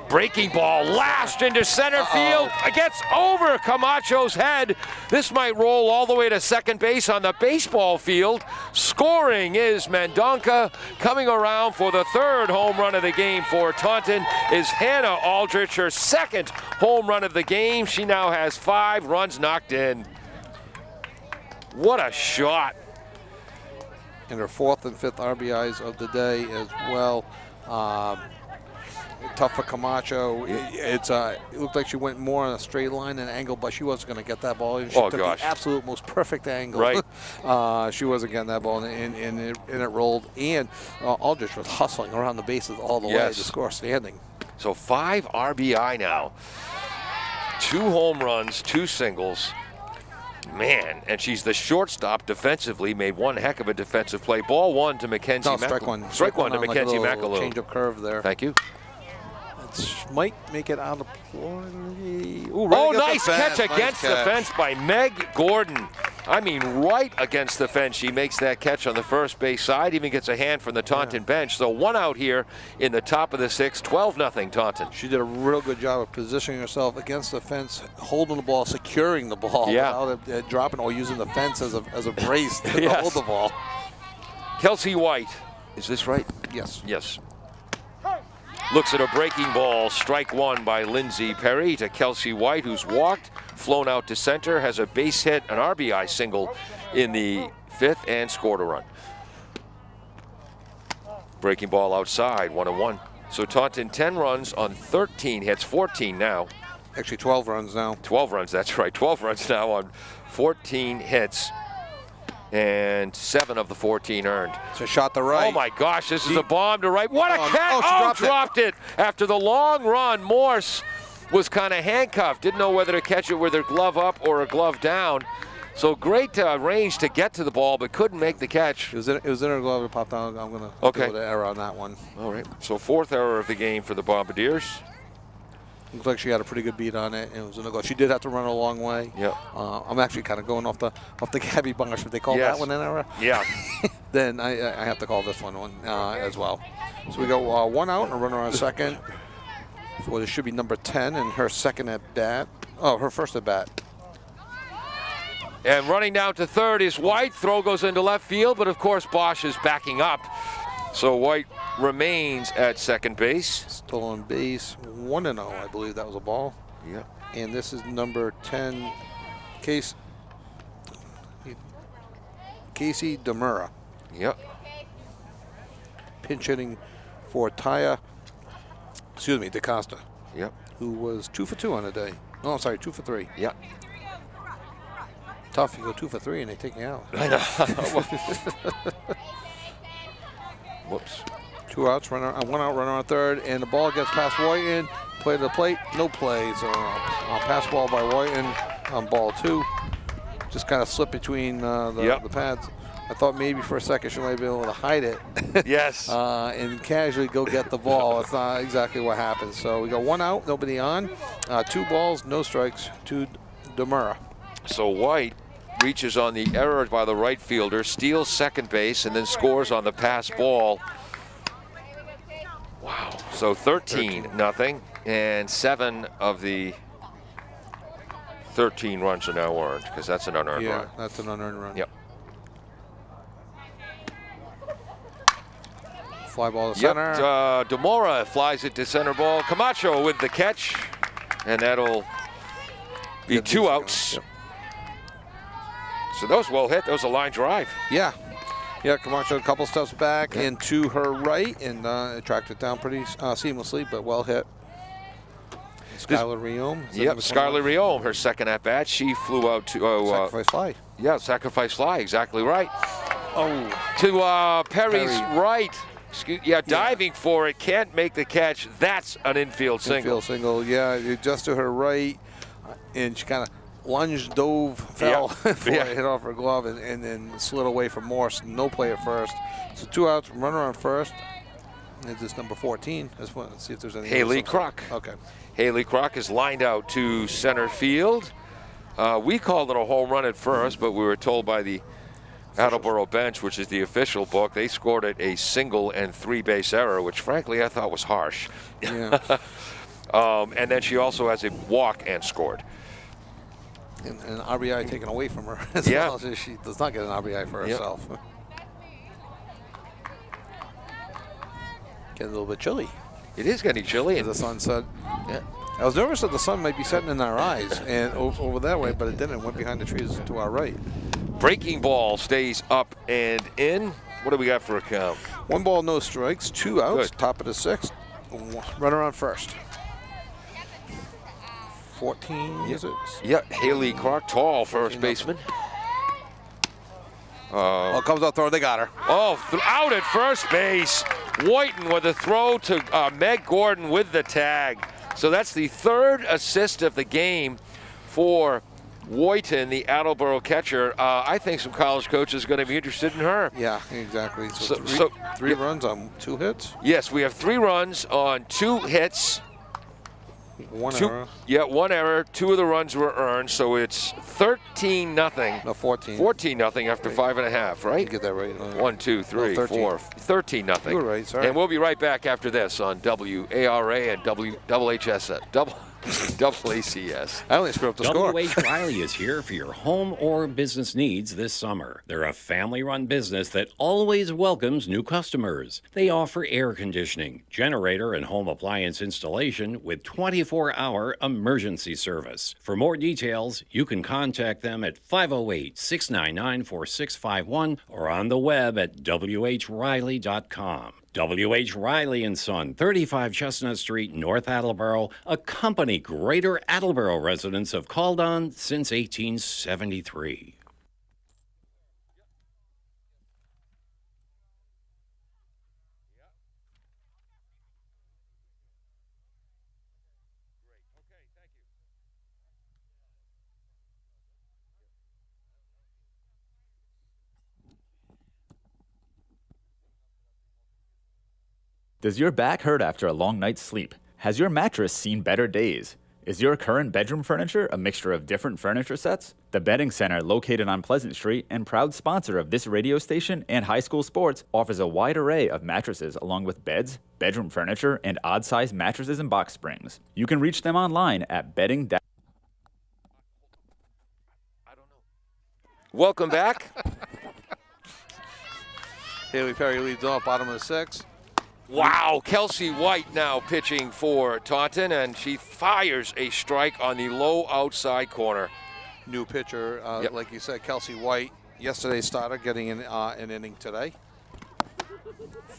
[SPEAKER 2] Breaking ball lashed into center field. It gets over Camacho's head. This might roll all the way to second base on the baseball field. Scoring is Mendonca. Coming around for the 3rd home run of the game for Taunton is Hannah Aldrich, her 2nd home run of the game. She now has 5 runs knocked in. What a shot.
[SPEAKER 3] And her 4th and 5th RBIs of the day as well. Tough for Camacho. It looked like she went more on a straight line and angle, but she wasn't going to get that ball. She took the absolute most perfect angle.
[SPEAKER 2] Right.
[SPEAKER 3] She wasn't getting that ball, and it rolled. And Aldrich was hustling around the bases all the way to score standing.
[SPEAKER 2] So 5 RBI now. 2 home runs, 2 singles. Man, and she's the shortstop defensively, made one heck of a defensive play. Ball 1 to Mackenzie.
[SPEAKER 3] Strike one.
[SPEAKER 2] Strike one to Mackenzie McAloo.
[SPEAKER 3] Change of curve there.
[SPEAKER 2] Thank you.
[SPEAKER 3] Might make it out of play.
[SPEAKER 2] Nice catch against the fence by Meg Gordon. I mean, right against the fence. She makes that catch on the first base side, even gets a hand from the Taunton bench. So 1 out here in the top of the 6th, 12-0 Taunton.
[SPEAKER 3] She did a real good job of positioning herself against the fence, holding the ball, securing the ball without it dropping, or using the fence as a brace to hold the ball.
[SPEAKER 2] Kelsey White, is this right?
[SPEAKER 3] Yes.
[SPEAKER 2] Yes. Looks at a breaking ball, strike 1 by Lindsay Perry to Kelsey White, who's walked, flown out to center, has a base hit, an RBI single in the 5th, and scored a run. Breaking ball outside, 1-1. So Taunton 10 runs on 13 hits, 14 now.
[SPEAKER 3] Actually 12 runs now.
[SPEAKER 2] 12 runs, that's right. 12 runs now on 14 hits. And 7 of the 14 earned.
[SPEAKER 3] It's a shot to right.
[SPEAKER 2] Oh my gosh, this is a bomb to right. What a catch! Dropped it. After the long run, Morse was kind of handcuffed. Didn't know whether to catch it with her glove up or a glove down. So great range to get to the ball, but couldn't make the catch.
[SPEAKER 3] It was in her glove. It popped out. I'm going to go with an error on that one.
[SPEAKER 2] All right. So 4th error of the game for the Bombardiers.
[SPEAKER 3] Looks like she had a pretty good beat on it, and it was in a goal. She did have to run a long way.
[SPEAKER 2] Yep.
[SPEAKER 3] I'm actually kind of going off the Gabby Bunch. If they call that one an error, then I have to call this one as well. So we go 1 out and a runner on second. So it should be number 10 and her second at bat. Oh, her first at bat.
[SPEAKER 2] And running down to 3rd is White. Throw goes into left field, but of course Bosch is backing up. So White remains at second base.
[SPEAKER 3] Stolen base, 1-0, I believe that was a ball.
[SPEAKER 2] Yeah.
[SPEAKER 3] And this is number 10, Casey Demura.
[SPEAKER 2] Yep.
[SPEAKER 3] Pinch hitting for DaCosta.
[SPEAKER 2] Yep.
[SPEAKER 3] Who was 2 for 2 on the day. Oh, sorry, 2 for 3.
[SPEAKER 2] Yep.
[SPEAKER 3] Tough, you go 2 for 3 and they take you out.
[SPEAKER 2] I know. Whoops.
[SPEAKER 3] 2 outs, 1 out, runner on 3rd, and the ball gets past Whiten. Play to the plate, no play. So pass ball by Whiten on ball 2. Just kind of slipped between the pads. I thought maybe for a second she might be able to hide it.
[SPEAKER 2] Yes.
[SPEAKER 3] And casually go get the ball. That's not exactly what happened. So we go 1 out, nobody on. 2 balls, no strikes to Demura.
[SPEAKER 2] So White reaches on the error by the right fielder, steals second base, and then scores on the pass ball. Wow. So 13-0, and 7 of the 13 runs are now earned, because that's an unearned run.
[SPEAKER 3] Yeah, that's an unearned run.
[SPEAKER 2] Yep.
[SPEAKER 3] Fly ball to center.
[SPEAKER 2] Demora flies it to center ball. Camacho with the catch, and that'll be 2 outs. Yep. So that was well hit. That was a line drive.
[SPEAKER 3] Yeah. Yeah, Camacho a couple steps back and to her right, and it tracked it down pretty seamlessly, but well hit. Skylar Riome.
[SPEAKER 2] Yep, Skylar Riome, her second at bat. She flew out to
[SPEAKER 3] sacrifice fly.
[SPEAKER 2] Yeah, sacrifice fly, exactly right.
[SPEAKER 3] Oh,
[SPEAKER 2] to Perry's right. diving for it, can't make the catch. That's an infield single.
[SPEAKER 3] Infield single, yeah. Just to her right, and she kind of lunged, dove, fell before it hit off her glove, and then slid away from Morse. No play at first. So 2 outs, runner on first. It's this number 14. Let's see if there's any.
[SPEAKER 2] Haley Kroc.
[SPEAKER 3] Okay.
[SPEAKER 2] Haley Kroc is lined out to center field. We called it a home run at first, but we were told by the Attleboro bench, which is the official book, they scored it a single and 3-base error, which frankly I thought was harsh.
[SPEAKER 3] Yeah.
[SPEAKER 2] And then she also has a walk and scored.
[SPEAKER 3] And an RBI taken away from her as well. She does not get an RBI for herself. Getting a little bit chilly.
[SPEAKER 2] It is getting chilly.
[SPEAKER 3] As the sun set. Yeah. I was nervous that the sun might be setting in our eyes and over that way, but it didn't. It went behind the trees to our right.
[SPEAKER 2] Breaking ball stays up and in. What do we got for a count?
[SPEAKER 3] 1 ball, no strikes, 2 outs,
[SPEAKER 2] Good.
[SPEAKER 3] top of the 6th. Runner on first. 14, is it?
[SPEAKER 2] Yeah, Haley Kroc, tall first baseman.
[SPEAKER 3] Comes out throw, they got her.
[SPEAKER 2] Out at first base. Whiten with a throw to Meg Gordon with the tag. So that's the 3rd assist of the game for Whiten, the Attleboro catcher. I think some college coaches are going to be interested in her.
[SPEAKER 3] Yeah, exactly. So, three runs on 2 hits?
[SPEAKER 2] Yes, we have 3 runs on 2 hits.
[SPEAKER 3] 1 error.
[SPEAKER 2] Yeah, 1 error. 2 of the runs were earned, so it's 13-0.
[SPEAKER 3] No, 14.
[SPEAKER 2] 14-0 after 5.5, right?
[SPEAKER 3] You get that right.
[SPEAKER 2] 1, 2, 3, 4, 13-0.
[SPEAKER 3] You were right, sorry.
[SPEAKER 2] And we'll be right back after this on WARA and WACS.
[SPEAKER 3] I only screwed up the score.
[SPEAKER 4] W.H. Riley is here for your home or business needs this summer. They're a family-run business that always welcomes new customers. They offer air conditioning, generator, and home appliance installation with 24-hour emergency service. For more details, you can contact them at 508-699-4651 or on the web at whriley.com. W.H. Riley & Son, 35 Chestnut Street, North Attleboro, a company Greater Attleboro residents have called on since 1873.
[SPEAKER 5] Does your back hurt after a long night's sleep? Has your mattress seen better days? Is your current bedroom furniture a mixture of different furniture sets? The Bedding Center, located on Pleasant Street and proud sponsor of this radio station and high school sports, offers a wide array of mattresses along with beds, bedroom furniture, and odd-sized mattresses and box springs. You can reach them online at bedding.
[SPEAKER 2] Welcome back.
[SPEAKER 3] Haley Perry leads off, bottom of the 6th.
[SPEAKER 2] Wow, Kelsey White now pitching for Taunton, and she fires a strike on the low outside corner.
[SPEAKER 3] New pitcher, like you said, Kelsey White. Yesterday's starter, getting an inning today.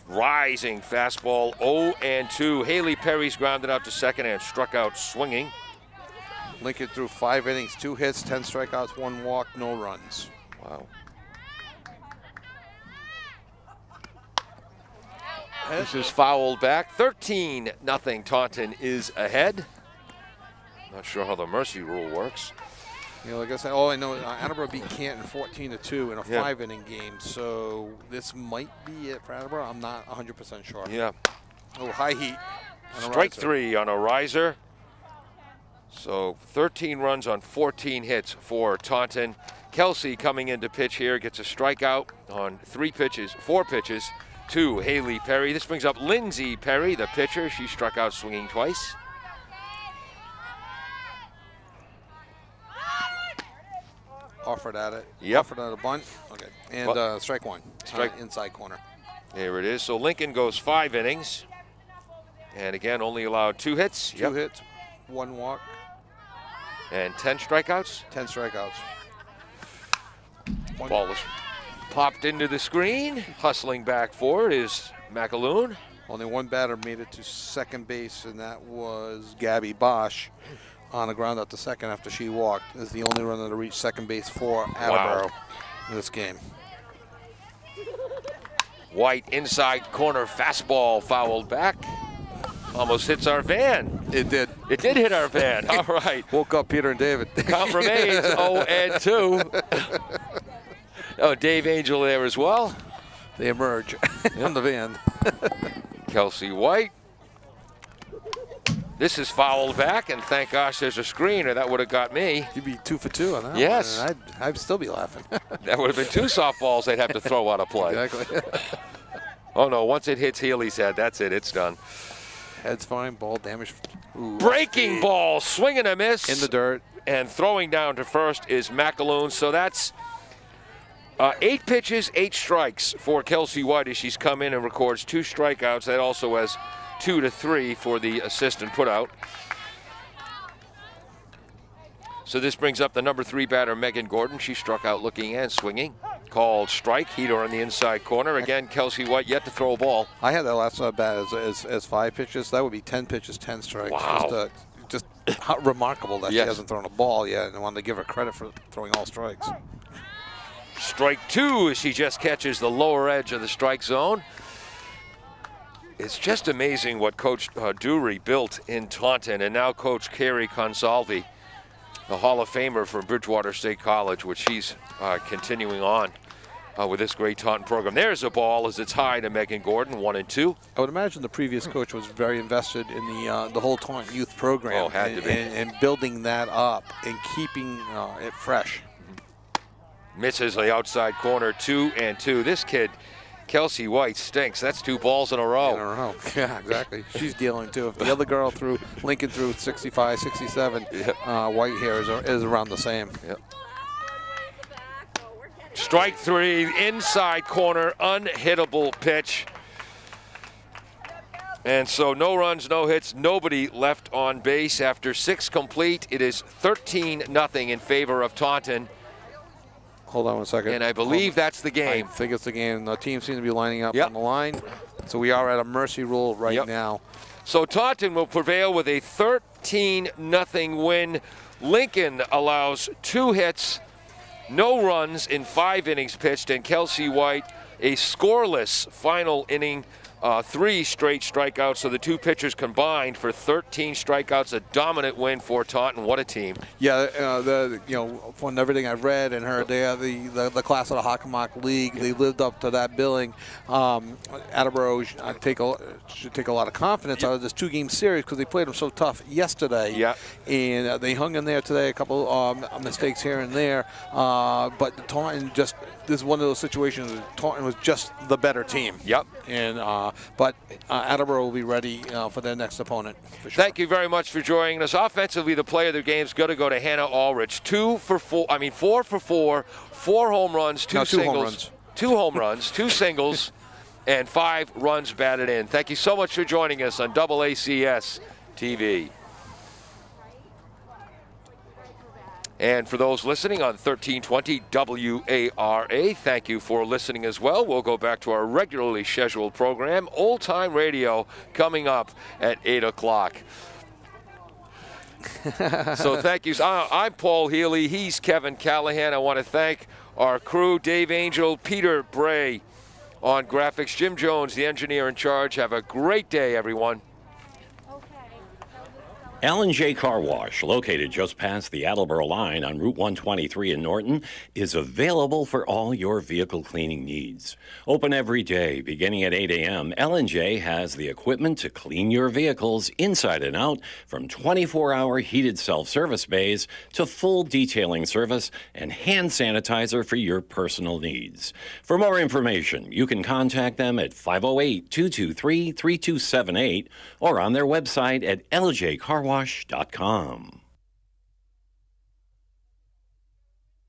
[SPEAKER 2] Rising fastball, 0-2. Haley Perry's grounded out to second and struck out swinging.
[SPEAKER 3] Lincoln threw 5 innings, 2 hits, 10 strikeouts, 1 walk, no runs.
[SPEAKER 2] Wow. This is fouled back. 13-0. Taunton is ahead. Not sure how the mercy rule works.
[SPEAKER 3] You know, like I said, all I know is Attleboro beat Canton 14-2 in a 5-inning game. So this might be it for Attleboro. I'm not 100% sure.
[SPEAKER 2] Yeah.
[SPEAKER 3] Oh, high heat.
[SPEAKER 2] Strike 3 on a riser. So 13 runs on 14 hits for Taunton. Kelsey coming in to pitch here gets a strikeout on 4 pitches. To Haley Perry. This brings up Lindsay Perry, the pitcher. She struck out swinging twice.
[SPEAKER 3] Offered at it.
[SPEAKER 2] Yep.
[SPEAKER 3] Offered at a bunt. Okay. And strike 1.
[SPEAKER 2] Strike.
[SPEAKER 3] Inside corner.
[SPEAKER 2] There it is. So Lincoln goes 5 innings. And again, only allowed 2 hits.
[SPEAKER 3] 2 hits, 1 walk.
[SPEAKER 2] And 10 strikeouts.
[SPEAKER 3] 10 strikeouts.
[SPEAKER 2] Ball is popped into the screen. Hustling back for it is McAloon.
[SPEAKER 3] Only 1 batter made it to second base, and that was Gabby Bosch on the ground out to second after she walked. Is the only runner to reach second base for Attleboro in this game.
[SPEAKER 2] White inside corner fastball fouled back. Almost hits our van.
[SPEAKER 3] It did.
[SPEAKER 2] It did hit our van. All right.
[SPEAKER 3] Woke up Peter and David.
[SPEAKER 2] Count remains 0-2. Oh, Dave Angel there as well.
[SPEAKER 3] They emerge on the van.
[SPEAKER 2] Kelsey White. This is fouled back, and thank gosh there's a screen, or that would have got me.
[SPEAKER 3] You'd be 2 for 2 on that
[SPEAKER 2] Yes.
[SPEAKER 3] one. I'd still be laughing.
[SPEAKER 2] That would have been 2 softballs they'd have to throw out of play.
[SPEAKER 3] Exactly.
[SPEAKER 2] Oh, no, once it hits Healy's head, that's it. It's done.
[SPEAKER 3] Head's fine, ball damage. Ooh.
[SPEAKER 2] Breaking ball, swing and a miss.
[SPEAKER 3] In the dirt.
[SPEAKER 2] And throwing down to first is McAloon. So that's 8 pitches, 8 strikes for Kelsey White as she's come in and records 2 strikeouts. That also has 2 to 3 for the assistant putout. So this brings up the number 3 batter, Megan Gordon. She struck out looking and swinging. Called strike, heater on the inside corner. Again, Kelsey White yet to throw a ball.
[SPEAKER 3] I had that last bat as 5 pitches. That would be 10 pitches, 10 strikes.
[SPEAKER 2] Wow.
[SPEAKER 3] Just how remarkable that
[SPEAKER 2] Yes.
[SPEAKER 3] she hasn't thrown a ball yet, and I wanted to give her credit for throwing all strikes.
[SPEAKER 2] Strike 2 as she just catches the lower edge of the strike zone. It's just amazing what Coach Dury built in Taunton, and now Coach Carrie Consalvi, the Hall of Famer from Bridgewater State College, which she's continuing on with this great Taunton program. There's a ball as it's high to Megan Gordon, 1-2.
[SPEAKER 3] I would imagine the previous coach was very invested in the whole Taunton youth program.
[SPEAKER 2] Oh, had to be.
[SPEAKER 3] And building that up and keeping it fresh.
[SPEAKER 2] Misses the outside corner, 2-2. This kid, Kelsey White, stinks. That's 2 balls in a row.
[SPEAKER 3] In a row. Yeah, exactly. She's dealing too. If the other girl Lincoln threw 65, 67, White here is around the same.
[SPEAKER 2] Yep. Strike 3, inside corner, unhittable pitch. And so no runs, no hits, nobody left on base. After 6 complete, it is 13-0 in favor of Taunton.
[SPEAKER 3] Hold on one second.
[SPEAKER 2] And I believe that's the game.
[SPEAKER 3] I think it's the game. The teams seem to be lining up
[SPEAKER 2] Yep.
[SPEAKER 3] on the line. So we are at a mercy rule right now.
[SPEAKER 2] So Taunton will prevail with a 13-0 win. Lincoln allows 2 hits, no runs in 5 innings pitched, and Kelsey White a scoreless final inning, 3 straight strikeouts. So the 2 pitchers combined for 13 strikeouts, a dominant win for Taunton. What a team!
[SPEAKER 3] Yeah, from everything I've read and heard, they are the class of the Hockomock League. They lived up to that billing. Attleboro should take a lot of confidence out of this 2-game series because they played them so tough yesterday.
[SPEAKER 2] Yeah.
[SPEAKER 3] And they hung in there today. A couple mistakes here and there, but Taunton this is one of those situations where Taunton was just the better team.
[SPEAKER 2] Yep.
[SPEAKER 3] And but Attleboro will be ready for their next opponent. For sure.
[SPEAKER 2] Thank you very much for joining us. Offensively, the player of the game is going to go to Hannah Ulrich. 4 for 4, 4 home runs, 2 singles.
[SPEAKER 3] 2 home runs.
[SPEAKER 2] 2 home runs, 2 singles, and 5 runs batted in. Thank you so much for joining us on AACS TV. And for those listening on 1320 WARA, thank you for listening as well. We'll go back to our regularly scheduled program, Old Time Radio, coming up at 8 o'clock. So thank you. I'm Paul Healy. He's Kevin Callahan. I want to thank our crew, Dave Angel, Peter Bray on graphics, Jim Jones, the engineer in charge. Have a great day, everyone.
[SPEAKER 4] L&J Car Wash, located just past the Attleboro line on Route 123 in Norton, is available for all your vehicle cleaning needs. Open every day, beginning at 8 a.m., L&J has the equipment to clean your vehicles inside and out, from 24-hour heated self-service bays to full detailing service and hand sanitizer for your personal needs. For more information, you can contact them at 508-223-3278 or on their website at ljcarwash.com.